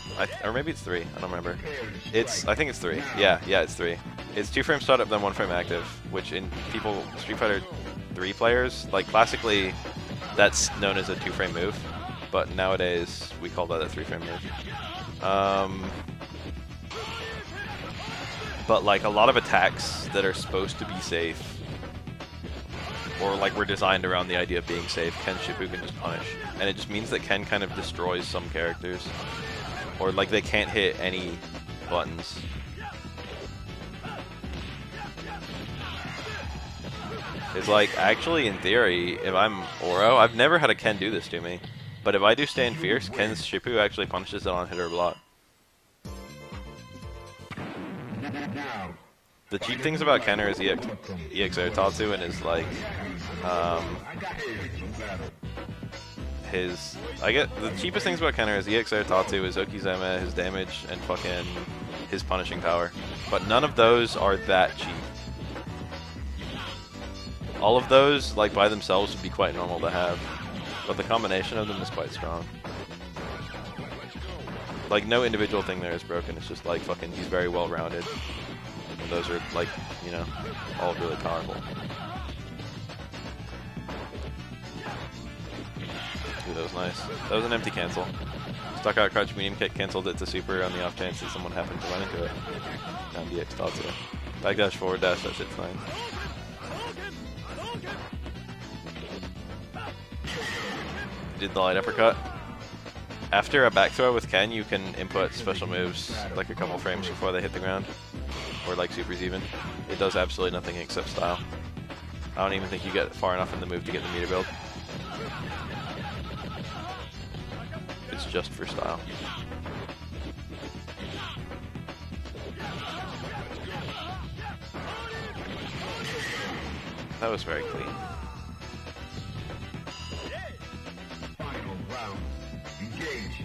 or maybe it's 3, I don't remember. I think it's 3. Yeah, it's 3. It's 2 frame startup, then 1 frame active, which in Street Fighter 3 players, like classically, that's known as a 2 frame move, but nowadays we call that a 3 frame move. But like a lot of attacks that are supposed to be safe, or like were designed around the idea of being safe, Ken Shippu can just punish. And it just means that Ken kind of destroys some characters. Or like they can't hit any buttons. It's like, actually in theory, if I'm Oro, I've never had a Ken do this to me. But if I do Stand Fierce, Ken's Shippu actually punishes it on hit or block. Now, The cheap things about Kenner is EX Air Tatsu and his like the cheapest things about Kenner is EX Air Tatsu, his Okizeme, his damage, and fucking his punishing power. But none of those are that cheap. All of those, like by themselves, would be quite normal to have, but the combination of them is quite strong. Like no individual thing there is broken. It's just like fucking he's very well rounded. And those are like, you know, all really powerful. Ooh, that was nice. That was an empty cancel. Stuck out crouch medium kick, canceled it to super on the off chance that someone happened to run into it. Down DX Tatsu. Back dash, forward dash, that shit's fine. Did the light uppercut. After a back throw with Ken, you can input special moves like a couple frames before they hit the ground. Or like supers even. It does absolutely nothing except style. I don't even think you get far enough in the move to get the meter build. It's just for style. That was very clean. final round. Engage.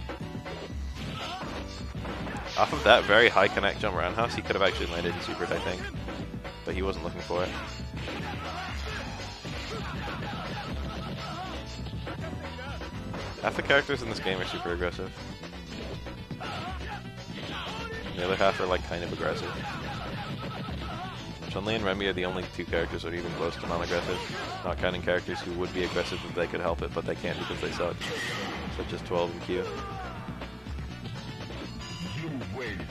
Off of that very high connect jump roundhouse, he could have actually landed in supered, I think. But he wasn't looking for it. Half the characters in this game are super aggressive. The other half are like kind of aggressive. Chun-Li and Remy are the only two characters that are even close to non-aggressive. Not counting characters who would be aggressive if they could help it, but they can't because they suck. Such as 12 and Q. You win.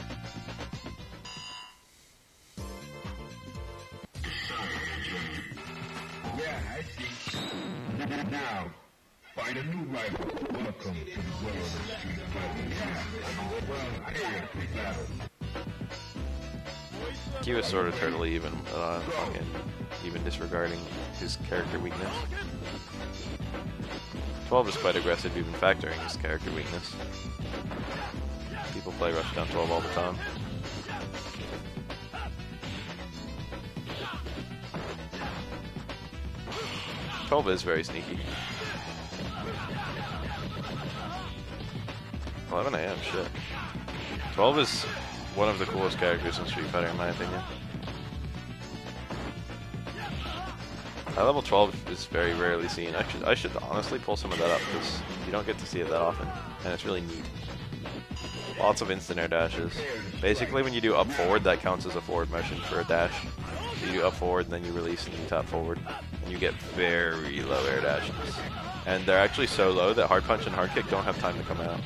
Yeah, I see. Now, find a new rival. Welcome to the world of street fighting. Well, prepare for battle. Q is sort of totally even, fucking even disregarding his character weakness. 12 is quite aggressive, even factoring his character weakness. People play Rushdown 12 all the time. Chopa is very sneaky. 11 AM, shit. 12 is one of the coolest characters in Street Fighter, in my opinion. High level 12 is very rarely seen. I should honestly pull some of that up because you don't get to see it that often, and it's really neat. Lots of instant air dashes. Basically, when you do up forward, that counts as a forward motion for a dash. So you do up forward, and then you release and you tap forward, and you get very low air dashes. And they're actually so low that hard punch and hard kick don't have time to come out.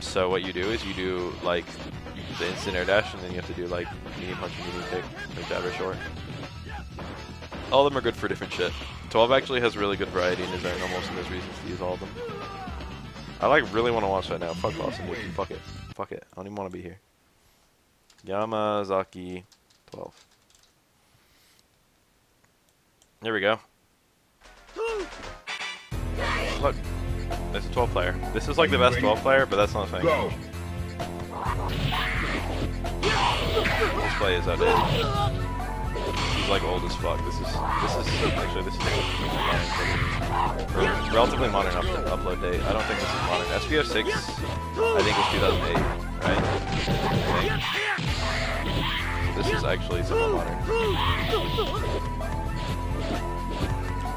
So what you do is you do like the instant air dash, and then you have to do like medium punch and medium kick, or jab or short. All of them are good for different shit. 12 actually has really good variety in his air normals, and there's reasons to use all of them. I like really want to watch that now. Fuck Boston, dude. Fuck it. Fuck it. I don't even want to be here. Yamazaki 12. There we go. Look. There's a 12 player. This is like the best 12 player, but that's not a thing. Go. This play is outdated. He's like old as fuck. This is or relatively modern upload date. I don't think this is modern. SPO 6, I think is 2008, right? I think. This is actually somewhat modern.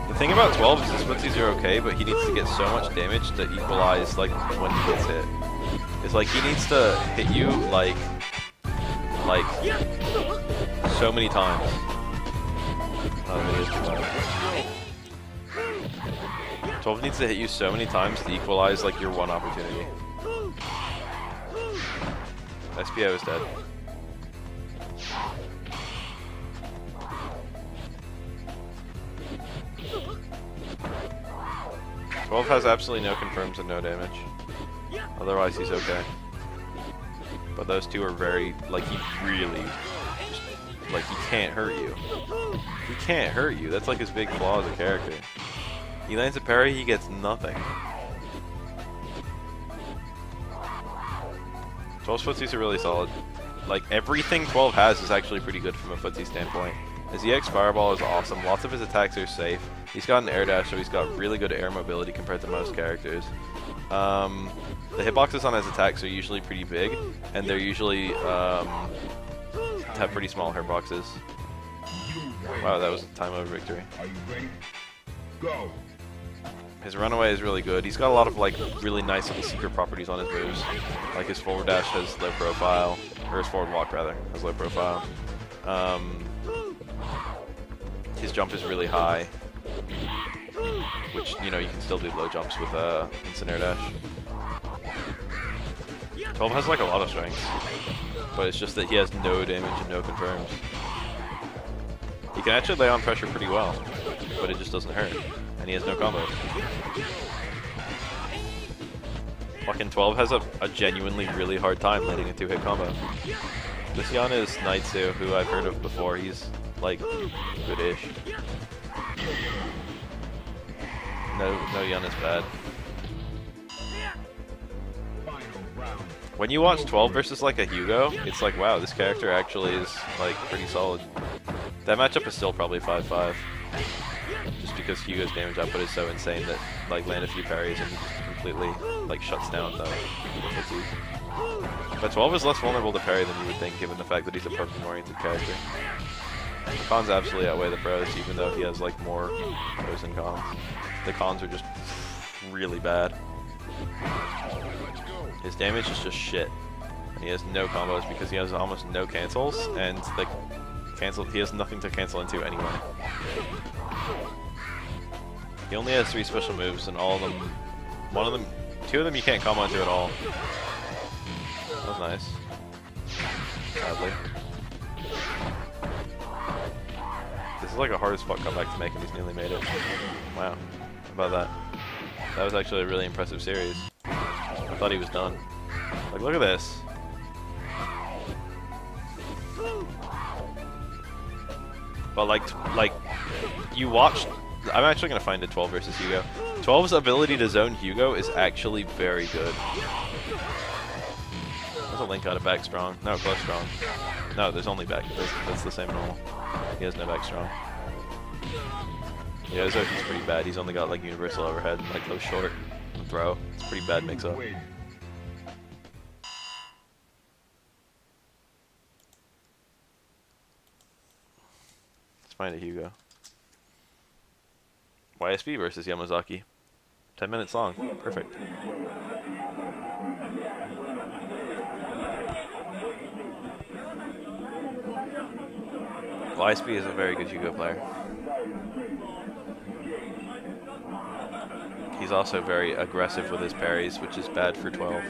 The thing about 12 is his footsies are okay, but he needs to get so much damage to equalize like when he gets hit. It's like he needs to hit you like so many times. Oh, 12 needs to hit you so many times to equalize like your one opportunity. SPO is dead. Twelve has absolutely no confirms and no damage. Otherwise, he's okay. But those two are very like he really like he can't hurt you. He can't hurt you. That's like his big flaw as a character. He lands a parry, he gets nothing. 12's footsies are really solid. Like, everything 12 has is actually pretty good from a footsie standpoint. His EX Fireball is awesome. Lots of his attacks are safe. He's got an air dash, so he's got really good air mobility compared to most characters. The hitboxes on his attacks are usually pretty big, and they're usually have pretty small hitboxes. Wow, that was a time over victory. Are you ready? Go. His runaway is really good. He's got a lot of like really nice little secret properties on his moves. Like his forward dash has low profile, or his forward walk rather, has low profile. His jump is really high, which, you know, you can still do low jumps with instant air dash. 12 has like a lot of strength, but it's just that he has no damage and no confirms. He can actually lay on pressure pretty well, but it just doesn't hurt, and he has no combos. Fucking 12 has a genuinely really hard time landing a 2-hit combo. This Yan is Naitsu, who I've heard of before. He's like good-ish. No Yan is bad. When you watch 12 versus like a Hugo, it's like, wow, this character actually is like pretty solid. That matchup is still probably 5-5. Just because Hugo's damage output is so insane that like land a few parries and he just completely like shuts down the footsies. But 12 is less vulnerable to parry than you would think, given the fact that he's a Pokemon-oriented character. The cons absolutely outweigh the pros, even though he has like more pros than cons. The cons are just really bad. His damage is just shit. And he has no combos because he has almost no cancels, and he has nothing to cancel into anyway. He only has 3 special moves, and all of them, 2 of them you can't combo into at all. That was nice. Sadly. This is like a hard as fuck comeback to make, and he's nearly made it. Wow. How about that? That was actually a really impressive series. I thought he was done. Like, look at this. But like, you watched. I'm actually gonna find a 12 versus Hugo. 12's ability to zone Hugo is actually very good. There's a link out of back strong. No, close strong. No, there's only back. That's the same normal. He has no back strong. Yeah, Zoki's pretty bad. He's only got like universal overhead and like low short and throw. It's a pretty bad mix up. Let's find a Hugo. YSB versus Yamazaki. 10 minutes long. Perfect. YSB is a very good Hugo player. He's also very aggressive with his parries, which is bad for 12.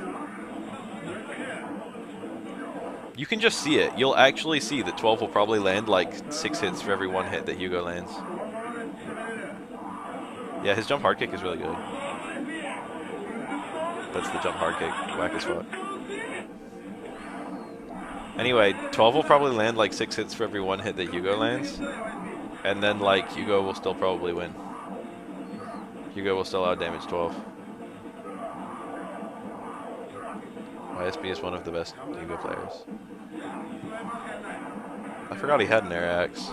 You can just see it. You'll actually see that 12 will probably land like 6 hits for every 1 hit that Hugo lands. Yeah, his jump hard kick is really good. That's the jump hard kick. Whack as fuck. Anyway, 12 will probably land like 6 hits for every 1 hit that Hugo lands. And then like Hugo will still probably win. Hugo will still outdamage 12. YSB is one of the best Hugo players. I forgot he had an air axe.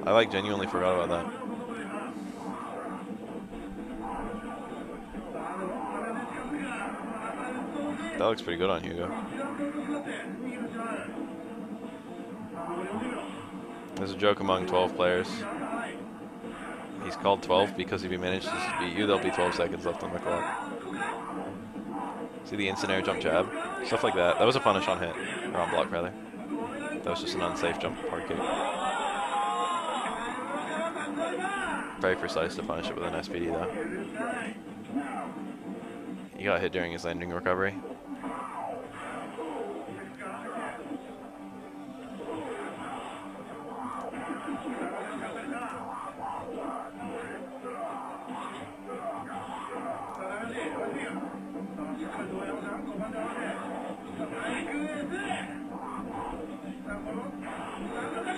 I like genuinely forgot about that. That looks pretty good on Hugo. There's a joke among 12 players. He's called 12 because if he manages to beat you, there'll be 12 seconds left on the clock. See the instant air jump jab? Stuff like that. That was a punish on hit. Or on block, rather. That was just an unsafe jump hard kick. Very precise to punish it with an SPD, though. He got hit during his landing recovery.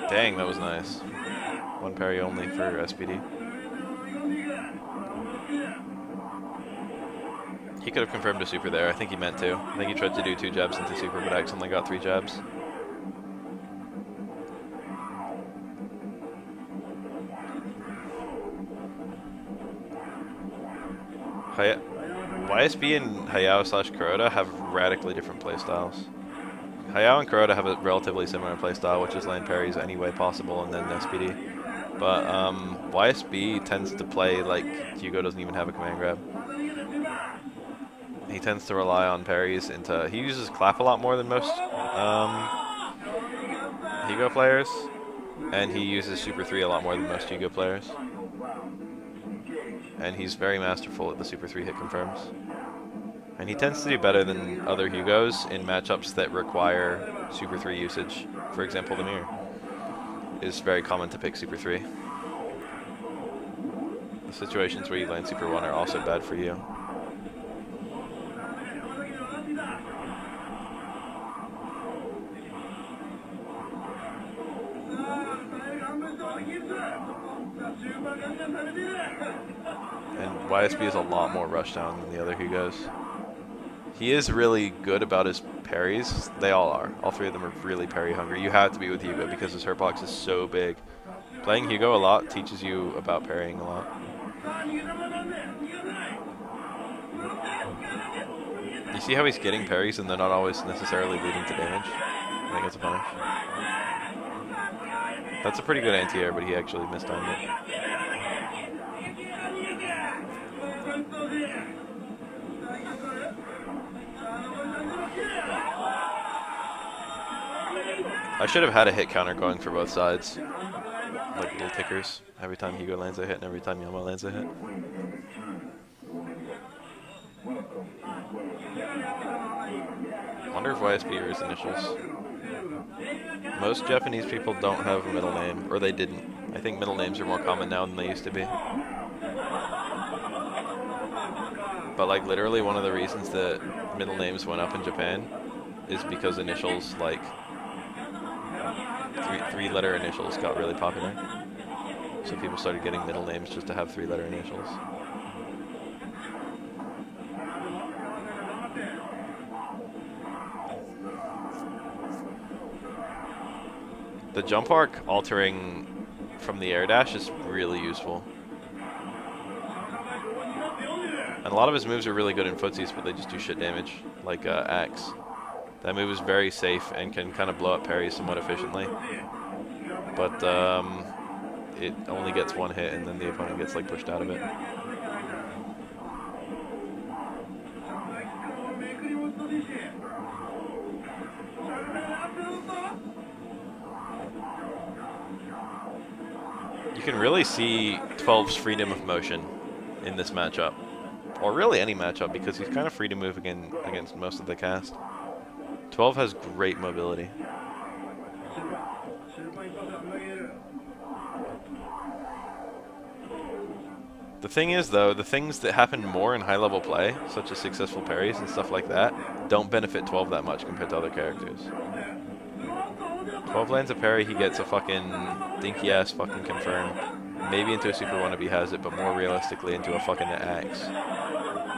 Dang, that was nice. 1 parry only for SPD. He could have confirmed a super there. I think he meant to. I think he tried to do 2 jabs into super, but accidentally got 3 jabs. YSB and Hayao / Kuroda have radically different playstyles. Hayao and Kuroda have a relatively similar playstyle, which is land parries any way possible and then SPD. But YSB tends to play like Hugo doesn't even have a command grab. He tends to rely on parries into... He uses clap a lot more than most Hugo players. And he uses Super 3 a lot more than most Hugo players. And he's very masterful at the Super 3 hit confirms. And he tends to do better than other Hugos in matchups that require Super 3 usage. For example, the mirror is very common to pick Super 3. The situations where you land Super 1 are also bad for you. And YSB is a lot more rushdown than the other Hugos. He is really good about his parries. They all are. All 3 of them are really parry hungry. You have to be with Hugo because his hurt box is so big. Playing Hugo a lot teaches you about parrying a lot. You see how he's getting parries and they're not always necessarily leading to damage? I think it's a punish. That's a pretty good anti-air, but he actually mistimed it. I should have had a hit counter going for both sides. Like little tickers. Every time Hugo lands a hit and every time Yama lands a hit. I wonder if YSB are his initials. Most Japanese people don't have a middle name, or they didn't. I think middle names are more common now than they used to be. But like literally one of the reasons that middle names went up in Japan is because initials, like three-letter initials got really popular. So people started getting middle names just to have 3-letter initials. The jump arc altering from the air dash is really useful. And a lot of his moves are really good in footsies, but they just do shit damage, like Axe. That move is very safe and can kind of blow up parries somewhat efficiently. But it only gets 1 hit and then the opponent gets like pushed out of it. You can really see 12's freedom of motion in this matchup. Or really any matchup, because he's kind of free to move again against most of the cast. 12 has great mobility. The thing is, though, the things that happen more in high-level play, such as successful parries and stuff like that, don't benefit 12 that much compared to other characters. 12 lands a parry, he gets a fucking dinky-ass fucking confirm. Maybe into a Super 1 if he has it, but more realistically into a fucking Axe.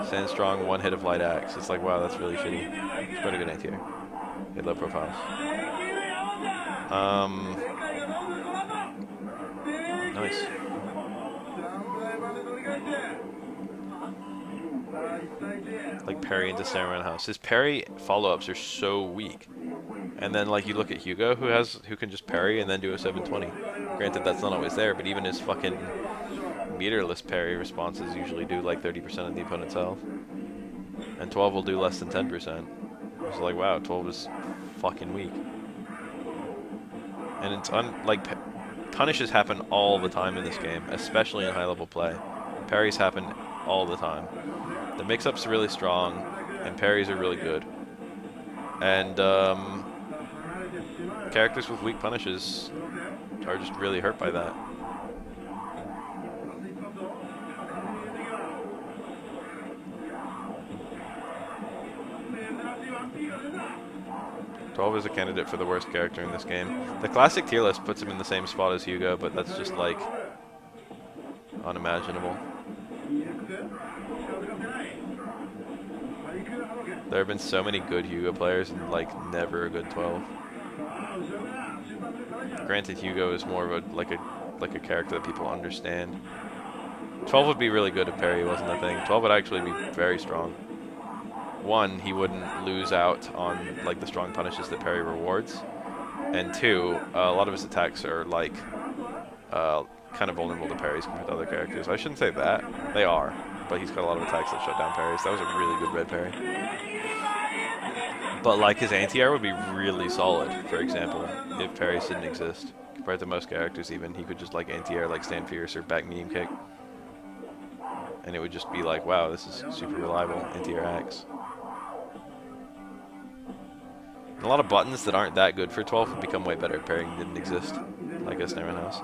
Stand strong, 1 hit of light Axe. It's like, wow, that's really shitty. It's quite a good anti-air. Hit low profiles. Nice. Like parry into stand around house. His parry follow-ups are so weak. And then like you look at Hugo who can just parry and then do a 720. Granted that's not always there, but even his fucking meterless parry responses usually do like 30% of the opponent's health. And 12 will do less than 10%. It's like, wow, 12 is fucking weak. And it's like punishes happen all the time in this game, especially in high level play. Parries happen all the time. The mix-up's really strong, and parries are really good. And characters with weak punishes are just really hurt by that. Twelve is a candidate for the worst character in this game. The classic tier list puts him in the same spot as Hugo, but that's just like unimaginable. There have been so many good Hugo players and like never a good 12. Granted, Hugo is more of a like a character that people understand. 12 would be really good if parry wasn't a thing. 12 would actually be very strong. One, he wouldn't lose out on like the strong punishes that parry rewards, and two, a lot of his attacks are like kind of vulnerable to parries compared to other characters. I shouldn't say that. They are, but he's got a lot of attacks that shut down parries. That was a really good red parry. But like his anti-air would be really solid, for example, if parries didn't exist. Compared to most characters even, he could just like anti-air like stand fierce or back medium kick. And it would just be like, wow, this is super reliable anti-air axe. And a lot of buttons that aren't that good for 12 would become way better if parrying didn't exist, like a snare house.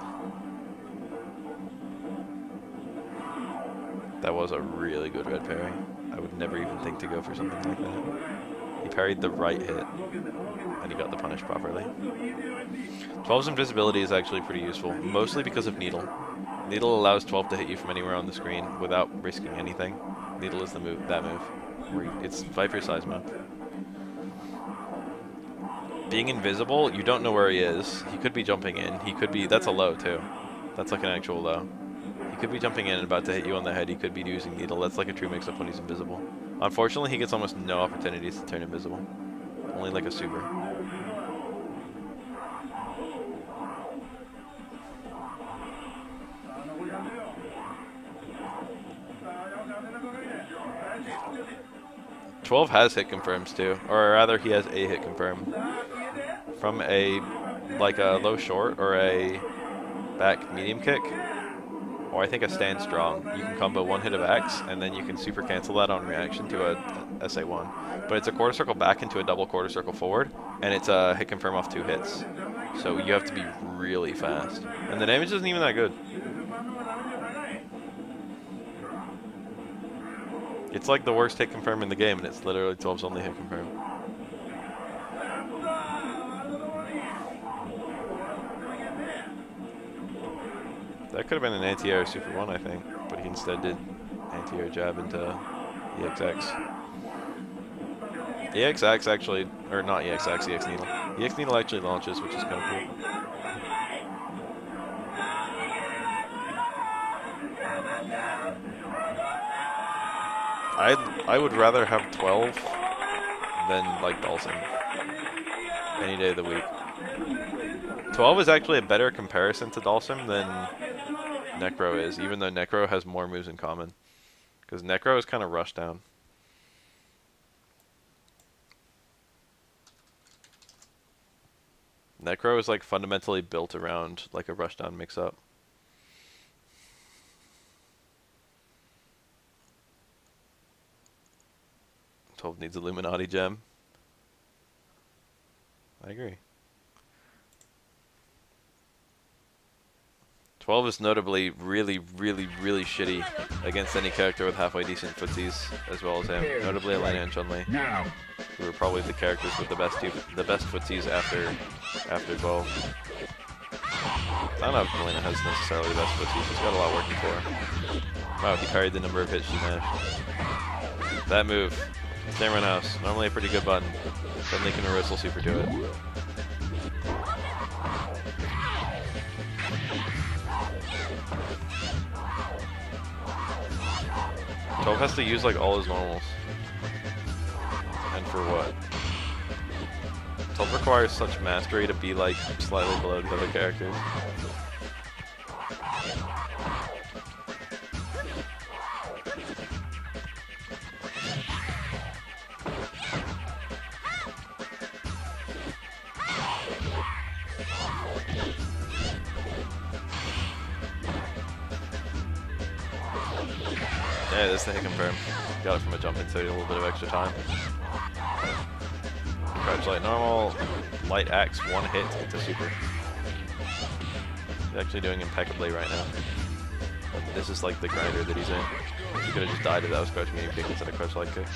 That was a really good red parry. I would never even think to go for something like that. He parried the right hit, and he got the punish properly. 12's invisibility is actually pretty useful, mostly because of Needle. Needle allows 12 to hit you from anywhere on the screen without risking anything. Needle is the move, that move. It's Viper size move. Being invisible, you don't know where he is. He could be jumping in. He could be, that's a low too. That's like an actual low. He could be jumping in and about to hit you on the head. He could be using Needle. That's like a true mix-up when he's invisible. Unfortunately, he gets almost no opportunities to turn invisible. Only like a super. .12 has hit confirms too, or rather he has a hit confirm. From a, like a low short or a back medium kick, or I think a stand strong. You can combo one hit of X, and then you can super cancel that on reaction to a SA1. But it's a quarter circle back into a double quarter circle forward, and it's a hit confirm off 2 hits. So you have to be really fast. And the damage isn't even that good. It's like the worst hit confirm in the game, and it's literally 12's only hit confirm. That could have been an anti-air Super 1, I think, but he instead did anti-air jab into EXX. EXX actually, or not EXX, EX Needle. EX Needle actually launches, which is kind of cool. I would rather have 12 than like Dawson any day of the week. 12 is actually a better comparison to Dawson than Necro is, even though Necro has more moves in common. Because Necro is kind of rush down. Necro is like fundamentally built around like a rush down mix up. .12 needs Illuminati gem. I agree. 12 is notably really shitty against any character with halfway decent footsies as well as him. Notably Elena and Chun-Li, who are probably the characters with the best footsies after 12. I don't know if Elena has necessarily the best footsies. She's got a lot working for her. Wow, he parried the number of hits she mashed. That move. Snare house. Normally a pretty good button. Suddenly can reversal super to it. Chopa has to use like all his normals. And for what? Chopa requires such mastery to be like slightly below the other characters. Yeah, this is the hit confirm. Got it from a jump in, so a little bit of extra time. Crouch light normal, light axe, one hit into super. He's actually doing impeccably right now. But this is like the grinder that he's in. He could have just died if that was crouch medium kick instead of crouch light kick.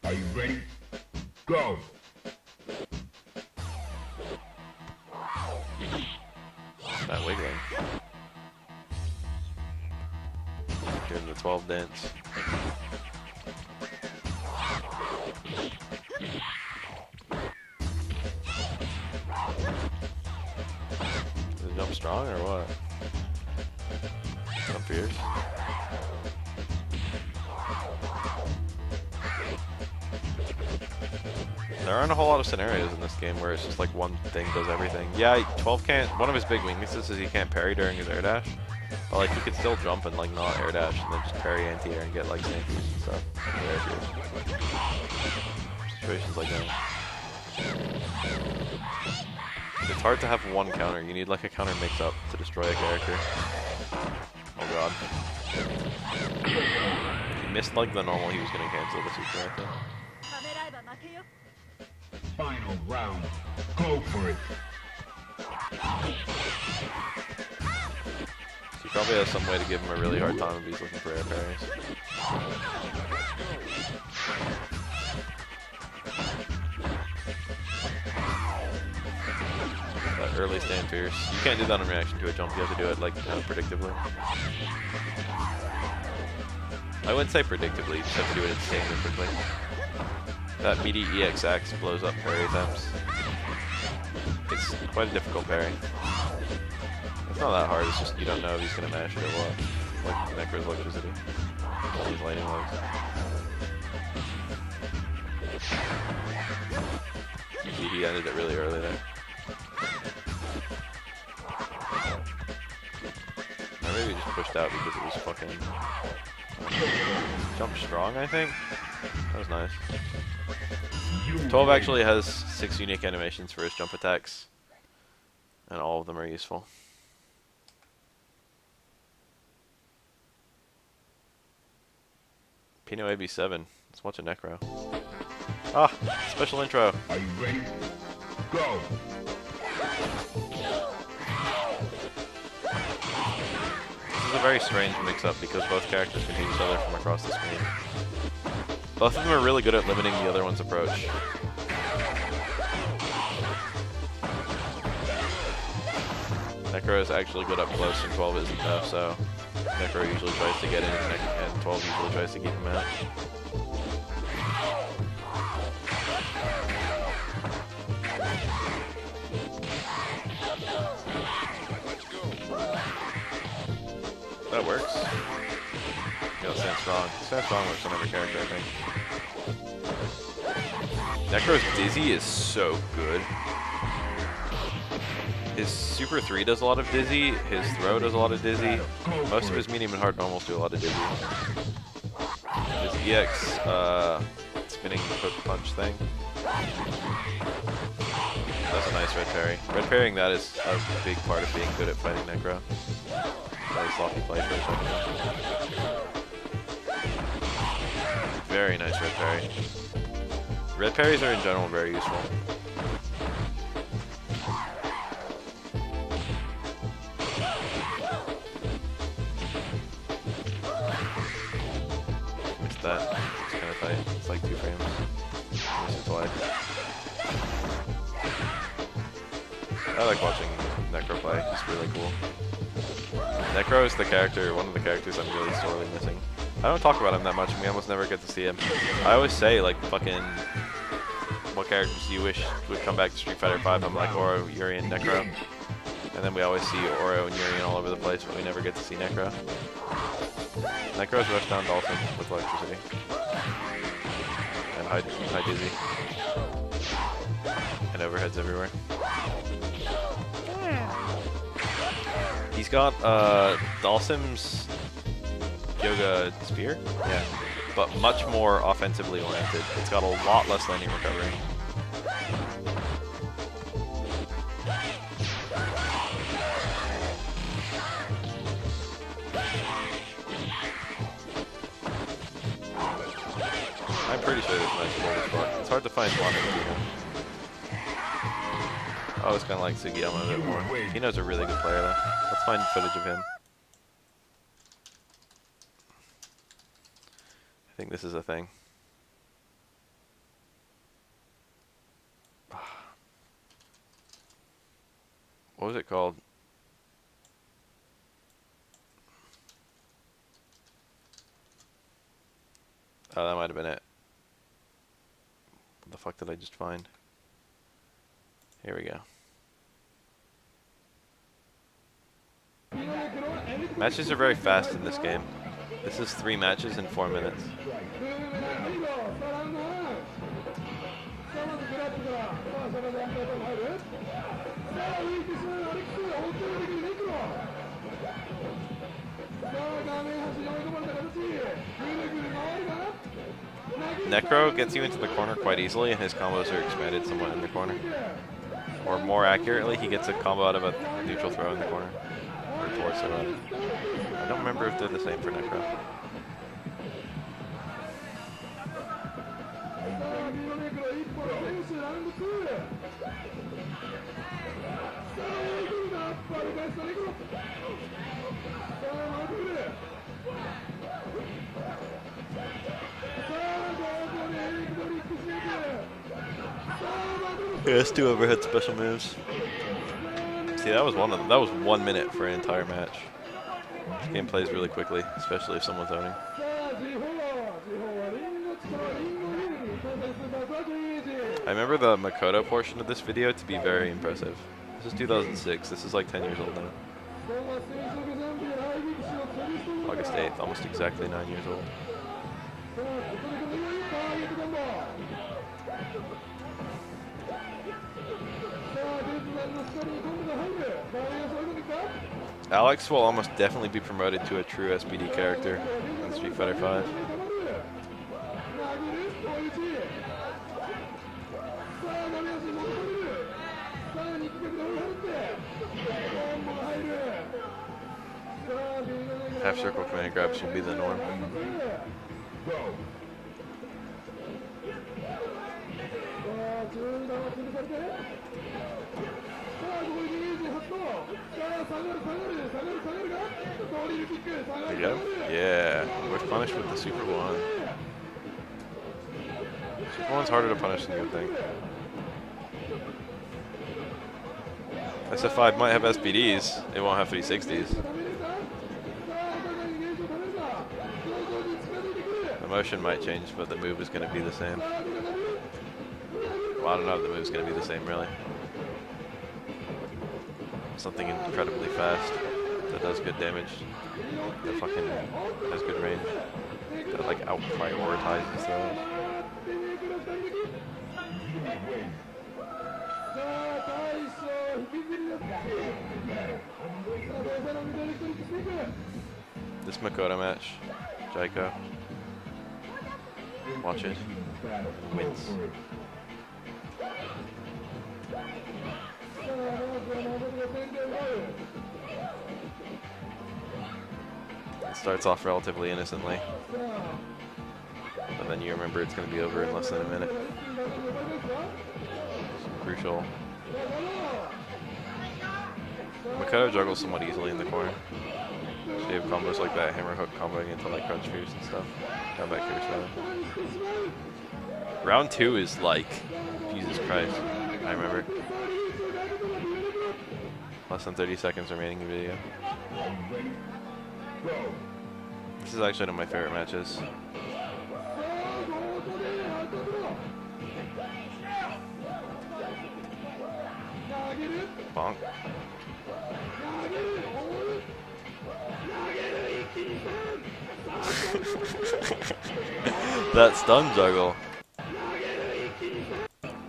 Are you ready? Go! That wiggling. Doing the 12 dance. Is the jump strong or what? Jump fierce. There aren't a whole lot of scenarios in this game where it's just like one thing does everything. Yeah, 12 can't. One of his big weaknesses is he can't parry during his air dash. But like he could still jump and like not air dash and then just parry anti-air and get like safeties and stuff. Situations like that. It's hard to have one counter. You need like a counter mix-up to destroy a character. Oh god. He missed like the normal, he was gonna cancel the super, I think. Final round. Go for it. He probably has some way to give him a really hard time if he's looking for air parries. That early stand fierce. You can't do that in reaction to a jump, you have to do it like predictably. I wouldn't say predictably, you just have to do it insanely quickly. That meaty EXX blows up parry attempts. It's quite a difficult parry. It's not that hard, it's just you don't know if he's gonna mash it or what. Like Necro's electricity. All these lightning legs. He ended it really early there. Or maybe he just pushed out because it was fucking... jump strong, I think? That was nice. 12 actually has 6 unique animations for his jump attacks. And all of them are useful. Pino AB7. Let's watch a Necro. Ah! Special intro! Are you ready? Go! This is a very strange mix-up because both characters can hit each other from across the screen. Both of them are really good at limiting the other one's approach. Necro is actually good up close and 12 isn't though, so Necro usually tries to get in and 12 usually tries to keep him out. That works. Yeah, stand strong. Stand strong works on every character, I think. Necro's Dizzy is so good. His Super 3 does a lot of Dizzy, his Throw does a lot of Dizzy, most of his medium and hard normals do a lot of Dizzy. His EX spinning hook punch thing. That's a nice red parry. Red parrying that is a big part of being good at fighting Necro. Very sloppy play for a second. Very nice red parry. Red parries are in general very useful. Missed that. It's kind of tight. It's like 2 frames. Missed it twice. I like watching Necro play. It's really cool. Necro is the character, one of the characters I'm really sorely missing. I don't talk about him that much and we almost never get to see him. I always say like fucking what characters do you wish would come back to Street Fighter 5? I'm like Oro, Yuri, and Necro. And then we always see Oro and Yuri all over the place but we never get to see Necro. Necro's rush down Dolphin with electricity. And high dizzy. And overheads everywhere. He's got Dalsim's Yoga Spear? Yeah. But much more offensively oriented. It's got a lot less landing recovery. I'm pretty sure this match is old as fuck. It's hard to find one in Pino. I always kind of like Sugiyama a bit more. Pino's a really good player though. Let's find footage of him. I think this is a thing. What was it called? Oh, that might have been it. What the fuck did I just find? Here we go. Matches are very fast in this game. This is 3 matches in 4 minutes. Necro gets you into the corner quite easily, and his combos are expanded somewhat in the corner. Or more accurately, he gets a combo out of a neutral throw in the corner. Or torso rather. I don't remember if they're the same for Necro. Yeah, let's do overhead special moves. See, that was 1 minute for an entire match. This game plays really quickly, especially if someone's owning. I remember the Makoto portion of this video to be very impressive. This is 2006. This is like 10 years old now. August 8th, almost exactly 9 years old. Alex will almost definitely be promoted to a true SPD character in Street Fighter V. Half circle command grab should be the norm. There you go. Yeah. We're punished with the Super 1. Super 1's harder to punish than you would think. SF5 might have SPDs, it won't have 360s. The motion might change, but the move is going to be the same. Well, I don't know if the move's going to be the same, really. Something incredibly fast that does good damage, that fucking has good range, that like out-prioritizes those. This Makoto match, Jaiko. Watch it. Wins. It starts off relatively innocently, but then you remember it's going to be over in less than a minute. Some crucial. Makoto juggles somewhat easily in the corner. So you have combos like that, hammer hook comboing into like crunch fears and stuff. Down back here, so. Round 2 is like, Jesus Christ, I remember. Less than 30 seconds remaining in the video. This is actually one of my favorite matches. Bonk. That stun juggle.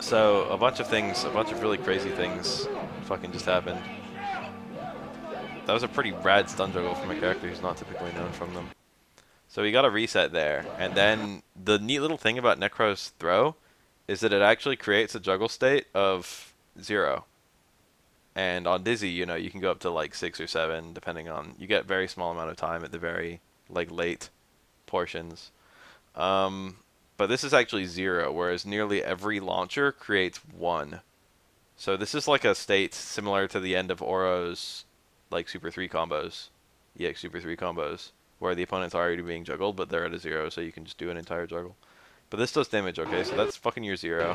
So a bunch of really crazy things fucking just happened. That was a pretty rad stun juggle from a character who's not typically known from them. So he got a reset there, and then the neat little thing about Necro's throw is that it actually creates a juggle state of 0. And on Dizzy, you know, you can go up to like 6 or 7, depending on, you get very small amount of time at the very like late portions. But this is actually 0, whereas nearly every launcher creates 1. So this is like a state similar to the end of Oro's like Super 3 combos, EX Super 3 combos, where the opponent's already being juggled, but they're at a 0, so you can just do an entire juggle. But this does damage, okay, so that's fucking your 0.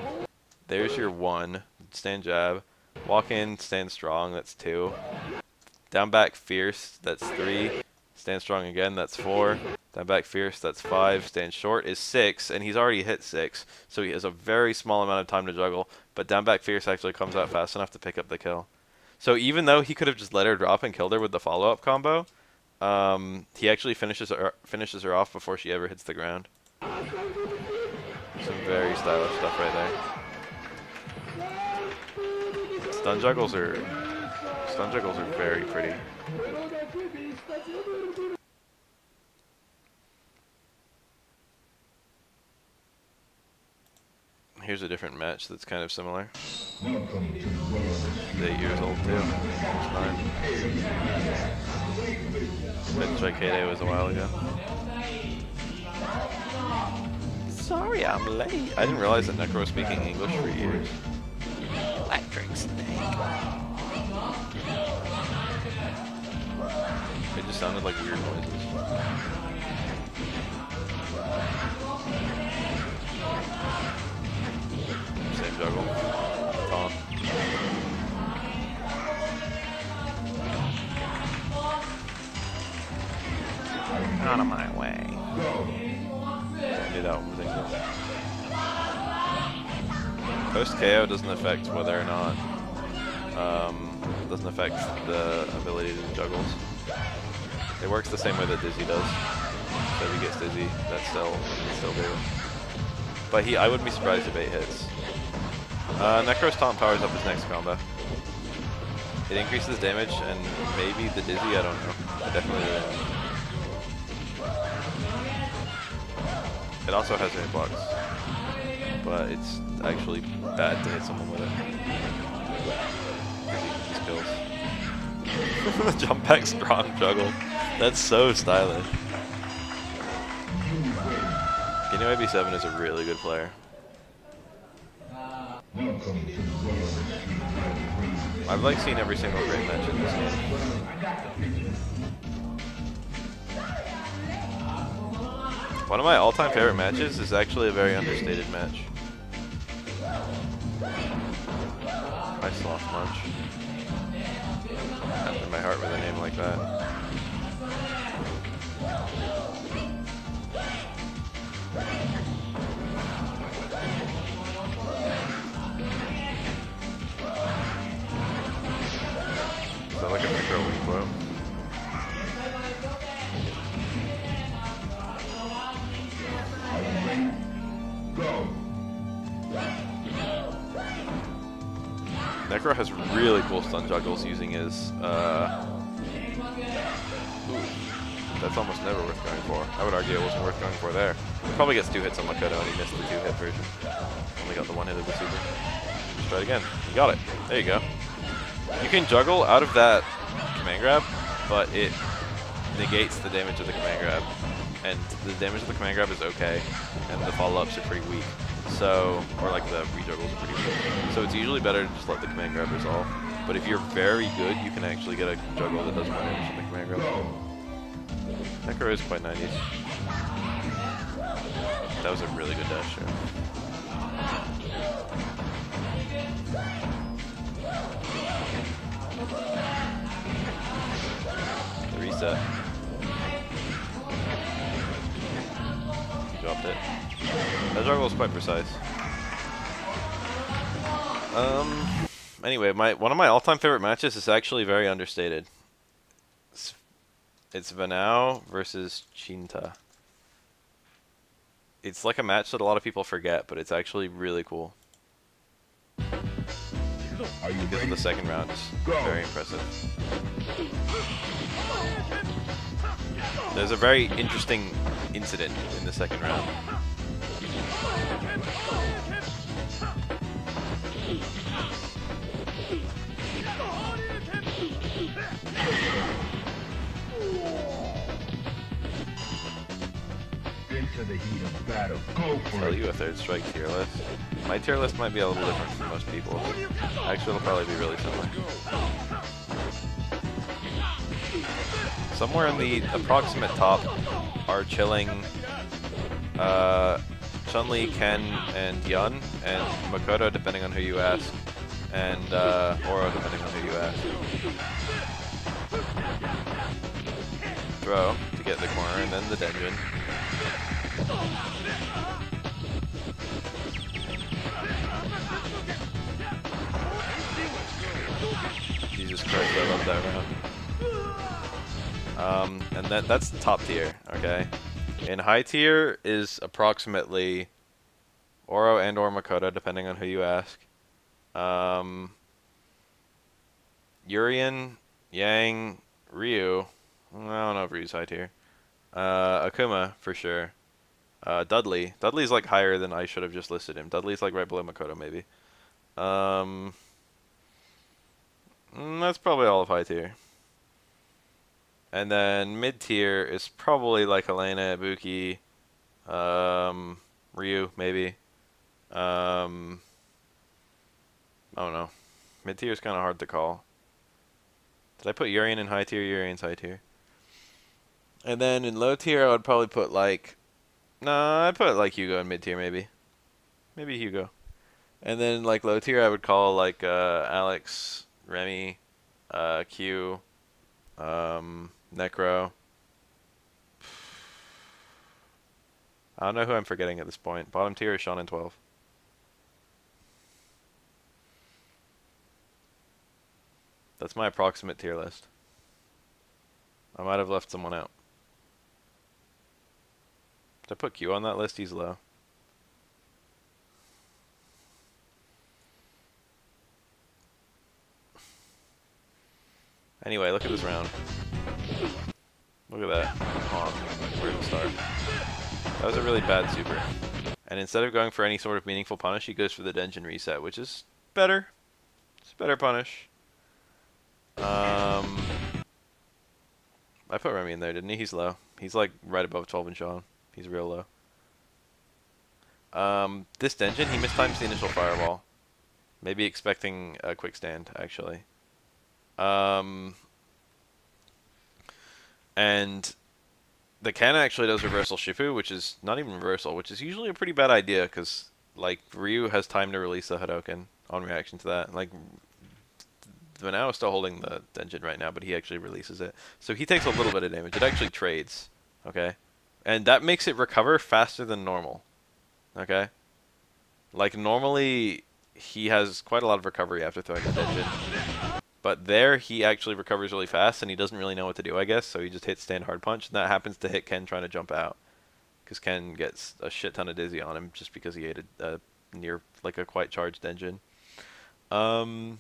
There's your 1, stand jab, Walk in, stand strong, that's 2. Down back fierce, that's 3. Stand strong again, that's 4. Down back fierce, that's 5. Stand short is 6, and he's already hit 6. So he has a very small amount of time to juggle, but down back fierce actually comes out fast enough to pick up the kill. So even though he could have just let her drop and killed her with the follow-up combo, he actually finishes her off before she ever hits the ground. Some very stylish stuff right there. Stun juggles are very pretty. Here's a different match that's kind of similar. He's 8 years old too. He's 9. But Strike Heyday was a while ago. Sorry I'm late. I didn't realize that Necro was speaking English for years. Electric Snake. It just sounded like weird noises. Same juggle. Taunt. Out of my way. Don't do that one particularly. Post KO doesn't affect whether or not doesn't affect the ability to do juggles. It works the same way that Dizzy does. So if he gets Dizzy, that's still do. But I wouldn't be surprised if 8 hits. Necro's taunt powers up his next combo. It increases damage and maybe the Dizzy, I don't know. Definitely the damage. It also has air blocks, but it's actually bad to hit someone with it. Because he kills. Jump back strong juggle. That's so stylish. Inu AB7 is a really good player. I've like seen every single great match in this game. One of my all-time favorite matches is actually a very understated match. I soft munch. After my heart with a name like that. Is that like a micro wing quote? Necro has really cool stun juggles using his, that's almost never worth going for. I would argue it wasn't worth going for there. He probably gets 2 hits on Makoto and he missed the 2-hit version. Only got the 1 hit of the super. Let's try it again. You got it. There you go. You can juggle out of that command grab, but it negates the damage of the command grab. And the damage of the command grab is okay, and the follow-ups are pretty weak. So, or like the rejuggles are pretty weak. So it's usually better to just let the command grab resolve. But if you're very good, you can actually get a juggle that does more damage than the command grab. Necro is quite 90s. That was a really good dash shot. The reset. Dropped it. That juggle is quite precise. Anyway, one of my all-time favorite matches is actually very understated. It's Vanao versus Chinta. It's like a match that a lot of people forget, but it's actually really cool. Because of the second round is very impressive. There's a very interesting incident in the second round. Into the heat of battle. Go for Tell it. you a third strike tier list. My tier list might be a little different from most people. Actually, it'll probably be really similar. Somewhere in the approximate top are chilling Chun-Li, Ken, and Yun, and Makoto, depending on who you ask, and Oro, depending on who you ask. Throw to get the corner, and then the Denjin. Jesus Christ, I love that round. And that's top tier, okay? In high tier is approximately Oro and or Makoto, depending on who you ask. Urien, Yang, Ryu. I don't know if Ryu's high tier. Akuma, for sure. Dudley. Dudley's like higher than I should have just listed him. Dudley's like right below Makoto, maybe. That's probably all of high tier. And then mid tier is probably like Helena, Ibuki, Ryu, maybe. I don't know. Mid tier is kind of hard to call. Did I put Urien in high tier? Urien's high tier. And then in low tier, I would probably put like... Nah, I'd put like Hugo in mid tier, maybe. Maybe Hugo. And then like low tier, I would call like Alex, Remy, Q, Necro. I don't know who I'm forgetting at this point. Bottom tier is Shonen 12. That's my approximate tier list. I might have left someone out. Did I put Q on that list? He's low. Anyway, look at this round. Look at that. Come on. Where to start? That was a really bad super. And instead of going for any sort of meaningful punish, he goes for the Denjin reset, which is better. It's a better punish. I put Remy in there, didn't he? He's low. He's like right above 12 and Sean. He's real low. This Denjin, he mistimes the initial fireball. Maybe expecting a quick stand, actually. And the Ken actually does reversal Shifu, which is not even reversal, which is usually a pretty bad idea, because like Ryu has time to release the Hadouken on reaction to that. Like Vanao is still holding the Denjin right now, but he actually releases it. So he takes a little bit of damage. It actually trades, okay? And that makes it recover faster than normal, okay? Like normally he has quite a lot of recovery after throwing the Denjin. But there, he actually recovers really fast, and he doesn't really know what to do, I guess, so he just hits stand hard punch, and that happens to hit Ken trying to jump out. Because Ken gets a shit ton of dizzy on him, just because he ate a near, like, a quite charged engine. So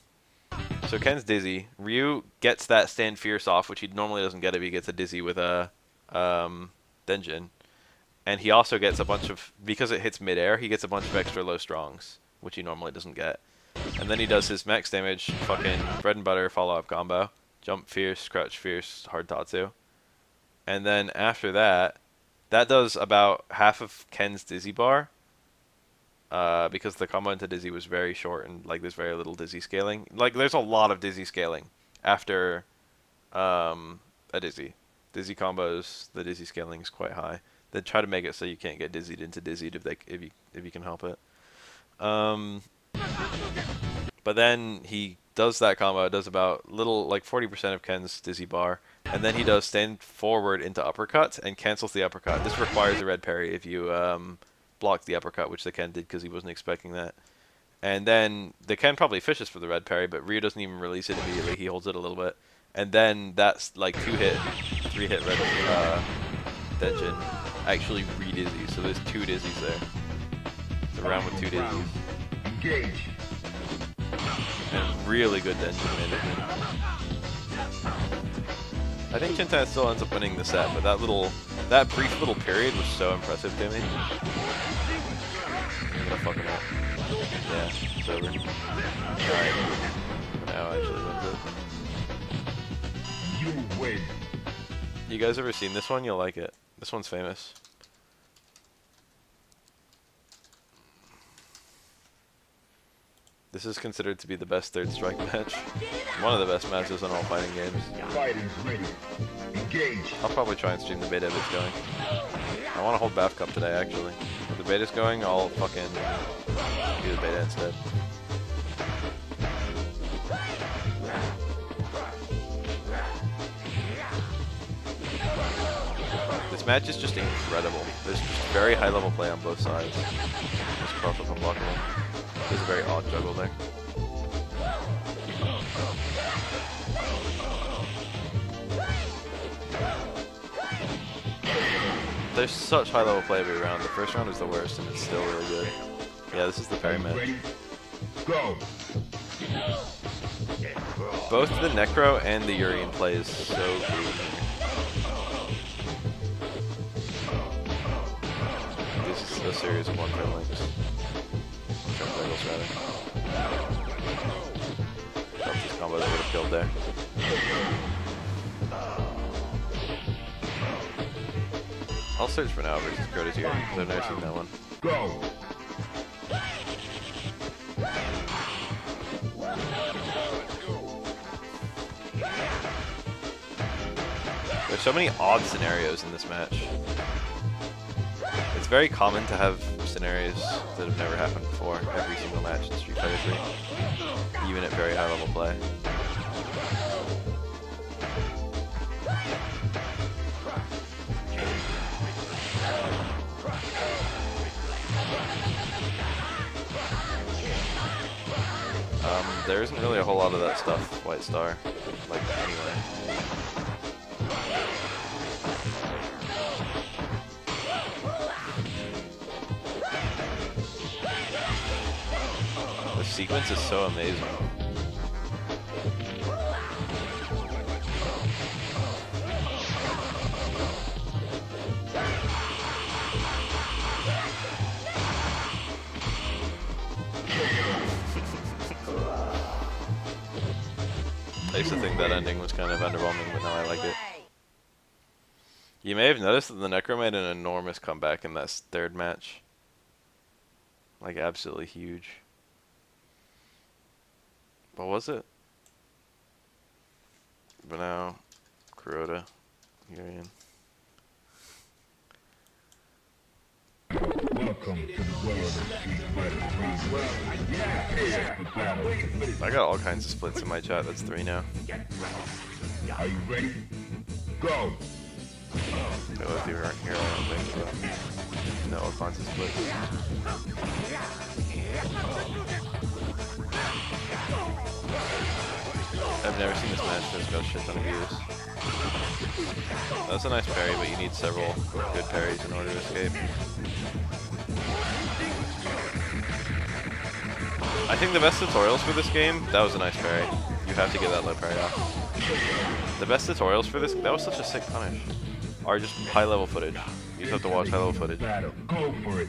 Ken's dizzy. Ryu gets that stand fierce off, which he normally doesn't get if he gets a dizzy with a Denjin. And he also gets a bunch of, because it hits midair, he gets a bunch of extra low strongs, which he normally doesn't get. And then he does his max damage, fucking bread and butter follow-up combo. Jump fierce, crouch fierce, hard tatsu. And then after that, that does about half of Ken's dizzy bar. Because the combo into dizzy was very short and like there's very little dizzy scaling. Like there's a lot of dizzy scaling after a dizzy. Dizzy combos, the dizzy scaling is quite high. They try to make it so you can't get dizzied into dizzied if you can help it. But then he does that combo, does about like 40% of Ken's dizzy bar, and then he does stand forward into uppercut and cancels the uppercut. This requires a red parry if you block the uppercut, which the Ken did because he wasn't expecting that. And then the Ken probably fishes for the red parry, but Ryu doesn't even release it immediately. He holds it a little bit. And then that's like 3-hit red Denjin actually re-dizzy. So there's 2 dizzies there. It's a round with 2 dizzies. Engage. And really good Denjin management. I think Chintan still ends up winning the set, but that brief little period was so impressive to me. I'm gonna fuck him up. Yeah, it's over. Alright. Now actually wins it. You win. You guys ever seen this one? You'll like it. This one's famous. This is considered to be the best third strike match. One of the best matches in all fighting games. Fighters ready. Engage. I'll probably try and stream the beta if it's going. I want to hold BAF Cup today, actually. If the beta's going, I'll fucking do the beta instead. This match is just incredible. There's just very high level play on both sides. Just cross up unblockable. There's a very odd juggle there. There's such high level play every round. The first round is the worst and it's still really good. Yeah, this is the parry match. Ready? Go. Both the Necro and the Urine play is so good. This is a series of one-turn links. Triangles, rather. Felt this combo that would have killed there. I'll search for now versus Crota's Urine because I've never seen that one. Go. There's so many odd scenarios in this match. It's very common to have scenarios that have never happened before every single match in Street Fighter 3, even at very high level play. There isn't really a whole lot of that stuff, White Star, like, anyway. The sequence is so amazing. I used to think that ending was kind of underwhelming, but now I like it. You may have noticed that the Necro made an enormous comeback in that third match. Like, absolutely huge. What was it? But now, Kurota, Urien. Welcome to the world of Street Fighter 3. I got all kinds of splits in my chat. That's 3 now. Are you ready? Go. No, if you weren't here, I don't think so. No, all kinds of splits. I've never seen this match that's got a shit ton of views. That's a nice parry, but you need several good parries in order to escape. I think the best tutorials for this game, that was a nice parry. You have to get that low parry off. The best tutorials for this, that was such a sick punish, are just high level footage. You just have to watch high level footage. Go for it.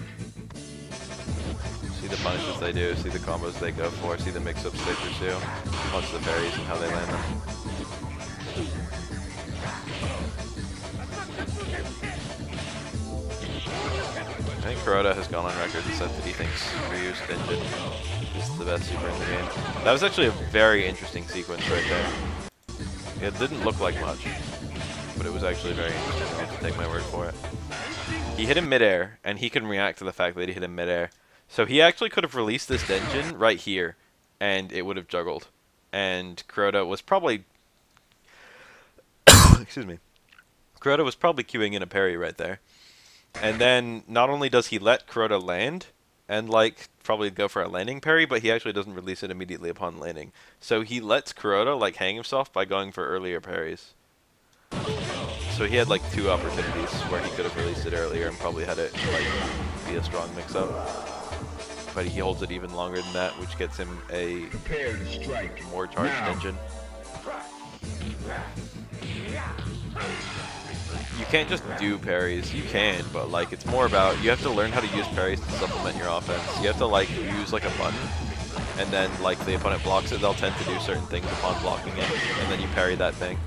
See the punishes they do, see the combos they go for, see the mix-ups they pursue, watch the parries and how they land them. I think Kurota has gone on record and said that he thinks Ryu's engine is the best super in the game. That was actually a very interesting sequence right there. It didn't look like much, but it was actually very interesting. I have to take my word for it. He hit him midair, and he can react to the fact that he hit him midair. So he actually could have released this engine right here, and it would have juggled. And Kurota was probably... Excuse me. Kurota was probably queuing in a parry right there. And then, not only does he let Kurota land, and like, probably go for a landing parry, but he actually doesn't release it immediately upon landing. So he lets Kurota, like, hang himself by going for earlier parries. So he had, like, 2 opportunities where he could have released it earlier and probably had it, like, be a strong mix-up. But he holds it even longer than that, which gets him a more charged engine. You can't just do parries, you can, but like it's more about, you have to learn how to use parries to supplement your offense. You have to like use like a button, and then like the opponent blocks it, they'll tend to do certain things upon blocking it, and then you parry that thing.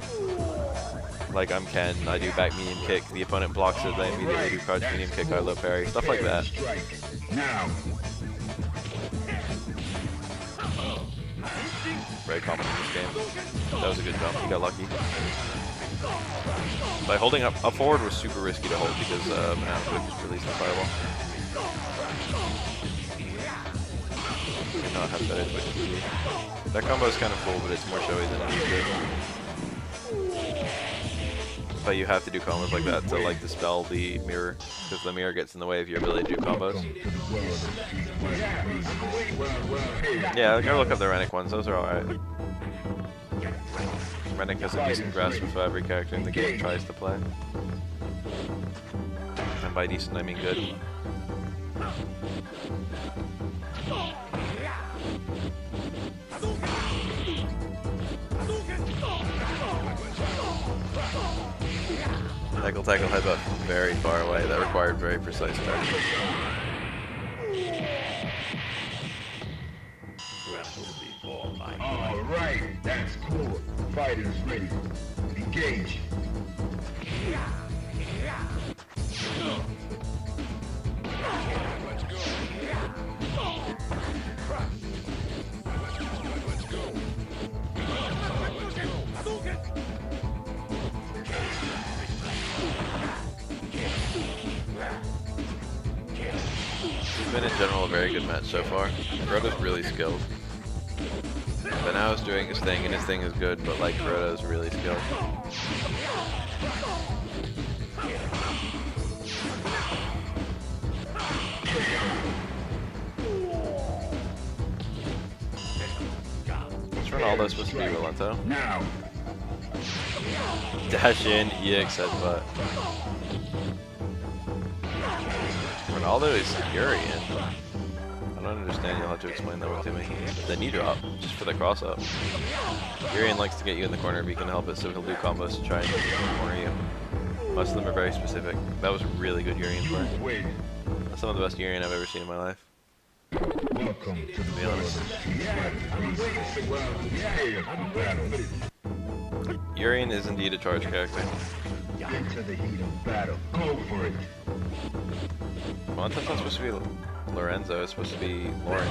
Like I'm Ken, I do back medium kick, the opponent blocks it, they immediately do crouch medium kick, I low parry, stuff like that. Very common in this game. That was a good jump, he got lucky. By holding up forward was super risky to hold because now could just release the fireball. Did not have that but that combo is kind of cool, but it's more showy than it is good. but you have to do combos like that to like dispel the mirror, because the mirror gets in the way of your ability to do combos. Yeah, go look up the Rennick ones, those are alright. Rennick has a decent grasp of every character in the game tries to play. And by decent I mean good. Tackle headbutt from very far away. That required very precise targeting. Alright, that's cool. Fighters ready. Engage. It's been in general a very good match so far. Kuroda's really skilled. Banao is doing his thing, and his thing is good, but like Kuroda is really skilled. What's Ronaldo supposed to be, Rolento? Now. Dash in, EX headbutt. Ronaldo is Urian. I don't understand, you'll have to explain that one to me. The knee drop, just for the cross up. Urian likes to get you in the corner if he can help it, so he'll do combos to try and corner you. Most of them are very specific. That was really good Urian play. That's some of the best Urian I've ever seen in my life. Welcome to To be honest. Urian is indeed a charge character. Into the heat of battle. Go for it. Well, that's not supposed to be Lorenzo, it's supposed to be Lauren.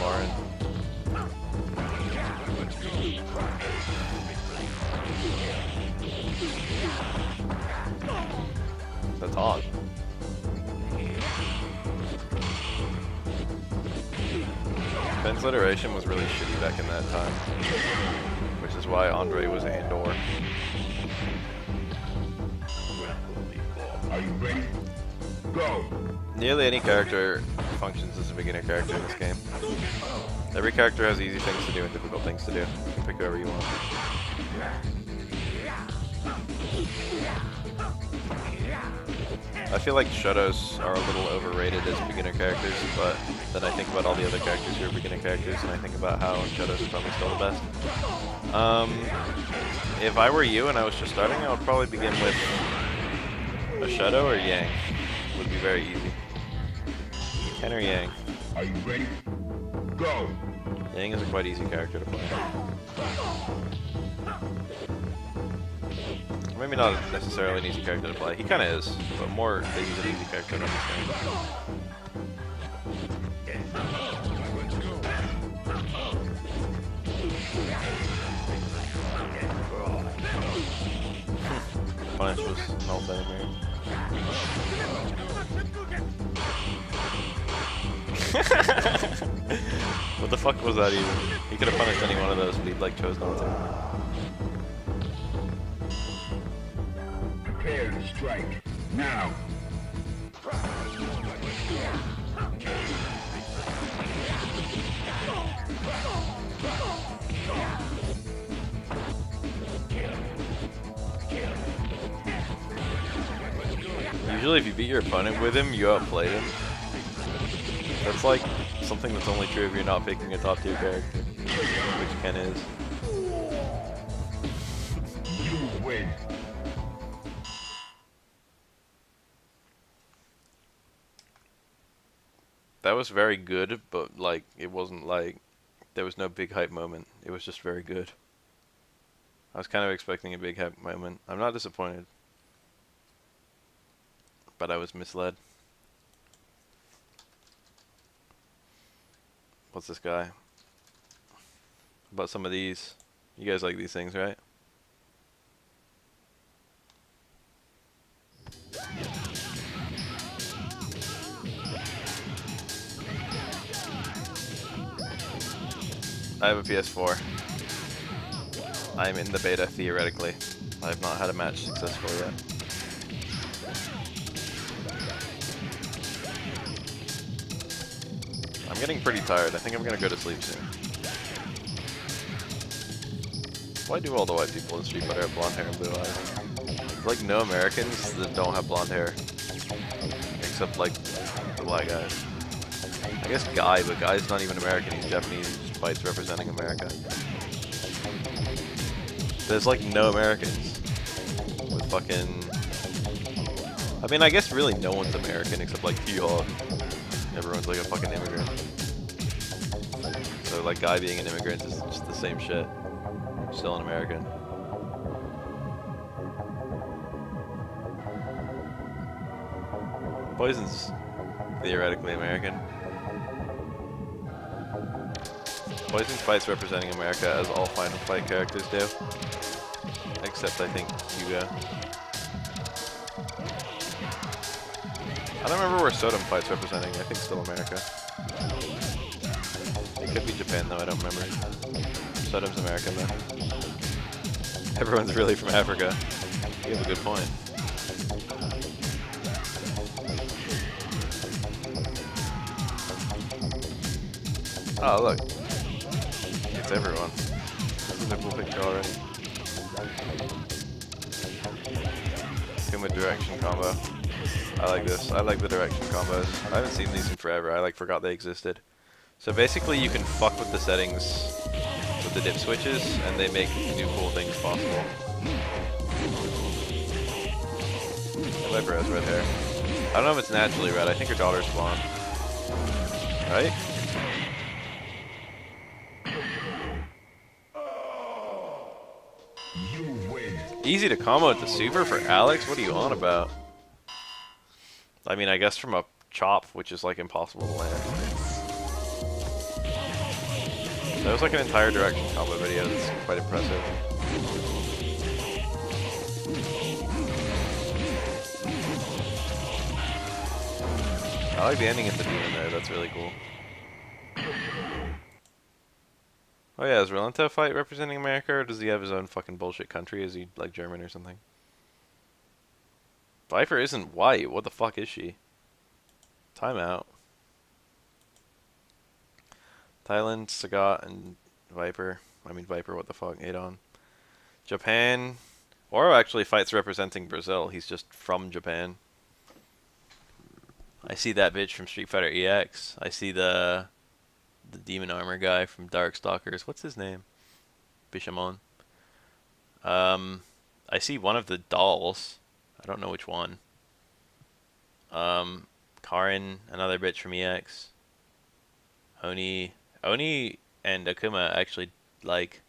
Lauren. That's odd. Ben's iteration was really shitty back in that time, which is why Andre was Andor. Are you ready? Go. Nearly any character functions as a beginner character in this game. Every character has easy things to do and difficult things to do. You can pick whoever you want. I feel like shadows are a little overrated as beginner characters, but then I think about all the other characters who are beginner characters, and I think about how shadows are probably still the best. If I were you and I was just starting, I would probably begin with a shadow or Yang. Would be very easy. Ken or Yang. Are you ready? Go. Yang is a quite easy character to play. Maybe not necessarily an easy character to play. He kind of is, but more that he's an easy character to understand. Punish was not bad here. What the fuck was that even? He could have punished any one of those, but he like chose not to. Prepare to strike. Now. Usually if you beat your opponent with him, you outplayed him. That's like something that's only true if you're not picking a top tier character, which Ken is. You win. That was very good, but like it wasn't like there was no big hype moment. It was just very good. I was kind of expecting a big hype moment. I'm not disappointed, but I was misled. What's this guy? How about some of these? You guys like these things, right? I have a PS4. I'm in the beta theoretically. I have not had a match successful yet. I'm getting pretty tired. I think I'm gonna go to sleep soon. Why do all the white people in Street Fighter have blonde hair and blue eyes? There's like no Americans that don't have blonde hair. Except like the black guys. I guess Guy, but Guy's not even American, he's Japanese, he just fights representing America. There's like no Americans with fucking... I mean, I guess really no one's American except like T-Hawk. Everyone's like a fucking immigrant. So like Guy being an immigrant is just the same shit. Still an American. Poison's theoretically American. Poison fights representing America as all Final Fight characters do. Except I think Hugo. I don't remember where Sodom fights representing, I think still America. It could be Japan though, I don't remember. Sodom's American though. Everyone's really from Africa. You have a good point. Oh look. It's everyone. This is a cool picture already. Kuma direction combo. I like this. I like the direction combos. I haven't seen these in forever. I like forgot they existed. So basically you can fuck with the settings with the dip switches and they make new cool things possible. My Viper has red hair. I don't know if it's naturally red. I think her daughter's blonde. Right? Easy to combo with the super for Alex? What are you on about? I mean, I guess from a chop, which is like impossible to land. That was like an entire direction combo video that's quite impressive. I like the ending at the demon there, that's really cool. Oh yeah, is Rolento fight representing America, or does he have his own fucking bullshit country? Is he like German or something? Viper isn't white, what the fuck is she? Timeout. Thailand, Sagat, and Viper. I mean Viper, what the fuck, Adon. Japan. Oro actually fights representing Brazil, he's just from Japan. I see that bitch from Street Fighter EX. I see the demon armor guy from Darkstalkers. What's his name? Bishamon. I see one of the dolls. I don't know which one. Karin, another bitch from EX. Oni and Akuma actually, like,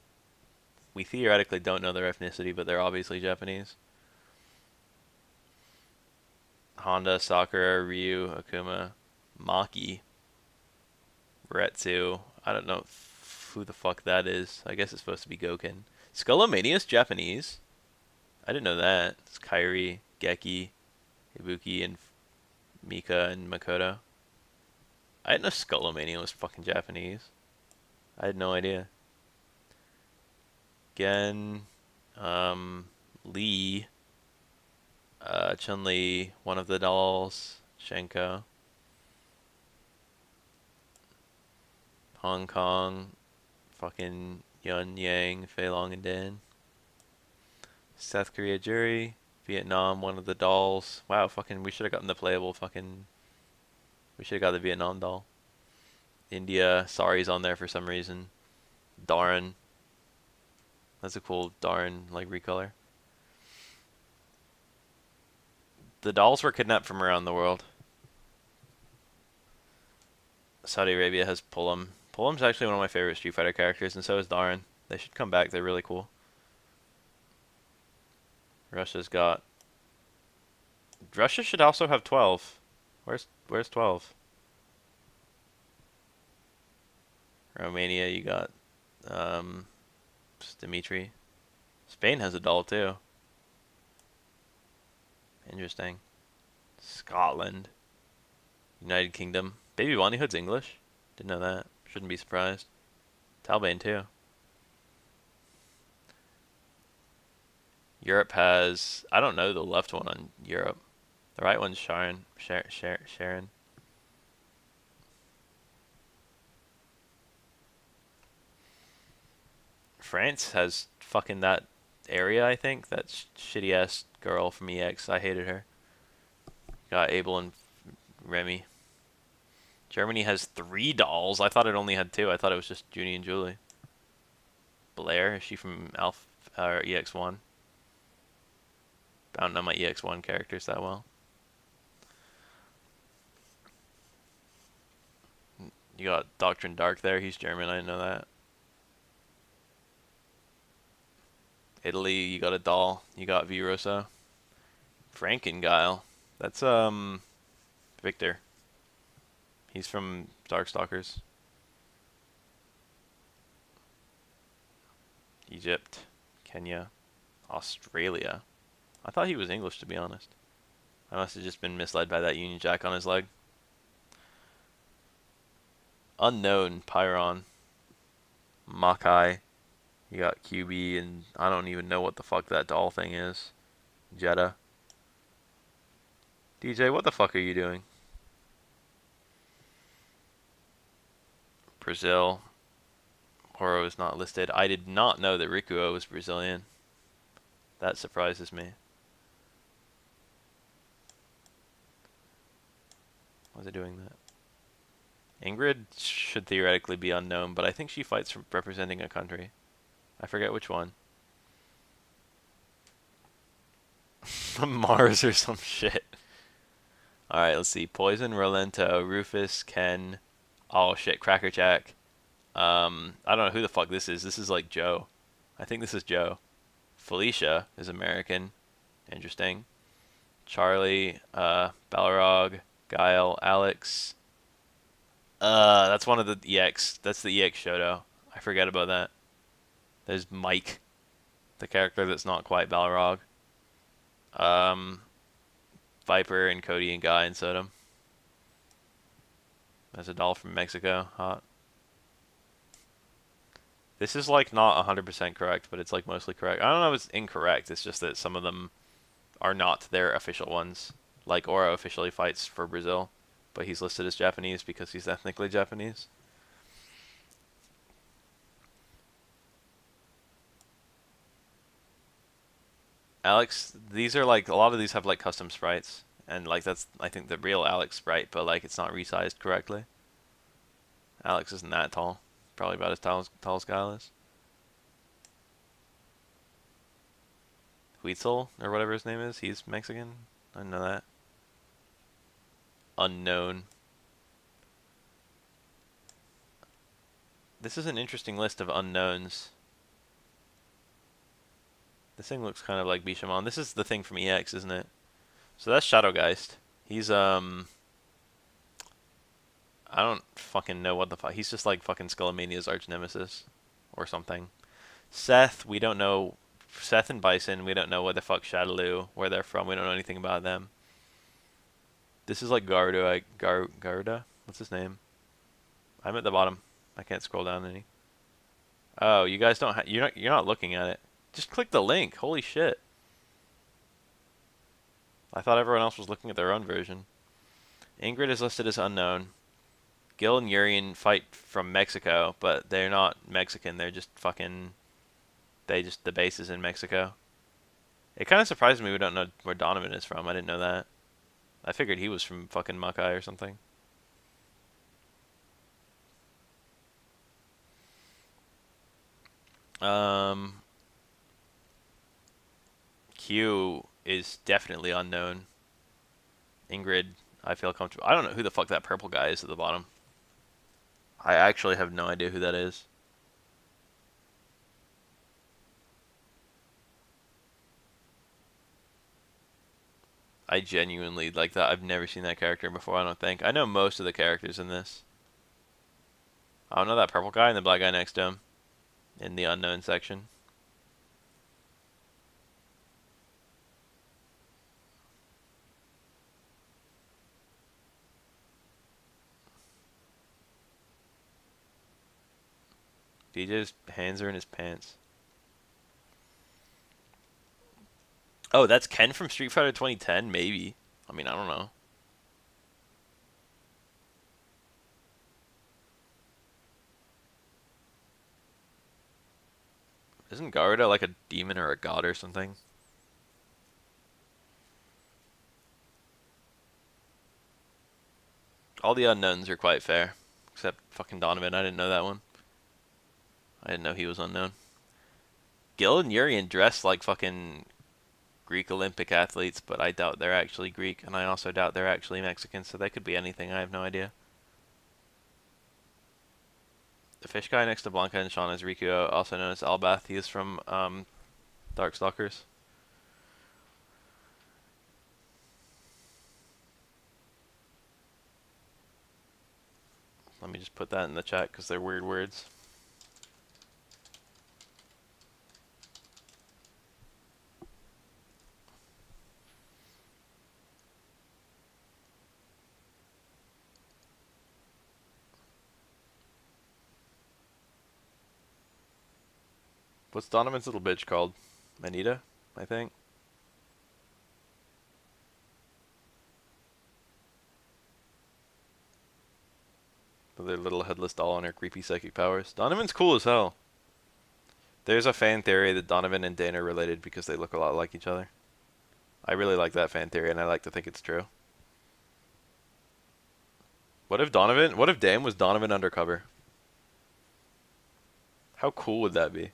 we theoretically don't know their ethnicity, but they're obviously Japanese. Honda, Sakura, Ryu, Akuma, Maki, Retsu. I don't know who the fuck that is. I guess it's supposed to be Goken. Skullomania's Japanese? I didn't know that. It's Kairi, Geki, Ibuki, and Mika and Makoto. I didn't know Skullomania was fucking Japanese. I had no idea. Gen, Lee, Chun-Li, one of the dolls, Shenko. Hong Kong, fucking Yun Yang, Fei Long and Dan. South Korea Jury, Vietnam, one of the dolls. Wow, fucking, we should have gotten the playable fucking... We should have got the Vietnam doll. India, Sari's on there for some reason. Darn. That's a cool Darn, like, recolor. The dolls were kidnapped from around the world. Saudi Arabia has Pullum. Pullum's actually one of my favorite Street Fighter characters, and so is Darn. They should come back, they're really cool. Russia's got... Russia should also have 12. Where's 12? Romania, you got Dimitri. Spain has a doll too. Interesting. Scotland. United Kingdom. Baby Bonnie Hood's English. Didn't know that. Shouldn't be surprised. Talbane too. Europe has, I don't know the left one on Europe. The right one's Sharon. Sharon. France has fucking that area, I think. That shitty ass girl from EX. I hated her. Got Abel and Remy. Germany has 3 dolls. I thought it only had 2. I thought it was just Junie and Julie. Blair, is she from Alpha or EX1? I don't know my EX1 characters that well. You got Doctrine Dark there. He's German. I didn't know that. Italy, you got a doll. You got V Rosa. Frankenguile. That's Victor. He's from Darkstalkers. Egypt, Kenya, Australia. I thought he was English, to be honest. I must have just been misled by that Union Jack on his leg. Unknown, Pyron, Makai. You got QB, and I don't even know what the fuck that doll thing is. Jeddah. DJ, what the fuck are you doing? Brazil. Horo is not listed. I did not know that Rikuo was Brazilian. That surprises me. Why is it doing that? Ingrid should theoretically be unknown, but I think she fights for representing a country. I forget which one. Mars or some shit. Alright, let's see. Poison, Rolento, Rufus, Ken. Oh shit, Cracker Jack. I don't know who the fuck this is. This is like Joe. I think this is Joe. Felicia is American. Interesting. Charlie, Balrog, Guile, Alex. That's one of the EX. That's the EX Shoto. I forget about that. There's Mike, the character that's not quite Balrog. Viper and Cody and Guy and Sodom. There's a doll from Mexico. Hot. This is like not 100% correct, but it's like mostly correct. I don't know if it's incorrect. It's just that some of them are not their official ones. Like Oro officially fights for Brazil, but he's listed as Japanese because he's ethnically Japanese. Alex, these are like, a lot of these have like custom sprites, and like that's, I think, the real Alex sprite, but like it's not resized correctly. Alex isn't that tall. Probably about as tall as Guile is. Huitzel, or whatever his name is, he's Mexican. I didn't know that. Unknown. This is an interesting list of unknowns. This thing looks kind of like Bishamon. This is the thing from EX, isn't it? So that's Shadowgeist. He's, I don't fucking know what the fuck. He's just like fucking Skullomania's arch nemesis. Or something. Seth, we don't know. Seth and Bison, we don't know what the fuck Shadaloo, where they're from. We don't know anything about them. This is like Garuda? What's his name? I'm at the bottom. I can't scroll down any. Oh, you guys don't you're not looking at it. Just click the link. Holy shit. I thought everyone else was looking at their own version. Ingrid is listed as unknown. Gil and Urian fight from Mexico, but they're not Mexican. They're just fucking... the base is in Mexico. It kind of surprised me we don't know where Donovan is from. I didn't know that. I figured he was from fucking Makai or something. Q is definitely unknown. Ingrid, I feel comfortable. I don't know who the fuck that purple guy is at the bottom. I actually have no idea who that is. I genuinely like that. I've never seen that character before, I don't think. I know most of the characters in this. I don't know that purple guy and the black guy next to him in the unknown section. DJ's hands are in his pants. Oh, that's Ken from Street Fighter 2010? Maybe. I mean, I don't know. Isn't Garuda like a demon or a god or something? All the unknowns are quite fair. Except fucking Donovan, I didn't know that one. I didn't know he was unknown. Gil and Urian dress like fucking Greek Olympic athletes, but I doubt they're actually Greek, and I also doubt they're actually Mexican, so they could be anything, I have no idea. The fish guy next to Blanca and Sean is Rikuo, also known as Albath. He is from Darkstalkers. Let me just put that in the chat because they're weird words. What's Donovan's little bitch called? Manita, I think. With their little headless doll and her creepy psychic powers. Donovan's cool as hell. There's a fan theory that Donovan and Dane are related because they look a lot like each other. I really like that fan theory, and I like to think it's true. What if Dane was Donovan undercover? How cool would that be?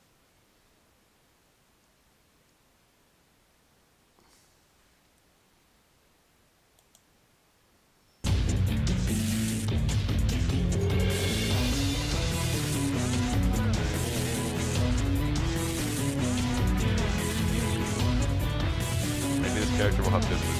Maybe this character will have good moves.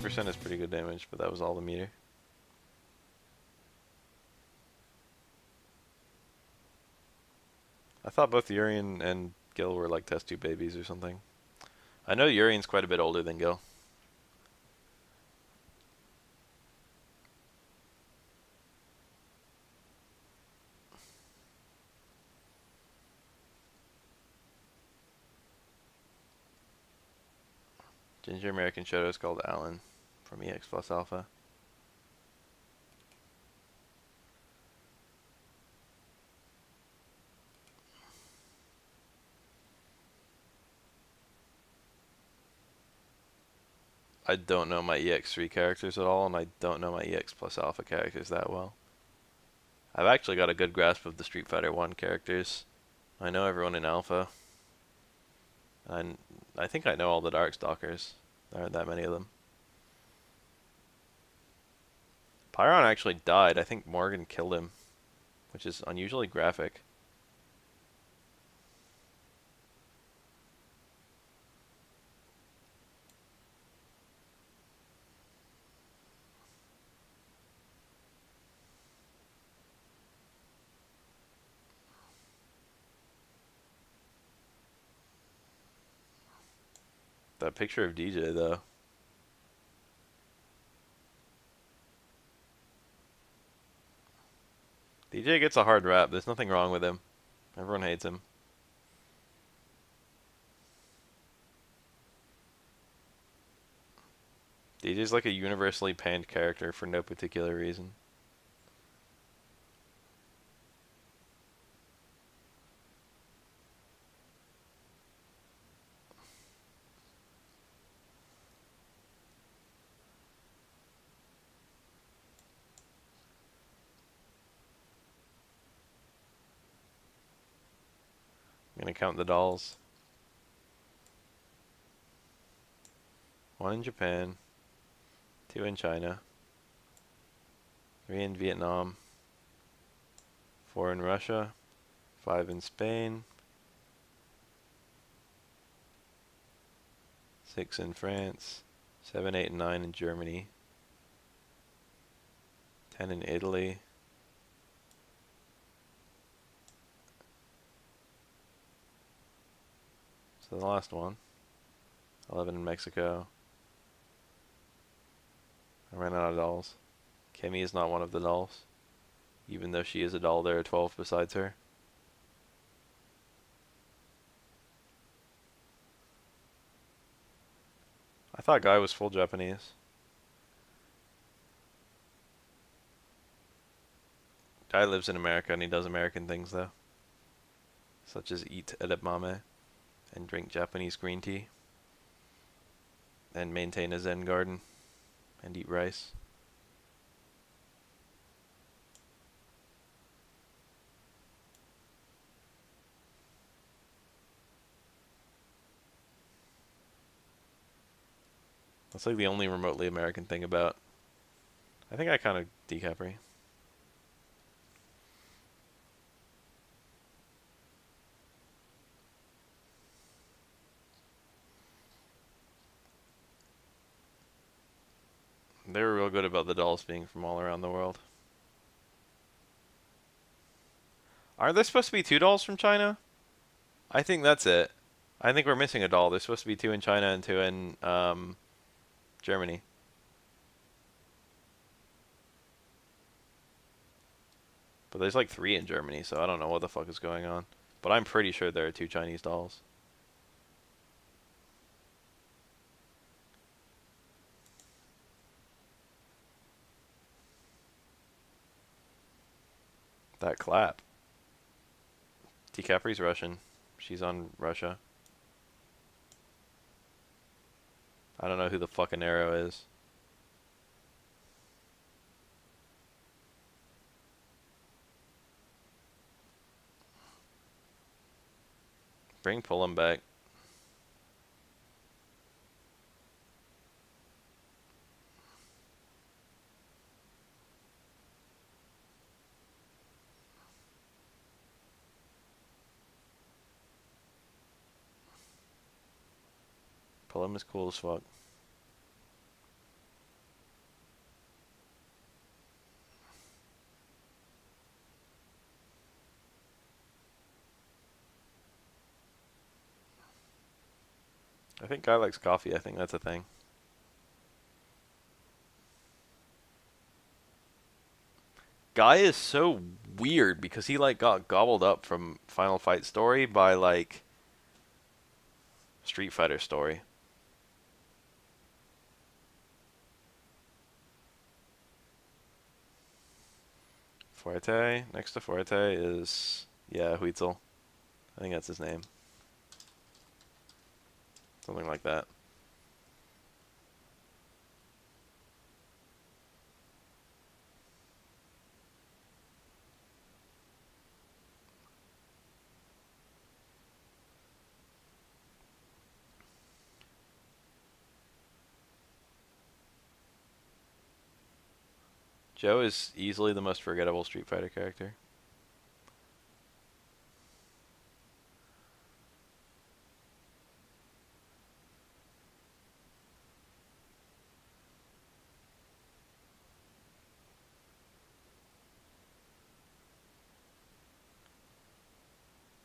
Percent is pretty good damage, but that was all the meter. I thought both Urian and Gil were like test tube babies or something. I know Urian's quite a bit older than Gil. Ginger American Shoto is called Alan from EX Plus Alpha. I don't know my EX3 characters at all, and I don't know my EX Plus Alpha characters that well. I've actually got a good grasp of the Street Fighter 1 characters. I know everyone in Alpha. And I think I know all the Darkstalkers. There aren't that many of them. Pyron actually died. I think Morgan killed him, which is unusually graphic. That picture of DJ, though. DJ gets a hard rap. There's nothing wrong with him. Everyone hates him. DJ's like a universally panned character for no particular reason. I'm gonna count the dolls. 1 in Japan, 2 in China, 3 in Vietnam, 4 in Russia, 5 in Spain, 6 in France, 7, 8, and 9 in Germany, 10 in Italy, So the last one. 11 in Mexico. I ran out of dolls. Kimmy is not one of the dolls. Even though she is a doll, there are 12 besides her. I thought Guy was full Japanese. Guy lives in America and he does American things though. Such as eat edamame and drink Japanese green tea. And maintain a Zen garden and eat rice. That's like the only remotely American thing about. I think I kind of DiCaprio. They were real good about the dolls being from all around the world. Aren't there supposed to be 2 dolls from China? I think that's it. I think we're missing a doll. There's supposed to be 2 in China and 2 in Germany. But there's like 3 in Germany, so I don't know what the fuck is going on. But I'm pretty sure there are 2 Chinese dolls. That clap. DiCaprio's Russian. She's on Russia. I don't know who the fucking arrow is. Bring Pullum back. Pullum is cool as fuck. I think Guy likes coffee. I think that's a thing. Guy is so weird because he like got gobbled up from Final Fight Story by like Street Fighter Story. Fuerte. Next to Fuerte is, yeah, Huitzel. I think that's his name. Something like that. Joe is easily the most forgettable Street Fighter character.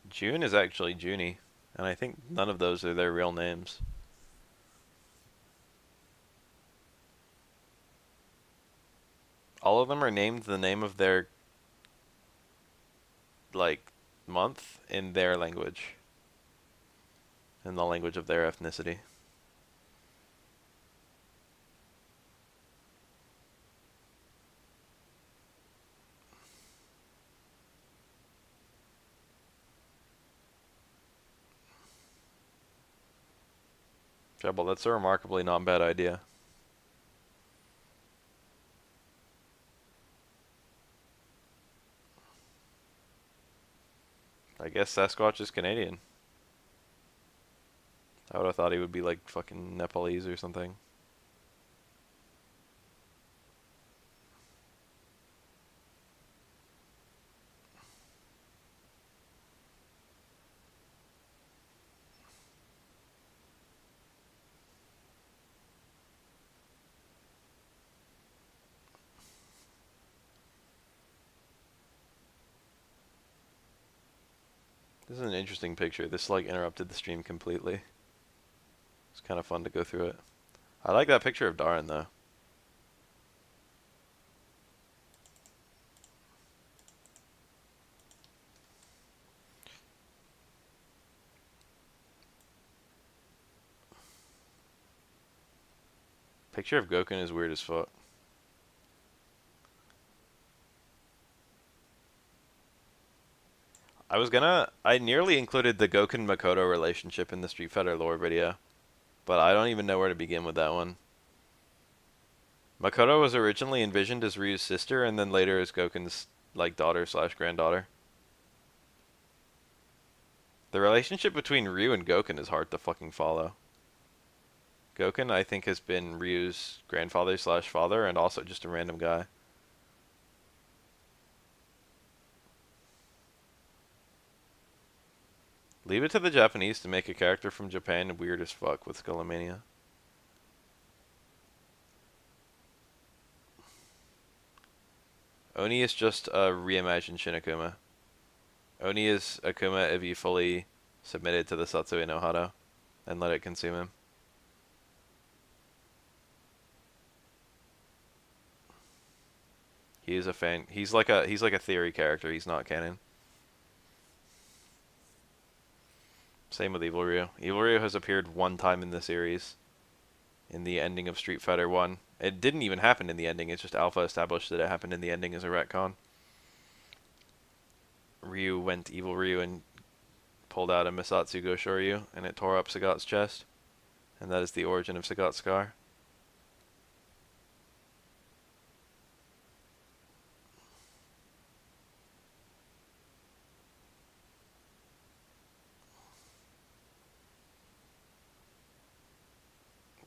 June is actually Junie, and I think none of those are their real names. All of them are named the name of their, like, month in their language. In the language of their ethnicity. Trouble, that's a remarkably not bad idea. I guess Sasquatch is Canadian. I would have thought he would be like fucking Nepalese or something. This is an interesting picture. This like interrupted the stream completely. It's kind of fun to go through it. I like that picture of Darren though. Picture of Goken is weird as fuck. I nearly included the Goken Makoto relationship in the Street Fighter lore video, but I don't even know where to begin with that one. Makoto was originally envisioned as Ryu's sister and then later as Goken's like daughter slash granddaughter. The relationship between Ryu and Goken is hard to fucking follow. Goken, I think, has been Ryu's grandfather slash father and also just a random guy. Leave it to the Japanese to make a character from Japan weird as fuck with Skullomania. Oni is just a reimagined Shin Akuma. Oni is Akuma if you fully submitted to the Satsui no Hado and let it consume him. He is a fan. He's like a theory character. He's not canon. Same with Evil Ryu. Evil Ryu has appeared one time in the series, in the ending of Street Fighter 1. It didn't even happen in the ending. It's just Alpha established that it happened in the ending as a retcon. Ryu went Evil Ryu and pulled out a Misatsu Goshoryu, and it tore up Sagat's chest, and that is the origin of Sagat's scar.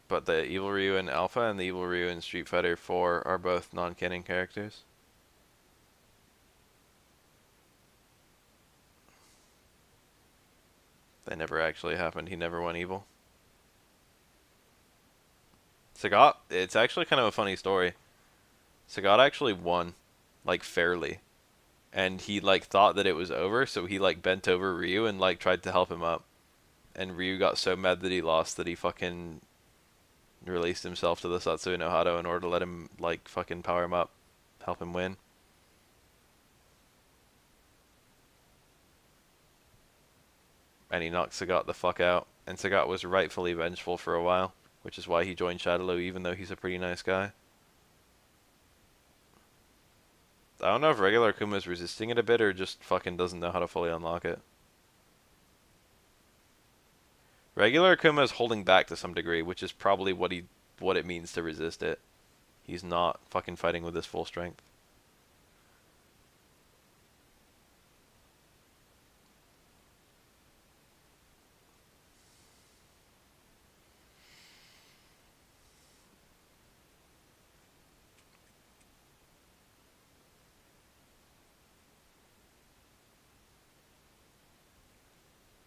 But the Evil Ryu in Alpha and the Evil Ryu in Street Fighter 4 are both non-canon characters. They never actually happened. He never went evil. Sagat, it's actually kind of a funny story. Sagat actually won, like, fairly. And he, like, thought that it was over, so he, like, bent over Ryu and, like, tried to help him up. And Ryu got so mad that he lost that he fucking released himself to the Satsui no Hado in order to let him, like, fucking power him up, help him win. And he knocked Sagat the fuck out. And Sagat was rightfully vengeful for a while, which is why he joined Shadaloo even though he's a pretty nice guy. I don't know if regular Akuma is resisting it a bit or just fucking doesn't know how to fully unlock it. Regular Akuma is holding back to some degree, which is probably what it means to resist it. He's not fucking fighting with his full strength.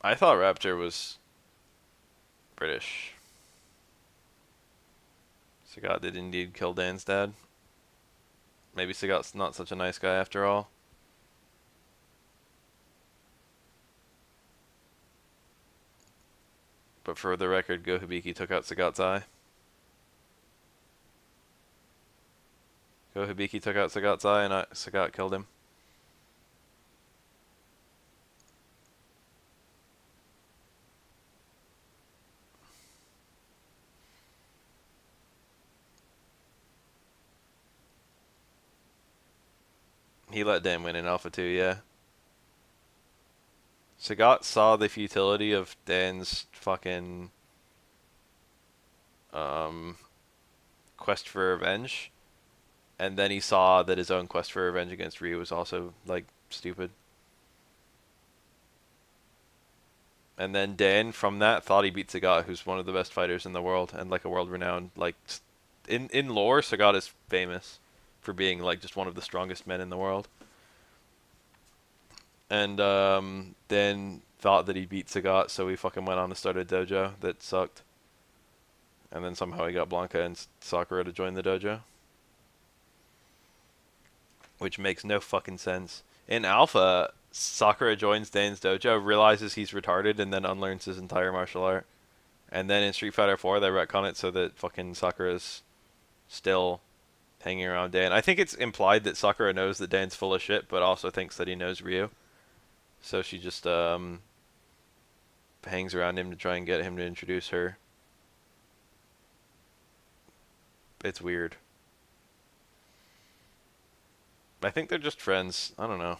I thought Raptor was British. Sagat did indeed kill Dan's dad. Maybe Sagat's not such a nice guy after all. But for the record, Go Hibiki took out Sagat's eye. Go Hibiki took out Sagat's eye and Sagat killed him. He let Dan win in Alpha 2, yeah. Sagat saw the futility of Dan's fucking quest for revenge, and then he saw that his own quest for revenge against Ryu was also, like, stupid. And then Dan, from that, thought he beat Sagat, who's one of the best fighters in the world, and, like, a world-renowned, like, in lore, Sagat is famous for being, like, just one of the strongest men in the world. And Dan thought that he beat Sagat, so he fucking went on to start a dojo that sucked. And then somehow he got Blanca and Sakura to join the dojo. Which makes no fucking sense. In Alpha, Sakura joins Dane's dojo, realizes he's retarded, and then unlearns his entire martial art. And then in Street Fighter 4, they retcon it so that fucking Sakura's still hanging around Dane. I think it's implied that Sakura knows that Dane's full of shit, but also thinks that he knows Ryu. So she just hangs around him to try and get him to introduce her. It's weird. I think they're just friends. I don't know.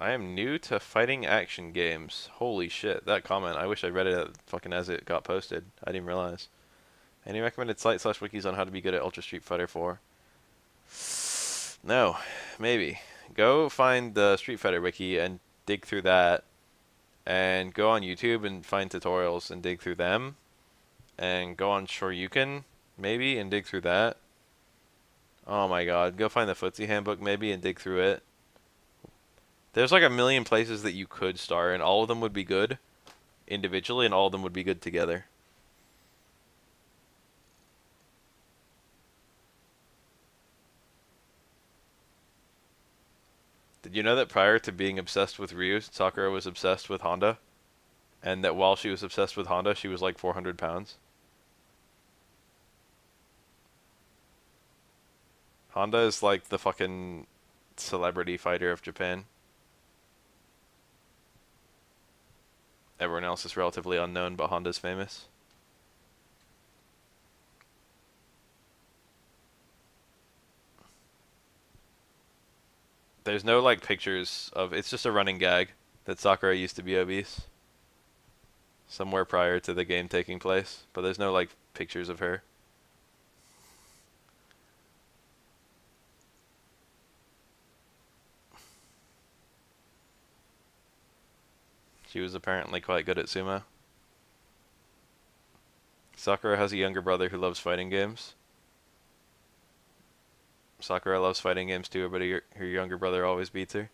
I am new to fighting action games. Holy shit, that comment. I wish I read it fucking as it got posted. I didn't realize. Any recommended site/wikis on how to be good at Ultra Street Fighter 4? No, maybe. Go find the Street Fighter wiki and dig through that. And go on YouTube and find tutorials and dig through them. And go on Shoryuken, maybe, and dig through that. Oh my god, go find the Footsie Handbook, maybe, and dig through it. There's like a million places that you could start, and all of them would be good individually, and all of them would be good together. Did you know that prior to being obsessed with Ryu, Sakura was obsessed with Honda? And that while she was obsessed with Honda, she was like 400 pounds? Honda is like the fucking celebrity fighter of Japan. Everyone else is relatively unknown, but Honda's famous. There's no like pictures of, it's just a running gag that Sakura used to be obese somewhere prior to the game taking place, but there's no like pictures of her. She was apparently quite good at sumo. Sakura has a younger brother who loves fighting games. Sakura loves fighting games too, but her younger brother always beats her.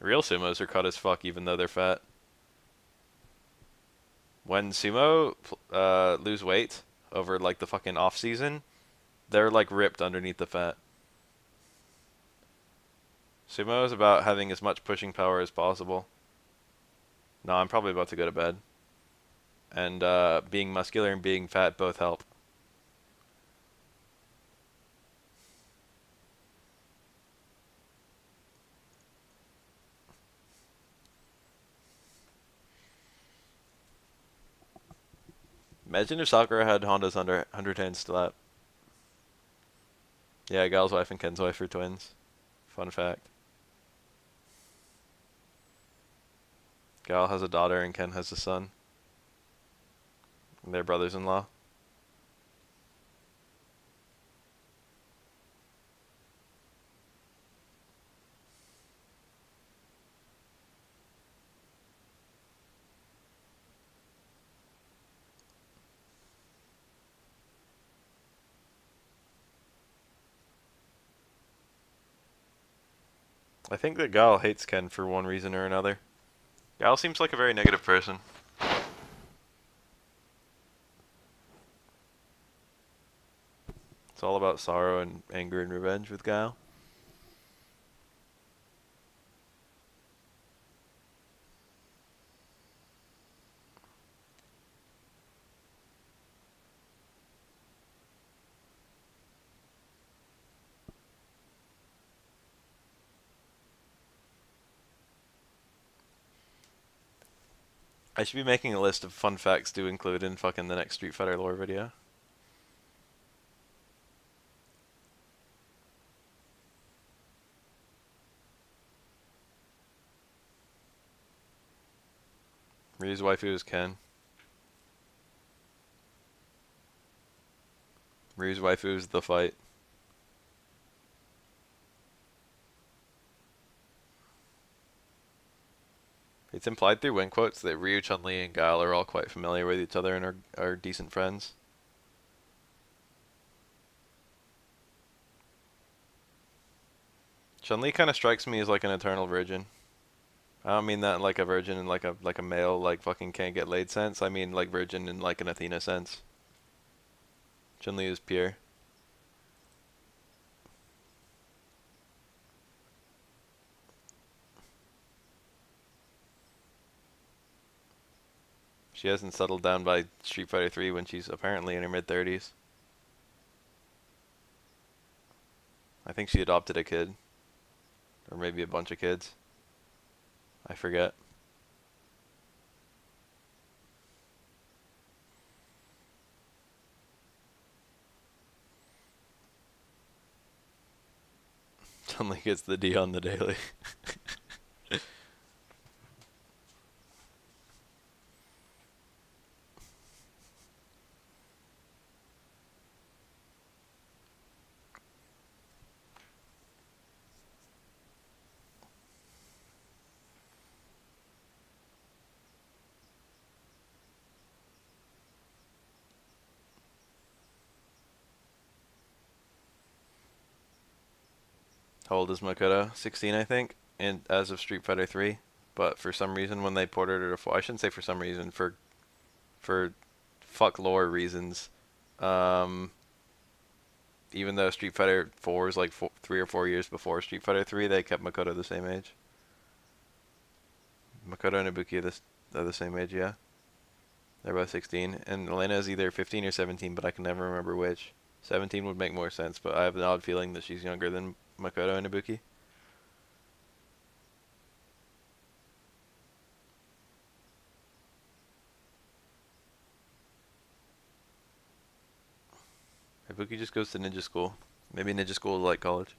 Real sumos are cut as fuck even though they're fat. When sumo lose weight over like the fucking off season, they're like ripped underneath the fat. Sumo is about having as much pushing power as possible. No, I'm probably about to go to bed. And being muscular and being fat both help. Imagine if Sakura had Honda's under 110 slap. Yeah, Gal's wife and Ken's wife are twins. Fun fact. Gal has a daughter and Ken has a son. And they're brothers-in-law. I think that Gal hates Ken for one reason or another. Gal seems like a very negative person. It's all about sorrow and anger and revenge with Gal. I should be making a list of fun facts to include in fucking the next Street Fighter lore video. Ryu's waifu is Ken. Ryu's waifu is the fight. It's implied through win quotes that Ryu, Chun-Li, and Guile are all quite familiar with each other and are decent friends. Chun-Li kind of strikes me as like an eternal virgin. I don't mean that in like a virgin in like a male like fucking can't get laid sense. I mean like virgin in like an Athena sense. Chun-Li is pure. She hasn't settled down by Street Fighter 3 when she's apparently in her mid-30s. I think she adopted a kid. Or maybe a bunch of kids. I forget. Chun-Li gets the D on the daily. How old is Makoto? 16, I think, and as of Street Fighter 3. But for some reason, when they ported her to 4, I shouldn't say for some reason, for fuck lore reasons, um, even though Street Fighter 4 is like 3 or 4 years before Street Fighter 3, they kept Makoto the same age. Makoto and Ibuki are the same age, yeah. They're both 16, and Elena is either 15 or 17, but I can never remember which. 17 would make more sense, but I have an odd feeling that she's younger than Makoto and Ibuki. Ibuki just goes to ninja school. Maybe ninja school is like college.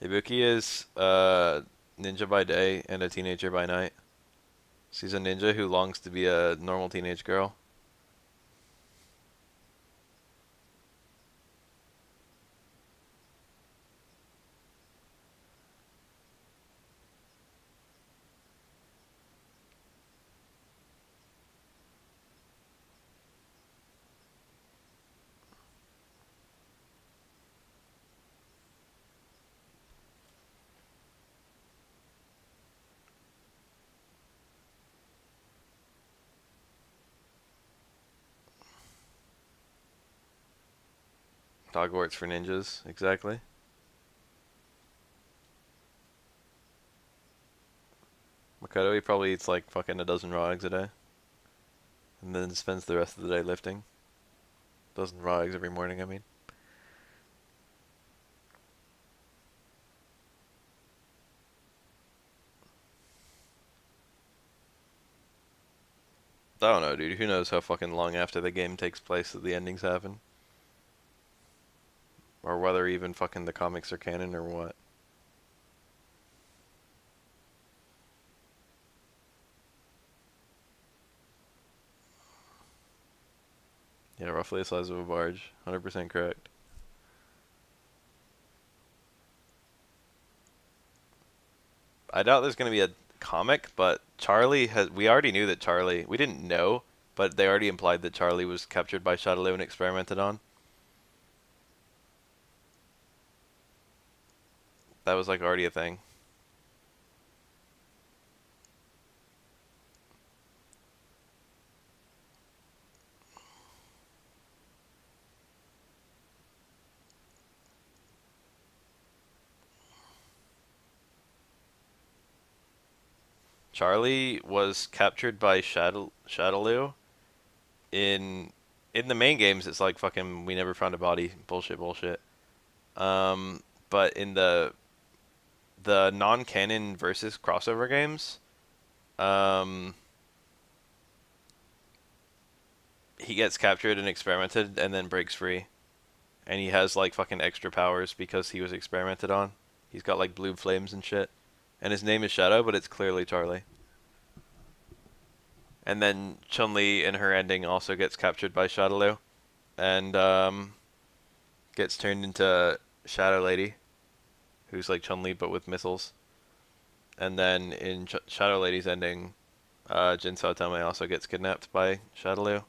Ibuki is ninja by day and a teenager by night. She's a ninja who longs to be a normal teenage girl. Hogwarts for ninjas, exactly. Makoto, he probably eats like fucking a dozen raw eggs a day. And then spends the rest of the day lifting. Dozen raw eggs every morning, I mean. I don't know, dude. Who knows how fucking long after the game takes place that the endings happen? Or whether even fucking the comics are canon or what. Yeah, roughly the size of a barge. 100% correct. I doubt there's going to be a comic, but Charlie has. We already knew that Charlie. We didn't know, but they already implied that Charlie was captured by Shadaloo and experimented on. That was like already a thing. Charlie was captured by Shadaloo in in the main games. It's like fucking we never found a body. Bullshit, bullshit. But in the non-canon versus crossover games, um, he gets captured and experimented and then breaks free. And he has like fucking extra powers because he was experimented on. He's got like blue flames and shit. And his name is Shadow, but it's clearly Charlie. And then Chun-Li in her ending also gets captured by Shadaloo and gets turned into Shadow Lady, who's like Chun-Li but with missiles. And then in Shadow Lady's ending, Jin Saotome also gets kidnapped by Shadaloo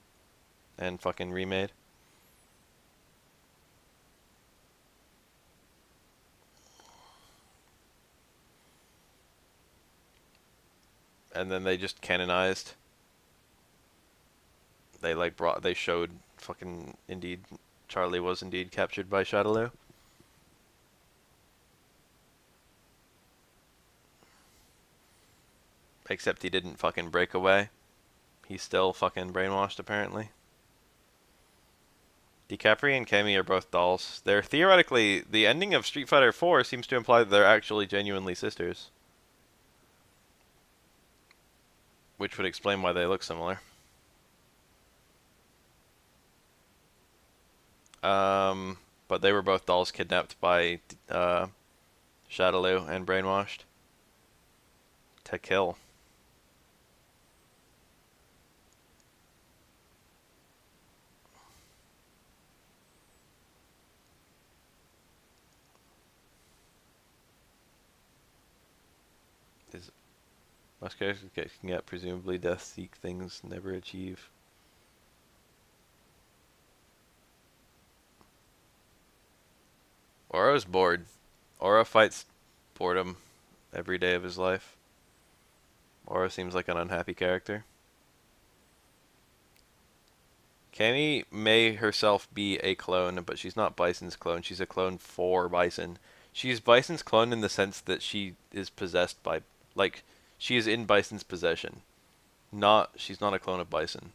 and fucking remade. And then they just canonized. They they showed fucking indeed Charlie was indeed captured by Shadaloo. Except he didn't fucking break away. He's still fucking brainwashed apparently. DiCaprio and Cammy are both dolls. They're theoretically, the ending of Street Fighter 4 seems to imply that they're actually genuinely sisters. Which would explain why they look similar. But they were both dolls kidnapped by Shadaloo and brainwashed to kill. Most characters can get presumably death seek things never achieve. Oro's bored. Oro fights boredom every day of his life. Oro seems like an unhappy character. Cammy may herself be a clone, but she's not Bison's clone. She's a clone for Bison. She's Bison's clone in the sense that she is possessed by, like, she is in Bison's possession. She's not a clone of Bison.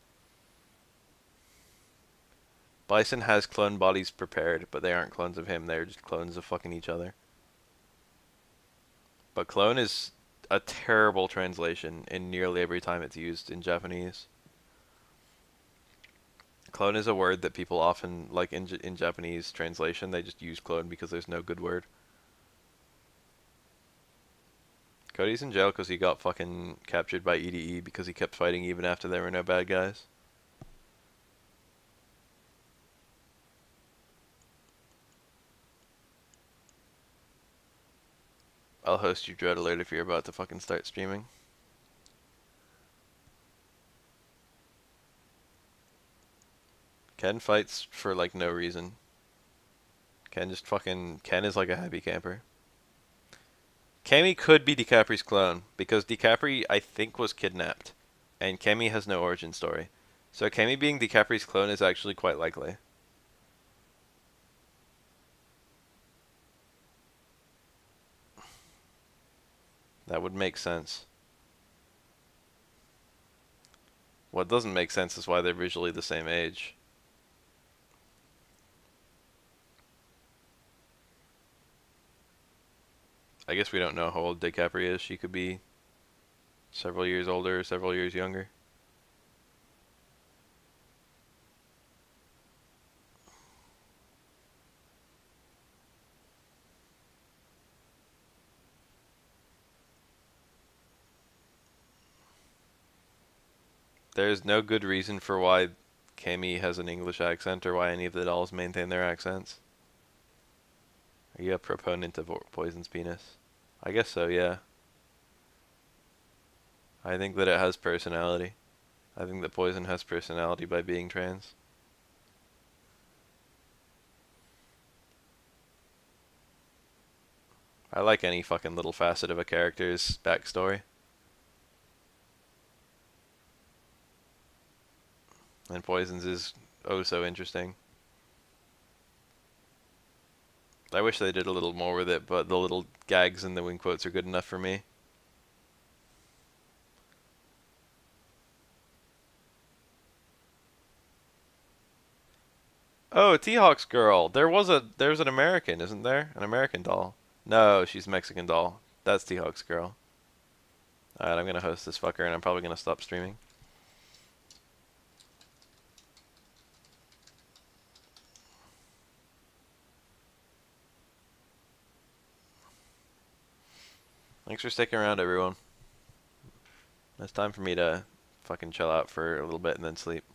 Bison has clone bodies prepared, but they aren't clones of him. They're just clones of fucking each other. But clone is a terrible translation in nearly every time it's used in Japanese. Clone is a word that people often, like in Japanese translation, they just use clone because there's no good word. Cody's in jail because he got fucking captured by EDE because he kept fighting even after there were no bad guys. I'll host your Dread Alert if you're about to fucking start streaming. Ken fights for like no reason. Ken is like a happy camper. Cammy could be DiCapri's clone, because DiCapri, I think, was kidnapped. And Cammy has no origin story. So Cammy being DiCapri's clone is actually quite likely. That would make sense. What doesn't make sense is why they're visually the same age. I guess we don't know how old DiCapri is. She could be several years older, several years younger. There's no good reason for why Cammy has an English accent or why any of the dolls maintain their accents. Are you a proponent of Poison's penis? I guess so, yeah. I think that it has personality. I think that Poison has personality by being trans. I like any fucking little facet of a character's backstory. And Poison's is oh so interesting. I wish they did a little more with it, but the little gags and the wing quotes are good enough for me. Oh, T-Hawk's girl. There's an American, isn't there? An American doll. No, she's a Mexican doll. That's T-Hawk's girl. Alright, I'm gonna host this fucker and I'm probably gonna stop streaming. Thanks for sticking around, everyone. It's time for me to fucking chill out for a little bit and then sleep.